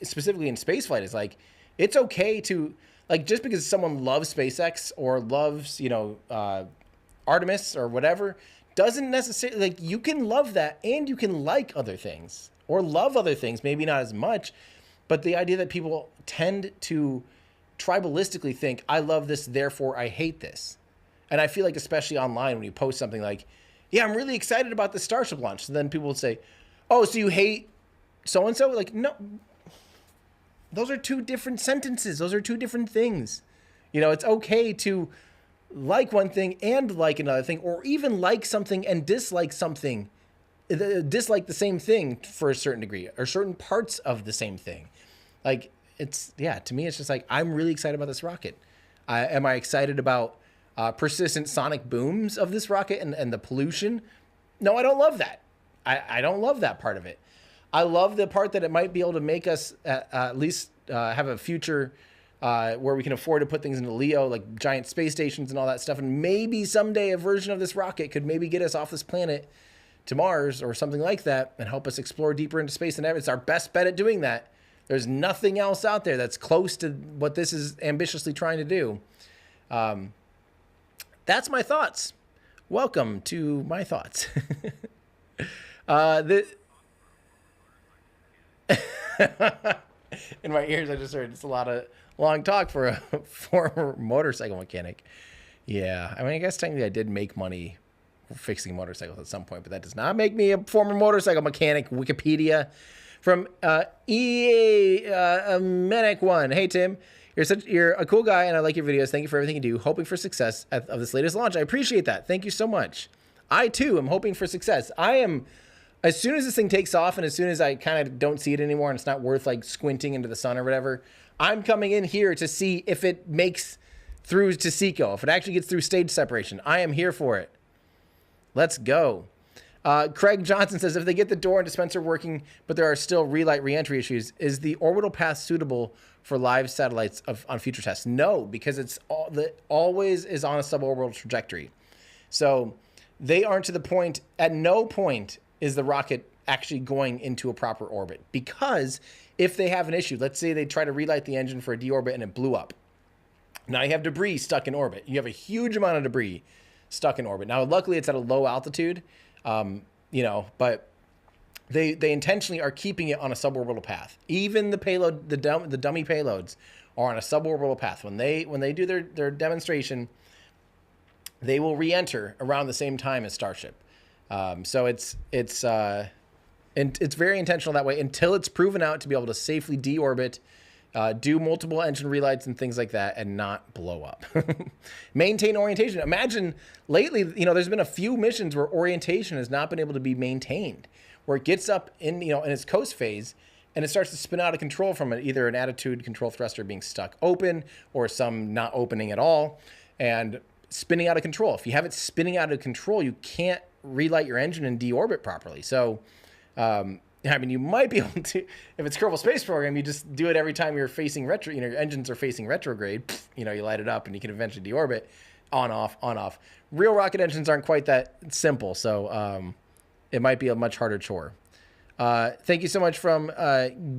Speaker 1: specifically in spaceflight is like, it's okay to, like, just because someone loves SpaceX or loves, you know, Artemis or whatever, doesn't necessarily, like, you can love that and you can like other things or love other things, maybe not as much. But the idea that people tend to tribalistically think, I love this, therefore I hate this. And I feel like, especially online, when you post something like, yeah, I'm really excited about the Starship launch, so then people would say, oh, so you hate so-and-so? Like, no, those are two different sentences. Those are two different things. You know, it's okay to like one thing and like another thing, or even like something and dislike something, dislike the same thing for a certain degree, or certain parts of the same thing. Like, it's, yeah, to me, it's just like, I'm really excited about this rocket. Am I excited about persistent sonic booms of this rocket and the pollution? No, I don't love that. I don't love that part of it. I love the part that it might be able to make us at least have a future where we can afford to put things into LEO, like giant space stations and all that stuff. And maybe someday a version of this rocket could maybe get us off this planet to Mars or something like that and help us explore deeper into space than ever. It's our best bet at doing that. There's nothing else out there that's close to what this is ambitiously trying to do. That's my thoughts. Welcome to my thoughts. In my ears, I just heard it's a lot of long talk for a former motorcycle mechanic. Yeah, I mean, I guess technically I did make money fixing motorcycles at some point, but that does not make me a former motorcycle mechanic. Wikipedia from Medic1. Hey, Tim. You're a cool guy, and I like your videos. Thank you for everything you do. Hoping for success of this latest launch. I appreciate that. Thank you so much. I, too, am hoping for success. I am, as soon as this thing takes off and as soon as I kind of don't see it anymore and it's not worth, like, squinting into the sun or whatever, I'm coming in here to see if it makes through to SECO, if it actually gets through stage separation. I am here for it. Let's go. Craig Johnson says, if they get the door and dispenser working, but there are still relight reentry issues, is the orbital path suitable for live satellites on future tests? No, because it's always is on a suborbital trajectory. So they aren't to the point, at no point is the rocket actually going into a proper orbit, because if they have an issue, let's say they try to relight the engine for a deorbit and it blew up. Now you have debris stuck in orbit. You have a huge amount of debris stuck in orbit. Now, luckily it's at a low altitude, but they intentionally are keeping it on a suborbital path. Even the payload, the dummy payloads are on a suborbital path. When they do their demonstration, they will re-enter around the same time as Starship. So it's very intentional that way until it's proven out to be able to safely deorbit, do multiple engine relights and things like that, and not blow up. Maintain orientation. Imagine lately, there's been a few missions where orientation has not been able to be maintained, where it gets up in its coast phase and it starts to spin out of control from it, either an attitude control thruster being stuck open or some not opening at all and spinning out of control. If you have it spinning out of control, you can't relight your engine and deorbit properly. So, you might be able to, if it's Kerbal Space Program, you just do it every time you're facing your engines are facing retrograde, you light it up and you can eventually deorbit, on, off. Real rocket engines aren't quite that simple. So, it might be a much harder chore. Thank you so much from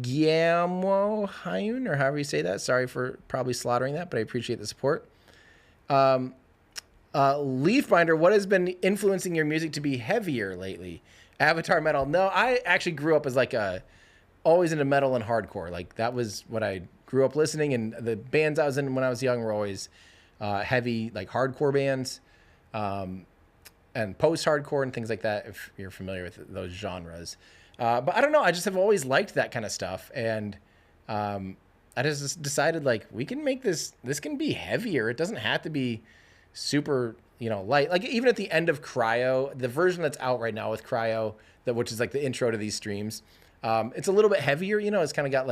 Speaker 1: Guillermo Hayun, or however you say that. Sorry for probably slaughtering that, but I appreciate the support. Leafbinder, what has been influencing your music to be heavier lately? Avatar metal. No, I actually grew up as always into metal and hardcore. That was what I grew up listening, and the bands I was in when I was young were always heavy, hardcore bands, and post-hardcore and things like that, if you're familiar with those genres. But I don't know, I just have always liked that kind of stuff, and I just decided we can make this can be heavier. It doesn't have to be super light. Even at the end of Cryo, the version that's out right now with Cryo, which is the intro to these streams, it's a little bit heavier. It's kind of got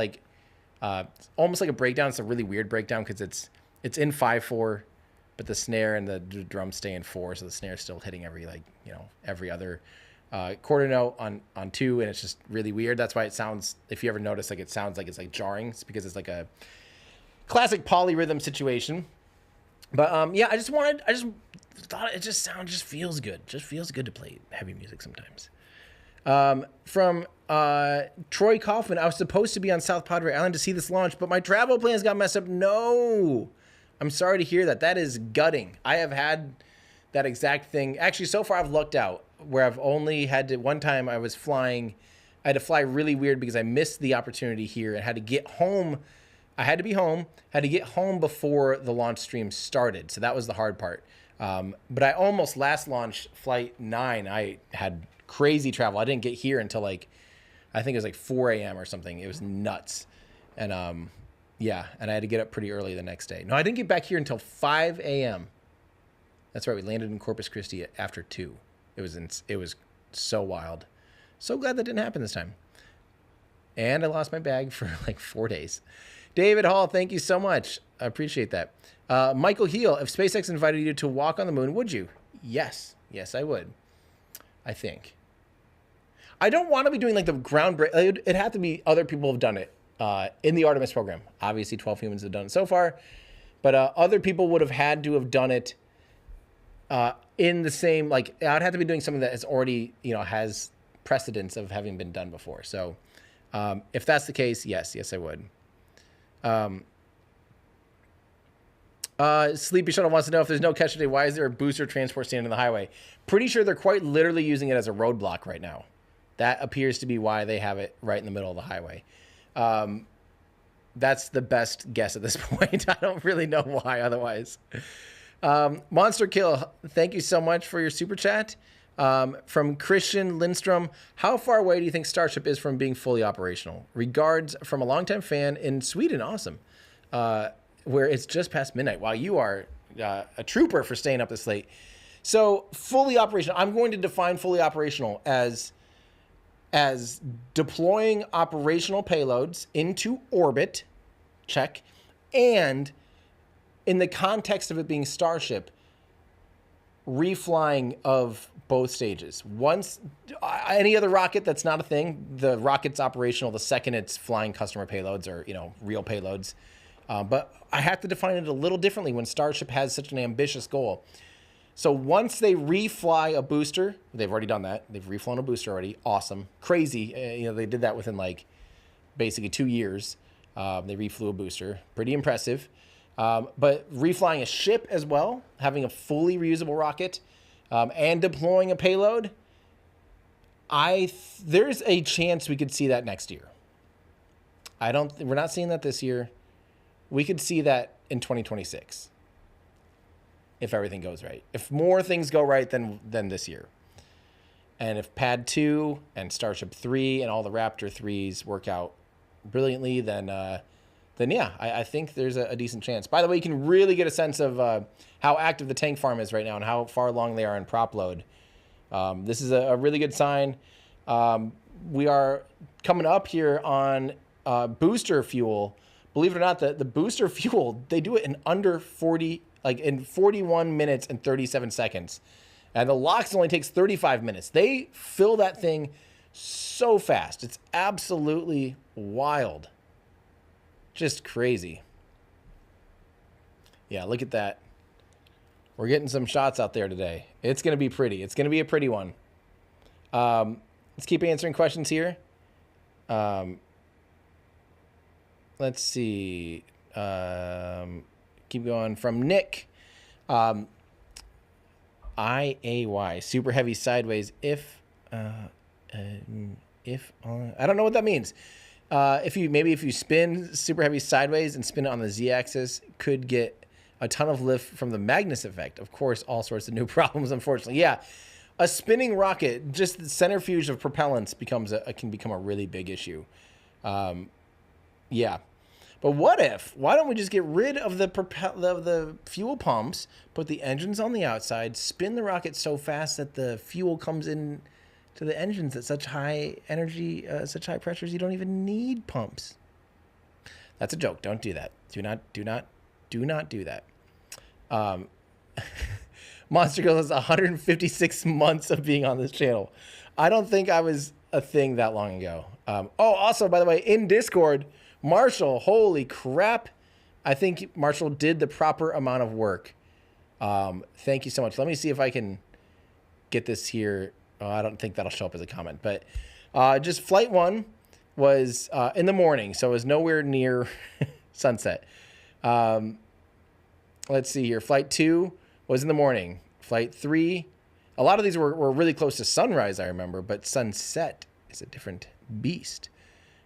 Speaker 1: almost like a breakdown. It's a really weird breakdown because it's in 5/4, but the snare and the drums stay in 4, so the snare is still hitting every every other quarter note on 2, and it's just really weird. That's why it sounds, if you ever notice, it sounds like it's jarring. It's because it's a classic polyrhythm situation. But I just thought it just feels good. Just feels good to play heavy music sometimes. From Troy Kaufman, I was supposed to be on South Padre Island to see this launch, but my travel plans got messed up. No, I'm sorry to hear that. That is gutting. I have had that exact thing. Actually, so far I've lucked out where I've only had to, one time I was flying, I had to fly really weird because I missed the opportunity here and had to get home. I had to be home, had to get home before the launch stream started. So that was the hard part. But I almost, last launch, flight 9, I had crazy travel. I didn't get here until I think it was 4 a.m. or something. It was nuts. And and I had to get up pretty early the next day. No, I didn't get back here until 5 a.m. That's right. We landed in Corpus Christi after 2. It was so wild. So glad that didn't happen this time. And I lost my bag for 4 days. David Hall, thank you so much. I appreciate that. Michael Heel, if SpaceX invited you to walk on the moon, would you? Yes. Yes, I would. I think. I don't want to be doing the ground break. It'd have to be other people have done it in the Artemis program. Obviously, 12 humans have done it so far. But other people would have had to have done it in the same, I'd have to be doing something that is already, has precedence of having been done before. So if that's the case, yes, I would. Sleepy Shuttle wants to know, if there's no catch today, why is there a booster transport stand in the highway? Pretty sure they're quite literally using it as a roadblock right now. That appears to be why they have it right in the middle of the highway. That's the best guess at this point. I don't really know why otherwise. Monster Kill, thank you so much for your super chat. From Christian Lindstrom, how far away do you think Starship is from being fully operational? Regards from a longtime fan in Sweden. Awesome. Where it's just past midnight. Wow, you are a trooper for staying up this late. So fully operational, I'm going to define fully operational as deploying operational payloads into orbit, check, and in the context of it being Starship, reflying of both stages. Once any other rocket that's not a thing, the rocket's operational the second it's flying customer payloads or, real payloads. But I have to define it a little differently when Starship has such an ambitious goal. So once they refly a booster, they've already done that. They've reflown a booster already. Awesome. Crazy. They did that within basically 2 years. They reflew a booster. Pretty impressive. But reflying a ship as well, having a fully reusable rocket, and deploying a payload, there's a chance we could see that next year. We're not seeing that this year. We could see that in 2026. If everything goes right. If more things go right than this year. And if Pad 2 and Starship 3 and all the Raptor 3s work out brilliantly, then yeah, I think there's a decent chance. By the way, you can really get a sense of how active the tank farm is right now and how far along they are in prop load. This is a really good sign. We are coming up here on booster fuel. Believe it or not, the booster fuel, they do it in under 40, in 41 minutes and 37 seconds. And the LOX only takes 35 minutes. They fill that thing so fast. It's absolutely wild. Just crazy. Yeah, look at that. We're getting some shots out there today. It's going to be pretty. It's going to be a pretty one. Let's keep answering questions here. Let's see. Keep going from Nick. IAY, super heavy sideways. If I don't know what that means. If you spin super heavy sideways and spin it on the z-axis, could get a ton of lift from the Magnus effect. Of course, all sorts of new problems, unfortunately. Yeah, a spinning rocket, just the centrifuge of propellants can become a really big issue. Yeah. But why don't we just get rid of the fuel pumps, put the engines on the outside, spin the rocket so fast that the fuel comes in to the engines at such high energy, such high pressures, you don't even need pumps. That's a joke. Don't do that. Do not do that. Monster Girl has 156 months of being on this channel. I don't think I was a thing that long ago. Also, by the way, in Discord, Marshall, holy crap. I think Marshall did the proper amount of work. Thank you so much. Let me see if I can get this here. I don't think that'll show up as a comment, but just flight 1 was in the morning, so it was nowhere near sunset. Let's see here. Flight 2 was in the morning. Flight 3, a lot of these were really close to sunrise, I remember, but sunset is a different beast.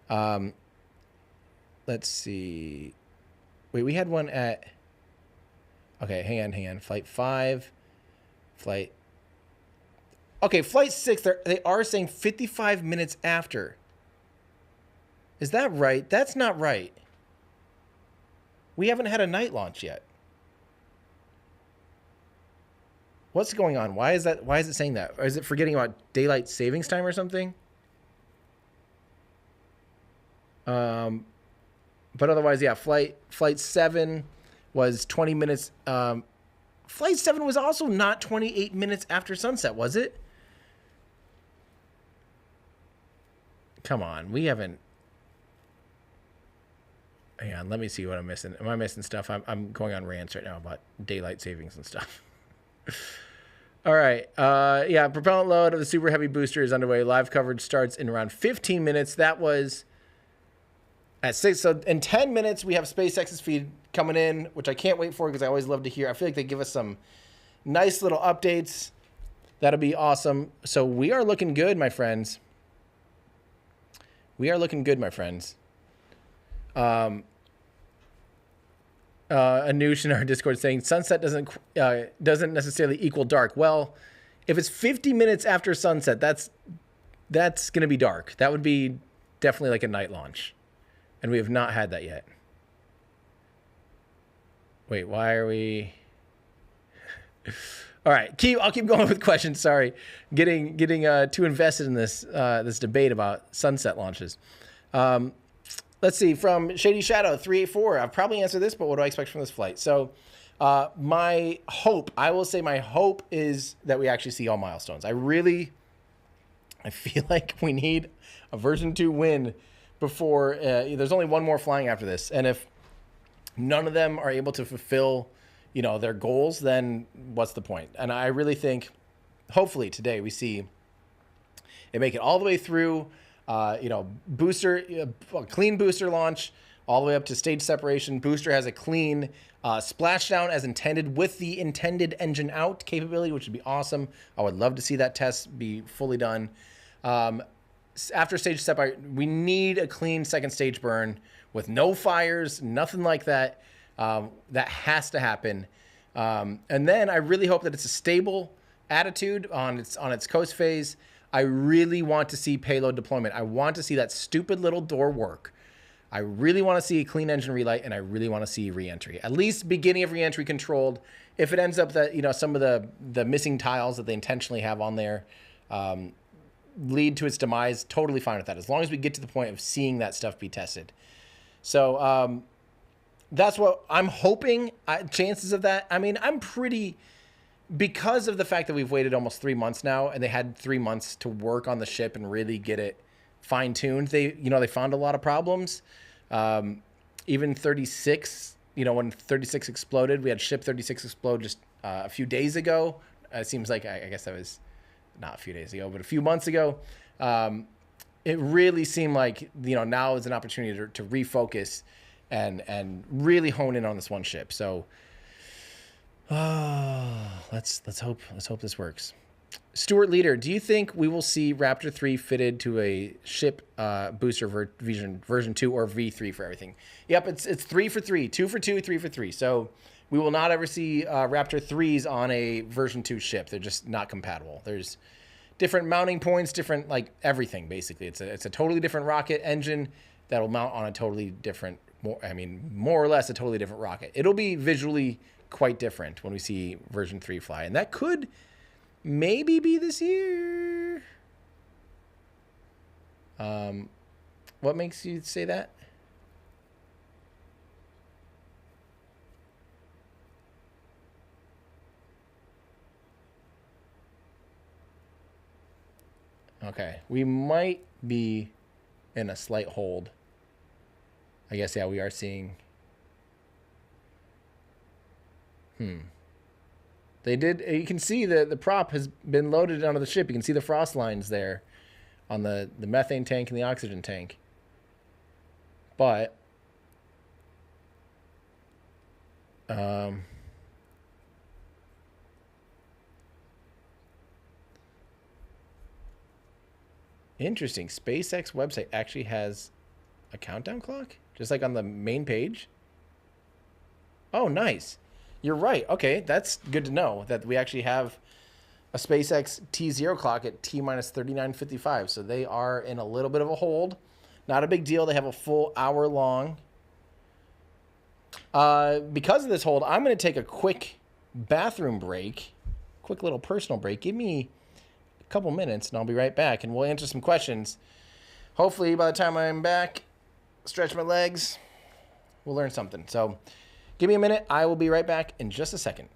Speaker 1: Let's see. Wait, we had one at... Okay, hang on. Flight 5. Okay, Flight 6, they are saying 55 minutes after. Is that right? That's not right. We haven't had a night launch yet. What's going on? Why is it saying that? Or is it forgetting about daylight savings time or something? But otherwise, yeah, Flight 7 was 20 minutes. Flight 7 was also not 28 minutes after sunset, was it? Come on, we haven't. Hang on, let me see what I'm missing. Am I missing stuff? I'm going on rants right now about daylight savings and stuff. All right. Yeah, propellant load of the super heavy booster is underway. Live coverage starts in around 15 minutes. That was at 6. So in 10 minutes, we have SpaceX's feed coming in, which I can't wait for because I always love to hear. I feel like they give us some nice little updates. That'll be awesome. So we are looking good, my friends. We are looking good, my friends. Anush in our Discord saying sunset doesn't necessarily equal dark. Well, if it's 50 minutes after sunset, that's going to be dark. That would be definitely like a night launch. And we have not had that yet. Wait, why are we... All right, I'll keep going with questions. Sorry, getting too invested in this debate about sunset launches. Let's see, from Shady Shadow 384. I've probably answered this, but what do I expect from this flight? So My hope, I will say my hope is that we actually see all milestones. I feel like we need a version 2 win before there's only one more flying after this. And if none of them are able to fulfill, their goals, then what's the point? And I really think, hopefully today we see it make it all the way through, clean booster launch, all the way up to stage separation. Booster has a clean splashdown as intended with the intended engine out capability, which would be awesome. I would love to see that test be fully done. After stage separation, we need a clean second stage burn with no fires, nothing like that. That has to happen. And then I really hope that it's a stable attitude on its coast phase. I really want to see payload deployment. I want to see that stupid little door work. I really want to see a clean engine relight, and I really want to see reentry. At least beginning of reentry controlled. If it ends up that some of the missing tiles that they intentionally have on there lead to its demise, totally fine with that. As long as we get to the point of seeing that stuff be tested. So that's what I'm hoping. Chances of that. I mean, I'm pretty. Because of the fact that we've waited almost 3 months now, and they had 3 months to work on the ship and really get it fine-tuned, they found a lot of problems. Even 36, when 36 exploded, we had ship 36 explode just a few days ago. It seems like, I guess that was not a few days ago, but a few months ago. It really seemed like, now is an opportunity to refocus and really hone in on this one ship. So, let's hope this works. Stuart Leader, do you think we will see Raptor 3 fitted to a ship booster version 2 or V3 for everything? Yep, it's 3 for 3, 2 for 2, 3 for 3. So we will not ever see Raptor 3s on a version 2 ship. They're just not compatible. There's different mounting points, different everything basically. It's a totally different rocket engine that will mount on a totally different, more or less a totally different rocket. It'll be visually quite different when we see version 3 fly, and that could maybe be this year. What makes you say that? Okay, we might be in a slight hold. I guess, yeah, we are seeing. They did. You can see the prop has been loaded onto the ship. You can see the frost lines there on the methane tank and the oxygen tank. But interesting. SpaceX website actually has a countdown clock, just like on the main page. Oh, nice. You're right. Okay, that's good to know that we actually have a SpaceX T0 clock at T-minus 39:55. So they are in a little bit of a hold. Not a big deal. They have a full hour long. Because of this hold, I'm going to take a quick bathroom break, quick little personal break. Give me a couple minutes and I'll be right back and we'll answer some questions. Hopefully by the time I'm back, stretch my legs, we'll learn something. So give me a minute. I will be right back in just a second.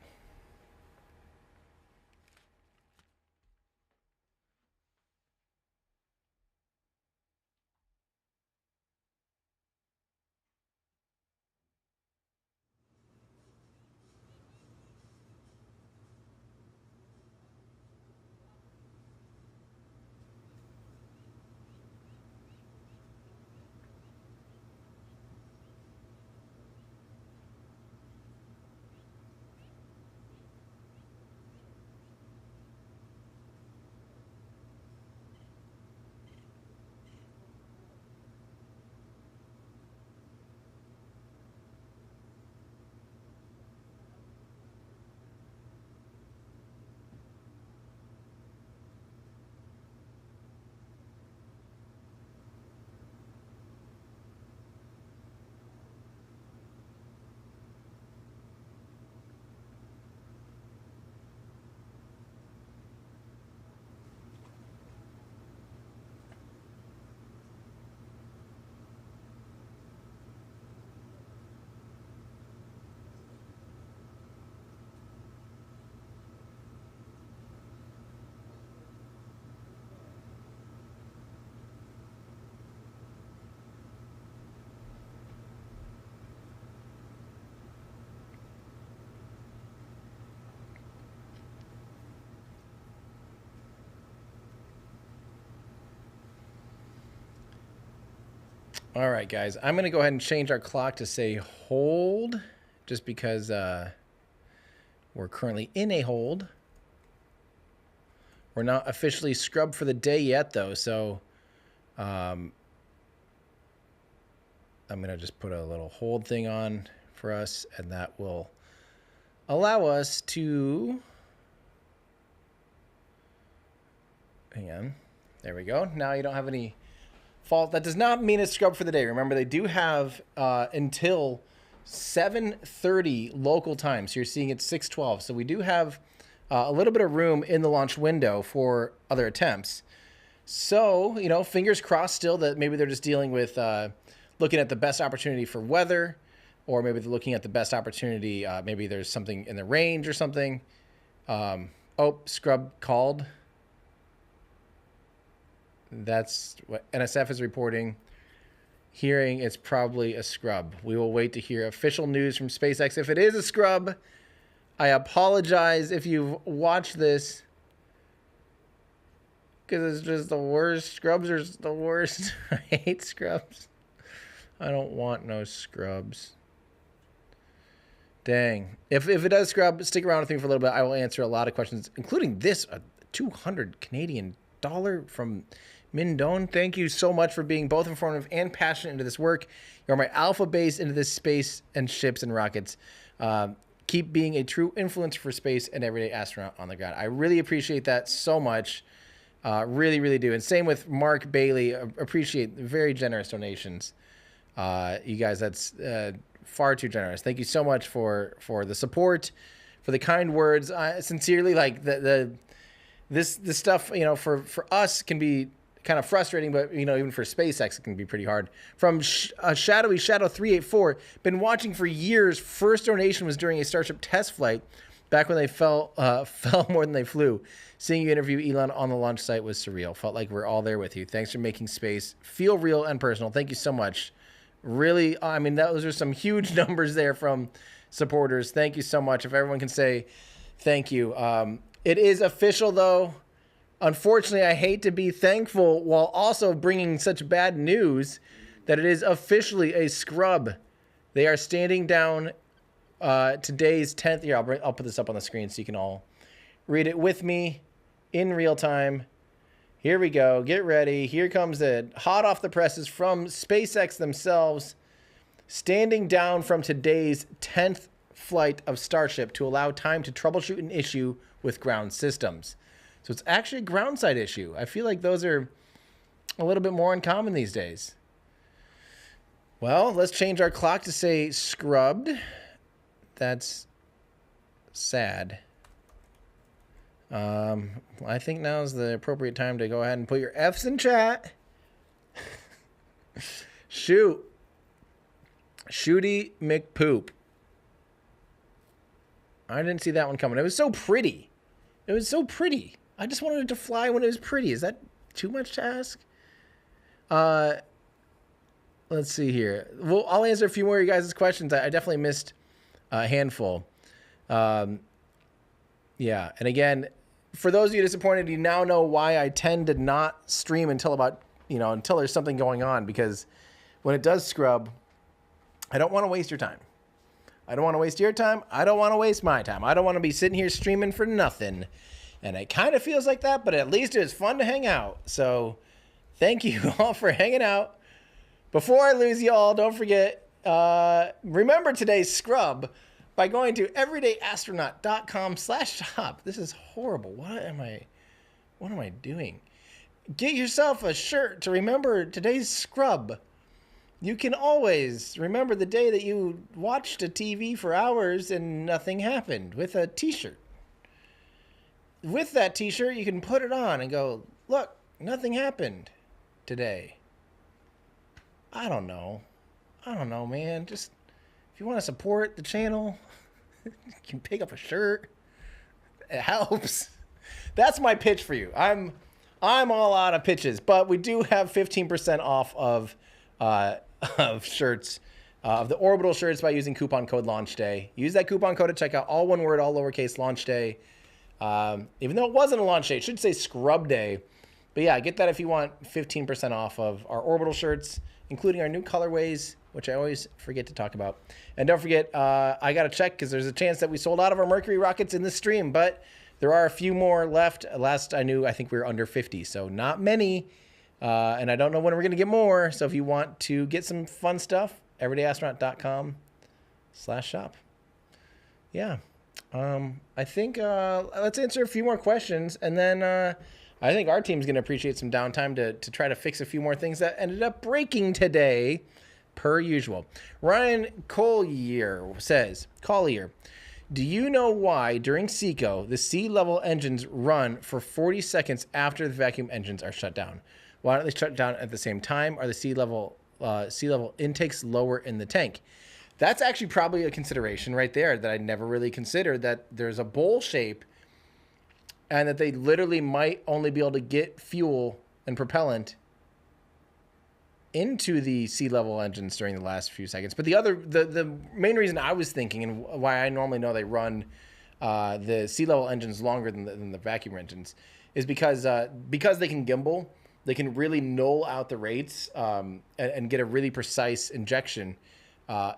Speaker 1: All right, guys, I'm going to go ahead and change our clock to say hold, just because we're currently in a hold. We're not officially scrubbed for the day yet, though, so I'm going to just put a little hold thing on for us, and that will allow us to... Hang on. There we go. Now you don't have any fault. That does not mean it's scrubbed for the day. Remember, they do have until 7:30 local time. So you're seeing it's 6:12. So we do have a little bit of room in the launch window for other attempts. So, you know, fingers crossed still that maybe they're just dealing with looking at the best opportunity for weather, or maybe they're looking at the best opportunity. Maybe there's something in the range or something. Oh, scrub called. That's what NSF is reporting. Hearing it's probably a scrub. We will wait to hear official news from SpaceX. If it is a scrub, I apologize if you've watched this, because it's just the worst. Scrubs are the worst. I hate scrubs. I don't want no scrubs. Dang. If it does scrub, stick around with me for a little bit. I will answer a lot of questions, including this, a 200 Canadian dollar from Mindone. Thank you so much for being both informative and passionate into this work. You're my alpha base into this space and ships and rockets. Keep being a true influencer for space and everyday astronaut on the ground. I really appreciate that so much. Really, really do. And same with Mark Bailey. Appreciate very generous donations. You guys, that's far too generous. Thank you so much for the support, for the kind words. Sincerely, like this stuff, you know, for us can be kind of frustrating, but, you know, even for SpaceX, it can be pretty hard. From Shadowy Shadow 384, been watching for years. First donation was during a Starship test flight, back when they fell more than they flew. Seeing you interview Elon on the launch site was surreal. Felt like we're all there with you. Thanks for making space feel real and personal. Thank you so much. Really, I mean, those are some huge numbers there from supporters. Thank you so much. If everyone can say thank you. It is official, though. Unfortunately, I hate to be thankful while also bringing such bad news that it is officially a scrub. They are standing down today's 10th. Here, I'll put this up on the screen so you can all read it with me in real time. Here we go. Get ready. Here comes it. Hot off the presses from SpaceX themselves. Standing down from today's 10th flight of Starship to allow time to troubleshoot an issue with ground systems. So it's actually a ground side issue. I feel like those are a little bit more uncommon these days. Well, let's change our clock to say scrubbed. That's sad. I think now's the appropriate time to go ahead and put your F's in chat. Shoot. Shooty McPoop. I didn't see that one coming. It was so pretty. It was so pretty. I just wanted it to fly when it was pretty. Is that too much to ask? Let's see here. Well, I'll answer a few more of you guys' questions. I definitely missed a handful. Yeah. And again, for those of you disappointed, you now know why I tend to not stream until about, until there's something going on, because when it does scrub, I don't want to waste your time. I don't want to waste your time. I don't want to waste my time. I don't want to be sitting here streaming for nothing. And it kind of feels like that, but at least it was fun to hang out. So thank you all for hanging out. Before I lose you all, don't forget, remember today's scrub by going to everydayastronaut.com/shop. This is horrible. What am I doing? Get yourself a shirt to remember today's scrub. You can always remember the day that you watched a TV for hours and nothing happened with a t-shirt. With that t-shirt, you can put it on and go, look, nothing happened today. I don't know, man. Just, if you want to support the channel, you can pick up a shirt. It helps. That's my pitch for you. I'm all out of pitches, but we do have 15% off of shirts, of the orbital shirts, by using coupon code LaunchDay. Use that coupon code at checkout. All one word, all lowercase, LaunchDay. Even though it wasn't a launch day, it should say scrub day. But yeah, get that if you want 15% off of our orbital shirts, including our new colorways, which I always forget to talk about. And don't forget, I got to check because there's a chance that we sold out of our Mercury rockets in this stream, but there are a few more left. Last I knew, I think we were under 50, so not many. And I don't know when we're going to get more. So if you want to get some fun stuff, everydayastronaut.com/shop. Yeah. I think let's answer a few more questions, and then I think our team's going to appreciate some downtime to try to fix a few more things that ended up breaking today, per usual. Ryan Collier says, do you know why during SECO the sea-level engines run for 40 seconds after the vacuum engines are shut down? Why don't they shut down at the same time? Are the sea level intakes lower in the tank? That's actually probably a consideration right there that I never really considered, that there's a bowl shape and that they literally might only be able to get fuel and propellant into the sea level engines during the last few seconds. But the main reason I was thinking, and why I normally know they run the sea level engines longer than the vacuum engines, is because they can gimbal, they can really null out the rates and get a really precise injection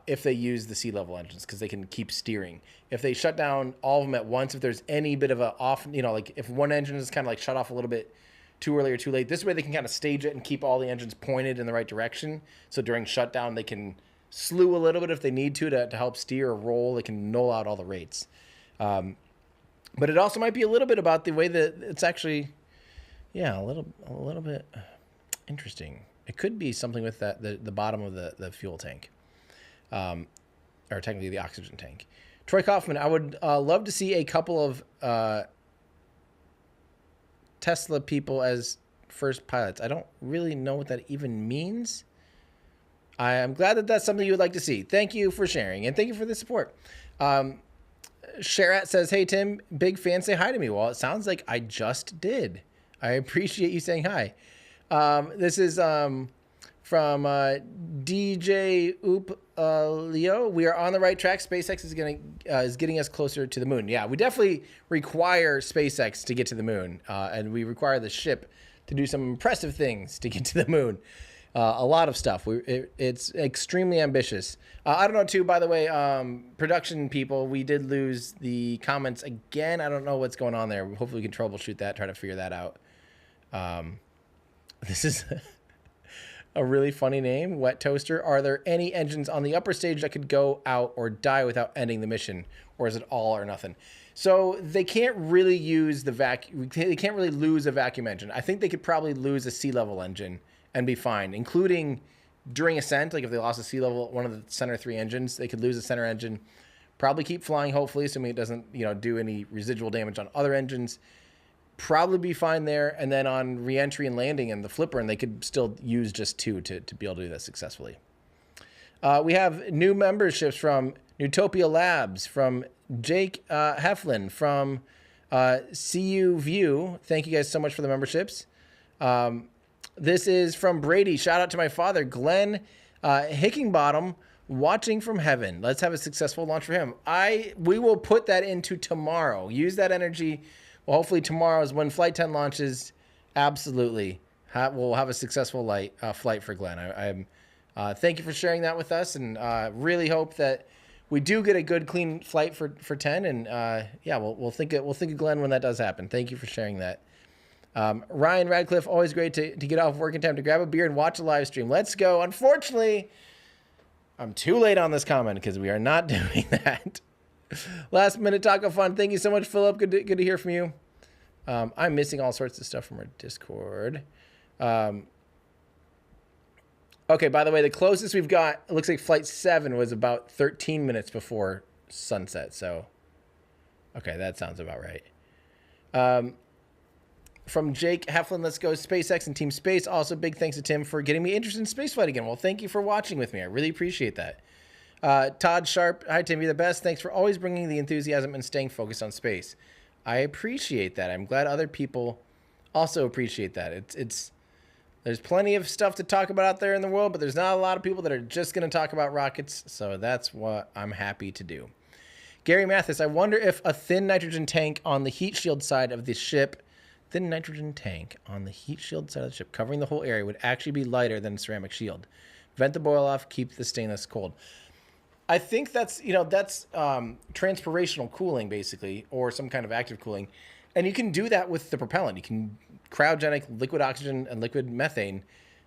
Speaker 1: if they use the sea level engines, because they can keep steering. If they shut down all of them at once, if there's any bit of a off, like if one engine is kind of like shut off a little bit too early or too late, this way they can kind of stage it and keep all the engines pointed in the right direction. So during shutdown, they can slew a little bit if they need to help steer or roll. They can null out all the rates. But it also might be a little bit about the way that it's actually, a little bit interesting. It could be something with the bottom of the fuel tank, or technically the oxygen tank. Troy Kaufman, I would love to see a couple of Tesla people as first pilots. I don't really know what that even means. I am glad that that's something you would like to see. Thank you for sharing, and thank you for the support. Sharat says, hey, Tim, big fan, say hi to me. Well, it sounds like I just did. I appreciate you saying hi. This is from DJ Oop Leo. We are on the right track. SpaceX is getting us closer to the moon. Yeah, we definitely require SpaceX to get to the moon, and we require the ship to do some impressive things to get to the moon. A lot of stuff. It's extremely ambitious. I don't know, too, by the way, production people, we did lose the comments again. I don't know what's going on there. Hopefully we can troubleshoot that, try to figure that out. This is a really funny name, Wet Toaster. Are there any engines on the upper stage that could go out or die without ending the mission, or is it all or nothing? So they can't really use they can't really lose a vacuum engine. I think they could probably lose a sea level engine and be fine, including during ascent. Like if they lost a sea level, one of the center 3 engines, they could lose the center engine, probably keep flying, hopefully, assuming it doesn't, do any residual damage on other engines. Probably be fine there. And then on re-entry and landing and the flipper, and they could still use just 2 to be able to do that successfully. We have new memberships from Newtopia Labs, from Jake Heflin, from CU View. Thank you guys so much for the memberships. This is from Brady. Shout out to my father, Glenn Hickingbottom, watching from heaven. Let's have a successful launch for him. We will put that into tomorrow. Use that energy. Well, hopefully tomorrow is when Flight 10 launches. Absolutely. We'll have a successful flight for Glenn. Thank you for sharing that with us, and really hope that we do get a good, clean flight for 10. And we'll think of Glenn when that does happen. Thank you for sharing that. Ryan Radcliffe, always great to get off work in time to grab a beer and watch a live stream. Let's go. Unfortunately, I'm too late on this comment because we are not doing that. Last minute taco fun. Thank you so much, Philip. Good to hear from you. I'm missing all sorts of stuff from our Discord. Okay, by the way, the closest we've got, it looks like Flight 7 was about 13 minutes before sunset. So, okay, that sounds about right. From Jake Heflin, let's go SpaceX and Team Space. Also, big thanks to Tim for getting me interested in spaceflight again. Well, thank you for watching with me. I really appreciate that. Todd Sharp, hi Tim, you're the best. Thanks for always bringing the enthusiasm and staying focused on space. I appreciate that. I'm glad other people also appreciate that. There's plenty of stuff to talk about out there in the world, but there's not a lot of people that are just going to talk about rockets, so that's what I'm happy to do. Gary Mathis, I wonder if a thin nitrogen tank on the heat shield side of the ship, covering the whole area would actually be lighter than a ceramic shield. Vent the boil off, keep the stainless cold. I think that's, that's transpirational cooling, basically, or some kind of active cooling. And you can do that with the propellant. You can cryogenic liquid oxygen and liquid methane.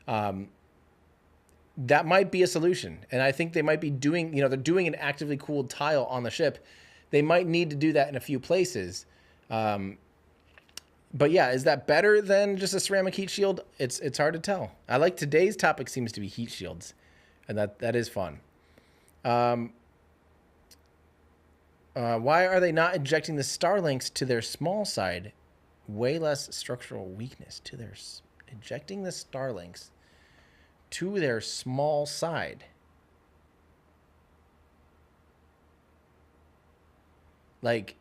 Speaker 1: That might be a solution. And I think they might be doing, they're doing an actively cooled tile on the ship. They might need to do that in a few places. But yeah, is that better than just a ceramic heat shield? It's hard to tell. I like today's topic seems to be heat shields, and that is fun. Why are they not ejecting the Starlinks to their small side? Way less structural weakness to their ejecting the Starlinks to their small side. Like,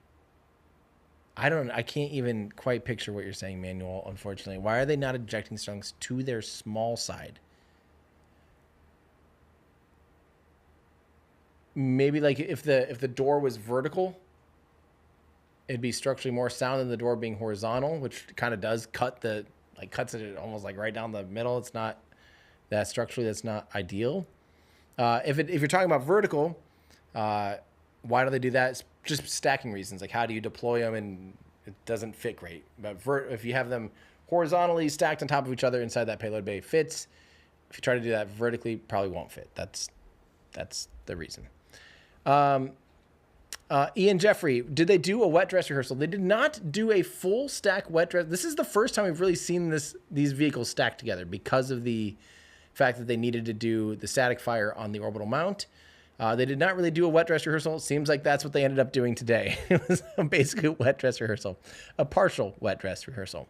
Speaker 1: I can't even quite picture what you're saying, Manuel, unfortunately. Why are they not ejecting Starlinks to their small side? Maybe like if the door was vertical, it'd be structurally more sound than the door being horizontal, which kind of does cuts it almost like right down the middle. It's not that structurally, that's not ideal. If you're talking about vertical, why do they do that? It's just stacking reasons. Like, how do you deploy them and it doesn't fit great? But if you have them horizontally stacked on top of each other inside that payload bay, it fits. If you try to do that vertically, probably won't fit. That's the reason. Ian Jeffrey, did they do a wet dress rehearsal? They did not do a full stack wet dress. This is the first time we've really seen these vehicles stacked together because of the fact that they needed to do the static fire on the orbital mount. They did not really do a wet dress rehearsal. It seems like that's what they ended up doing today. It was basically a wet dress rehearsal, a partial wet dress rehearsal.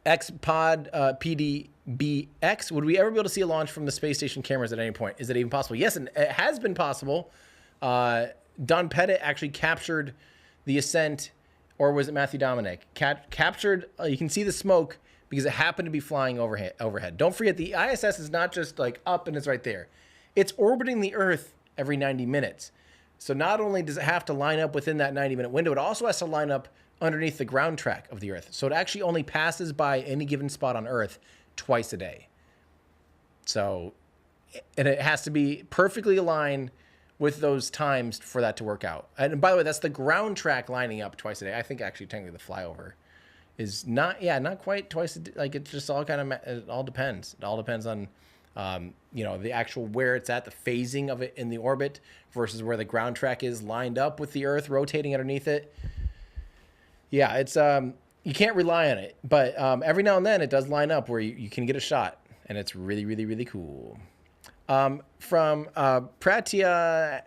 Speaker 1: Xpod PDBX, would we ever be able to see a launch from the space station cameras at any point? Is it even possible? Yes, and it has been possible. Don Pettit actually captured the ascent, or was it Matthew Dominic? Captured, you can see the smoke because it happened to be flying overhead. Don't forget, the ISS is not just like up and it's right there. It's orbiting the Earth every 90 minutes. So not only does it have to line up within that 90-minute window, it also has to line up underneath the ground track of the Earth. So it actually only passes by any given spot on Earth twice a day. So, and it has to be perfectly aligned with those times for that to work out. And by the way, that's the ground track lining up twice a day. I think actually technically the flyover is not quite twice a day. Like, it's just all it all depends. It all depends on, the actual where it's at, the phasing of it in the orbit versus where the ground track is lined up with the Earth rotating underneath it. Yeah, it's you can't rely on it, but every now and then it does line up where you can get a shot, and it's really, really, really cool. From Pratyaksh,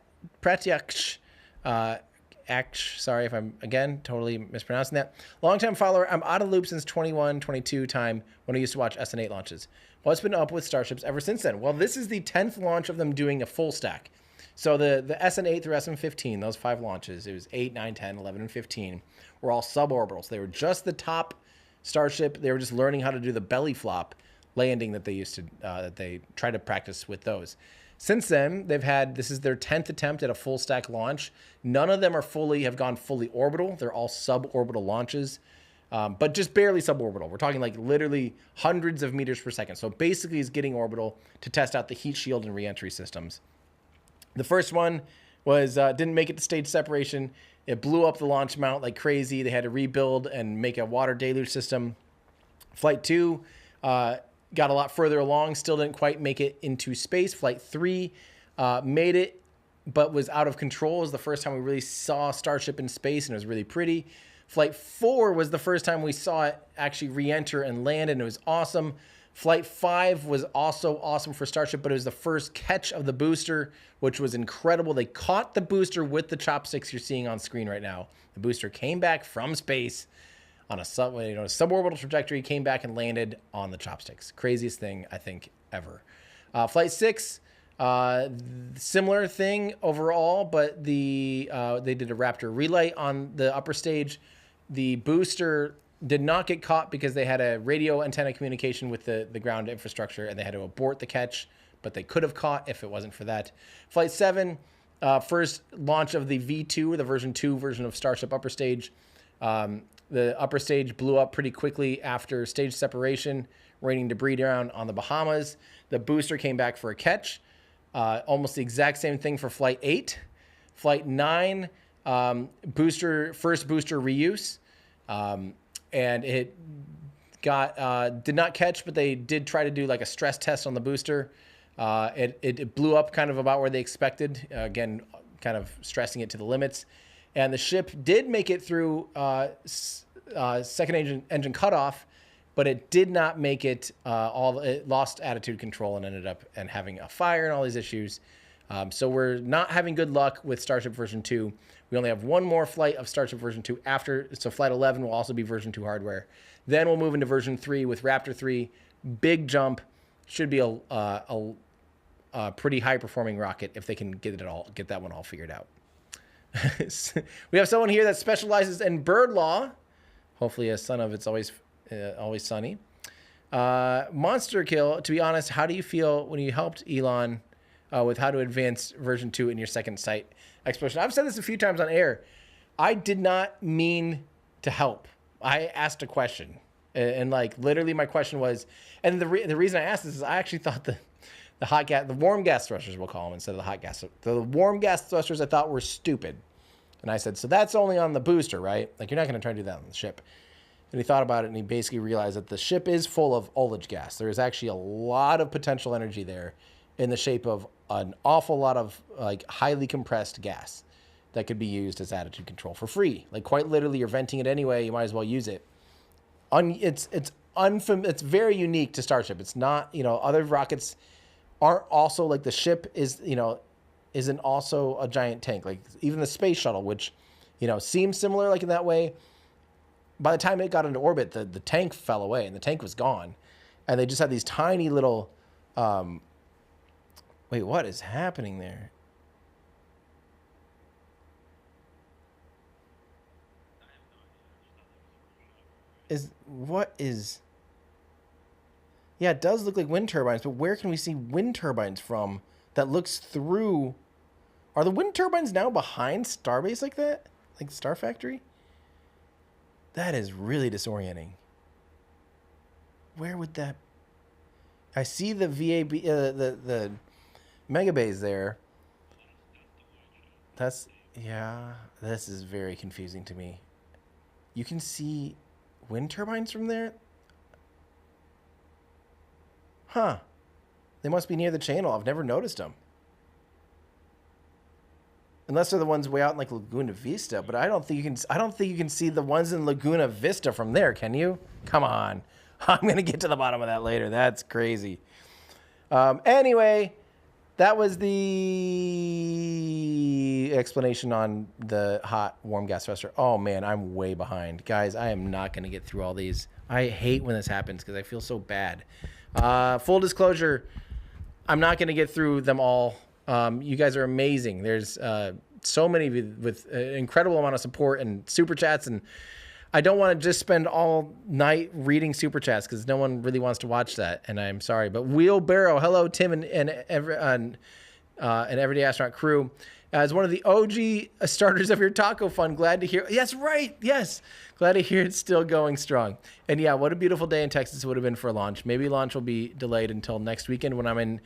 Speaker 1: sorry if I'm, again, totally mispronouncing that. Longtime follower, I'm out of loop since 21-22 time when I used to watch SN8 launches. What's been up with Starships ever since then? Well, this is the 10th launch of them doing a full stack. So the SN8 through SN15, those 5 launches, it was 8, 9, 10, 11, and 15, were all suborbitals. They were just the top Starship. They were just learning how to do the belly flop landing that they used to, that they try to practice with those. Since then, this is their 10th attempt at a full stack launch. None of them have gone fully orbital. They're all suborbital launches, but just barely suborbital. We're talking like literally hundreds of meters per second. So basically it's getting orbital to test out the heat shield and reentry systems. The first one was didn't make it to stage separation. It blew up the launch mount like crazy. They had to rebuild and make a water deluge system. Flight 2 got a lot further along, still didn't quite make it into space. Flight 3 made it, but was out of control. It was the first time we really saw Starship in space, and it was really pretty. Flight 4 was the first time we saw it actually re-enter and land, and it was awesome. Flight 5 was also awesome for Starship, but it was the first catch of the booster, which was incredible. They caught the booster with the chopsticks you're seeing on screen right now. The booster came back from space on a suborbital trajectory, came back and landed on the chopsticks. Craziest thing, I think, ever. Flight 6, similar thing overall, but they did a Raptor relay on the upper stage. The booster did not get caught because they had a radio antenna communication with the ground infrastructure, and they had to abort the catch, but they could have caught if it wasn't for that. Flight 7, first launch of the V2, the version 2 version of Starship upper stage. The upper stage blew up pretty quickly after stage separation, raining debris down on the Bahamas. The booster came back for a catch. Almost the exact same thing for Flight 8. Flight 9, first booster reuse. And it did not catch, but they did try to do like a stress test on the booster. It blew up kind of about where they expected. Again, kind of stressing it to the limits. And the ship did make it through second engine cutoff, but it did not make it it lost attitude control and ended up having a fire and all these issues. So we're not having good luck with Starship version 2. We only have one more flight of Starship version 2 after, so flight 11 will also be version 2 hardware. Then we'll move into version 3 with Raptor 3. Big jump. Should be a pretty high performing rocket if they can get that one all figured out. We have someone here that specializes in bird law. Hopefully a son of It's Always Sunny. Monster Kill, to be honest, how do you feel when you helped Elon with how to advance version 2 in your second site exploration? I've said this a few times on air. I did not mean to help. I asked a question, and like literally my question was, and the reason I asked this is I actually thought the warm gas thrusters, we'll call them instead of the hot gas. The warm gas thrusters I thought were stupid. And I said, so that's only on the booster, right? Like, you're not going to try to do that on the ship. And he thought about it, and he basically realized that the ship is full of ullage gas. There is actually a lot of potential energy there in the shape of an awful lot of, like, highly compressed gas that could be used as attitude control for free. Like, quite literally, you're venting it anyway. You might as well use it. It's very unique to Starship. It's not, other rockets aren't also, like, the ship is, isn't also a giant tank. Like even the space shuttle, which, seems similar like in that way. By the time it got into orbit, the tank fell away and the tank was gone. And they just had these tiny little, wait, what is happening there? Yeah, it does look like wind turbines, but where can we see wind turbines from that looks through? Are the wind turbines now behind Starbase like that? Like Star Factory? That is really disorienting. Where would that... I see the VAB, the mega bays there. Yeah, this is very confusing to me. You can see wind turbines from there? Huh. They must be near the channel. I've never noticed them. Unless they're the ones way out in like Laguna Vista, but I don't think you can see the ones in Laguna Vista from there, can you? Come on. I'm going to get to the bottom of that later. That's crazy. Anyway, that was the explanation on the hot warm gas thruster. Oh man, I'm way behind. Guys, I am not going to get through all these. I hate when this happens because I feel so bad. Full disclosure, I'm not going to get through them all. You guys are amazing. There's so many with an incredible amount of support and super chats, and I don't want to just spend all night reading super chats because no one really wants to watch that, and I'm sorry. But Wheelbarrow, hello Tim and Everyday Astronaut crew. As one of the OG starters of your taco fund, glad to hear. Yes, right. Yes. Glad to hear it's still going strong. And yeah, what a beautiful day in Texas it would have been for launch. Maybe launch will be delayed until next weekend when I'm in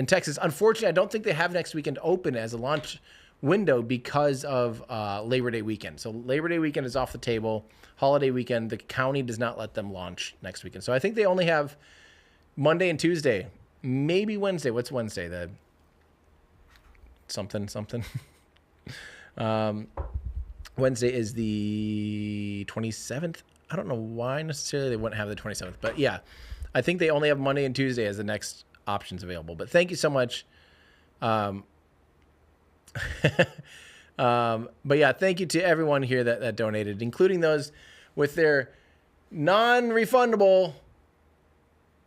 Speaker 1: Texas. Unfortunately, I don't think they have next weekend open as a launch window because of Labor Day weekend. So Labor Day weekend is off the table. Holiday weekend, the county does not let them launch next weekend. So I think they only have Monday and Tuesday. Maybe Wednesday. What's Wednesday? The something. Wednesday is the 27th. I don't know why necessarily they wouldn't have the 27th, but yeah, I think they only have Monday and Tuesday as the next options available. But thank you so much. But yeah, thank you to everyone here that donated, including those with their non-refundable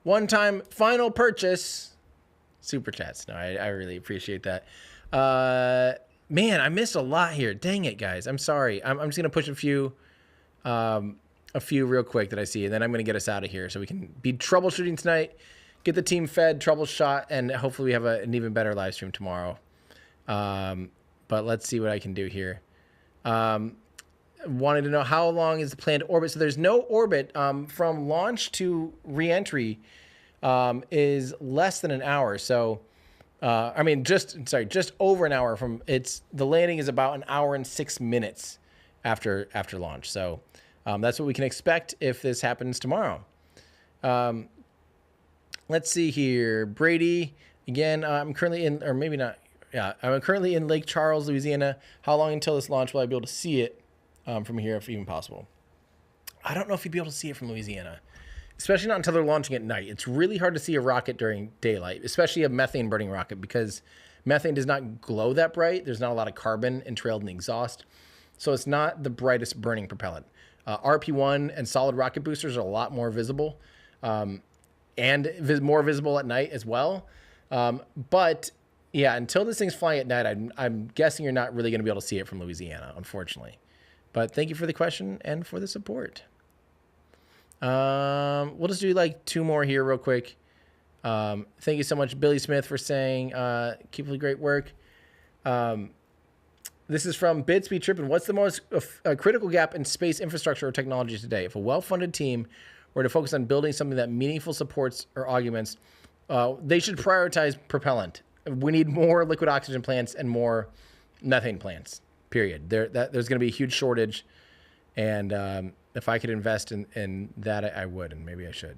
Speaker 1: one-time final purchase super chats. No, I really appreciate that. Man, I missed a lot here. Dang it, guys. I'm sorry. I'm just gonna push a few real quick that I see, and then I'm gonna get us out of here so we can be troubleshooting tonight, get the team fed, troubleshot, and hopefully we have an even better live stream tomorrow. But let's see what I can do here. wanted to know how long is the planned orbit. So there's no orbit from launch to reentry is less than an hour. So, I mean, just over an hour from the landing is about an hour and 6 minutes after launch. So that's what we can expect if this happens tomorrow. Let's see here. Brady, again, I'm currently in, or maybe not. Yeah, I'm currently in Lake Charles, Louisiana. How long until this launch will I be able to see it from here, if even possible? I don't know if you'd be able to see it from Louisiana, especially not until they're launching at night. It's really hard to see a rocket during daylight, especially a methane burning rocket, because methane does not glow that bright. There's not a lot of carbon entrailed in the exhaust. So it's not the brightest burning propellant. RP-1 and solid rocket boosters are a lot more visible and more visible at night as well. But yeah, until this thing's flying at night, I'm guessing you're not really going to be able to see it from Louisiana, unfortunately. But thank you for the question and for the support. We'll just do like 2 more here real quick. Thank you so much, Billy Smith, for saying, keep up the great work. This is from Bidspeed Trippin'. What's the most critical gap in space infrastructure or technology today? If a well-funded team were to focus on building something that meaningful supports or augments, they should prioritize propellant. We need more liquid oxygen plants and more methane plants, period. There's going to be a huge shortage. And if I could invest in that, I would, and maybe I should.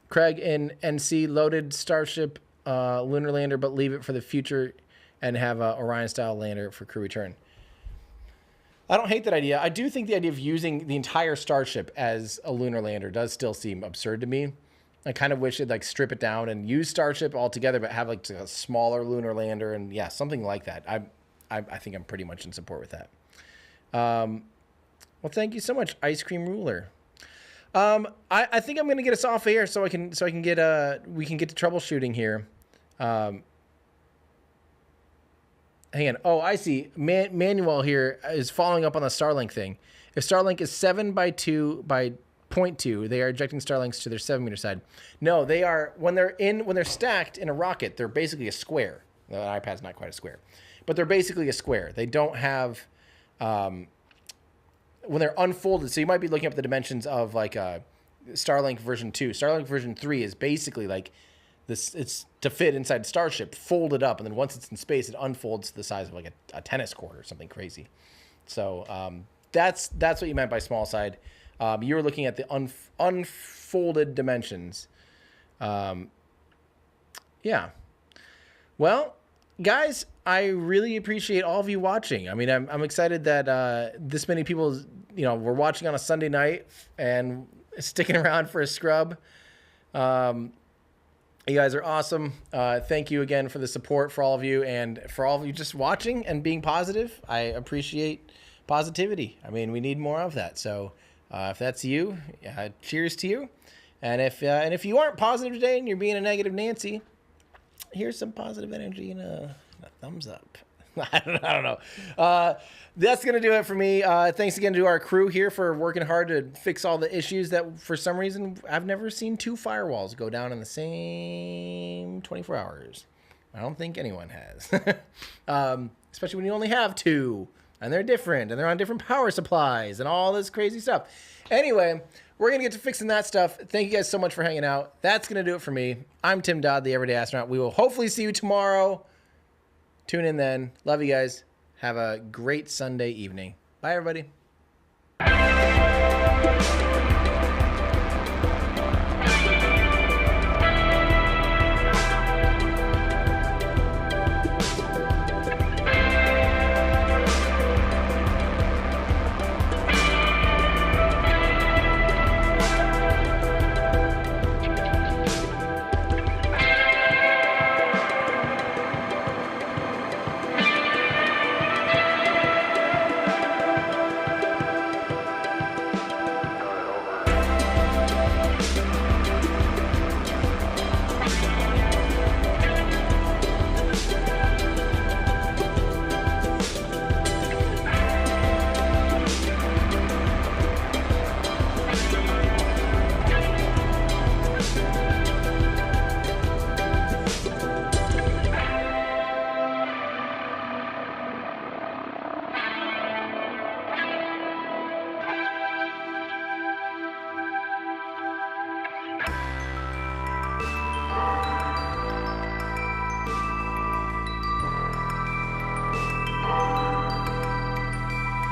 Speaker 1: Craig in NC, loaded Starship lunar lander, but leave it for the future and have a Orion-style lander for crew return. I don't hate that idea. I do think the idea of using the entire Starship as a lunar lander does still seem absurd to me. I kind of wish they'd like strip it down and use Starship altogether, but have like a smaller lunar lander and yeah, something like that. I think I'm pretty much in support with that. Well, thank you so much, Ice Cream Ruler. I think I'm going to get us off air so I can get we can get to troubleshooting here. Hang on. Oh, I see. Manuel here is following up on the Starlink thing. If Starlink is 7 by 2 by 0.2, they are ejecting Starlinks to their 7-meter side. No, they are when they're stacked in a rocket, they're basically a square. The iPad's not quite a square, but they're basically a square. They don't have when they're unfolded. So you might be looking up the dimensions of like Starlink version 2. Starlink version 3 is basically like this. It's to fit inside Starship, folded up, and then once it's in space, it unfolds to the size of like a tennis court or something crazy. So that's what you meant by small side. You were looking at the unfolded dimensions. Yeah. Well, guys, I really appreciate all of you watching. I mean, I'm excited that this many people, were watching on a Sunday night and sticking around for a scrub. You guys are awesome. Thank you again for the support for all of you and for all of you just watching and being positive. I appreciate positivity. I mean, we need more of that. So if that's you, cheers to you. And if you aren't positive today and you're being a negative Nancy, here's some positive energy and a thumbs up. I don't know. That's going to do it for me. Thanks again to our crew here for working hard to fix all the issues that for some reason I've never seen 2 firewalls go down in the same 24 hours. I don't think anyone has. Especially when you only have 2 and they're different and they're on different power supplies and all this crazy stuff. Anyway, we're going to get to fixing that stuff. Thank you guys so much for hanging out. That's going to do it for me. I'm Tim Dodd, the Everyday Astronaut. We will hopefully see you tomorrow. Tune in then. Love you guys. Have a great Sunday evening. Bye, everybody.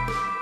Speaker 1: Bye.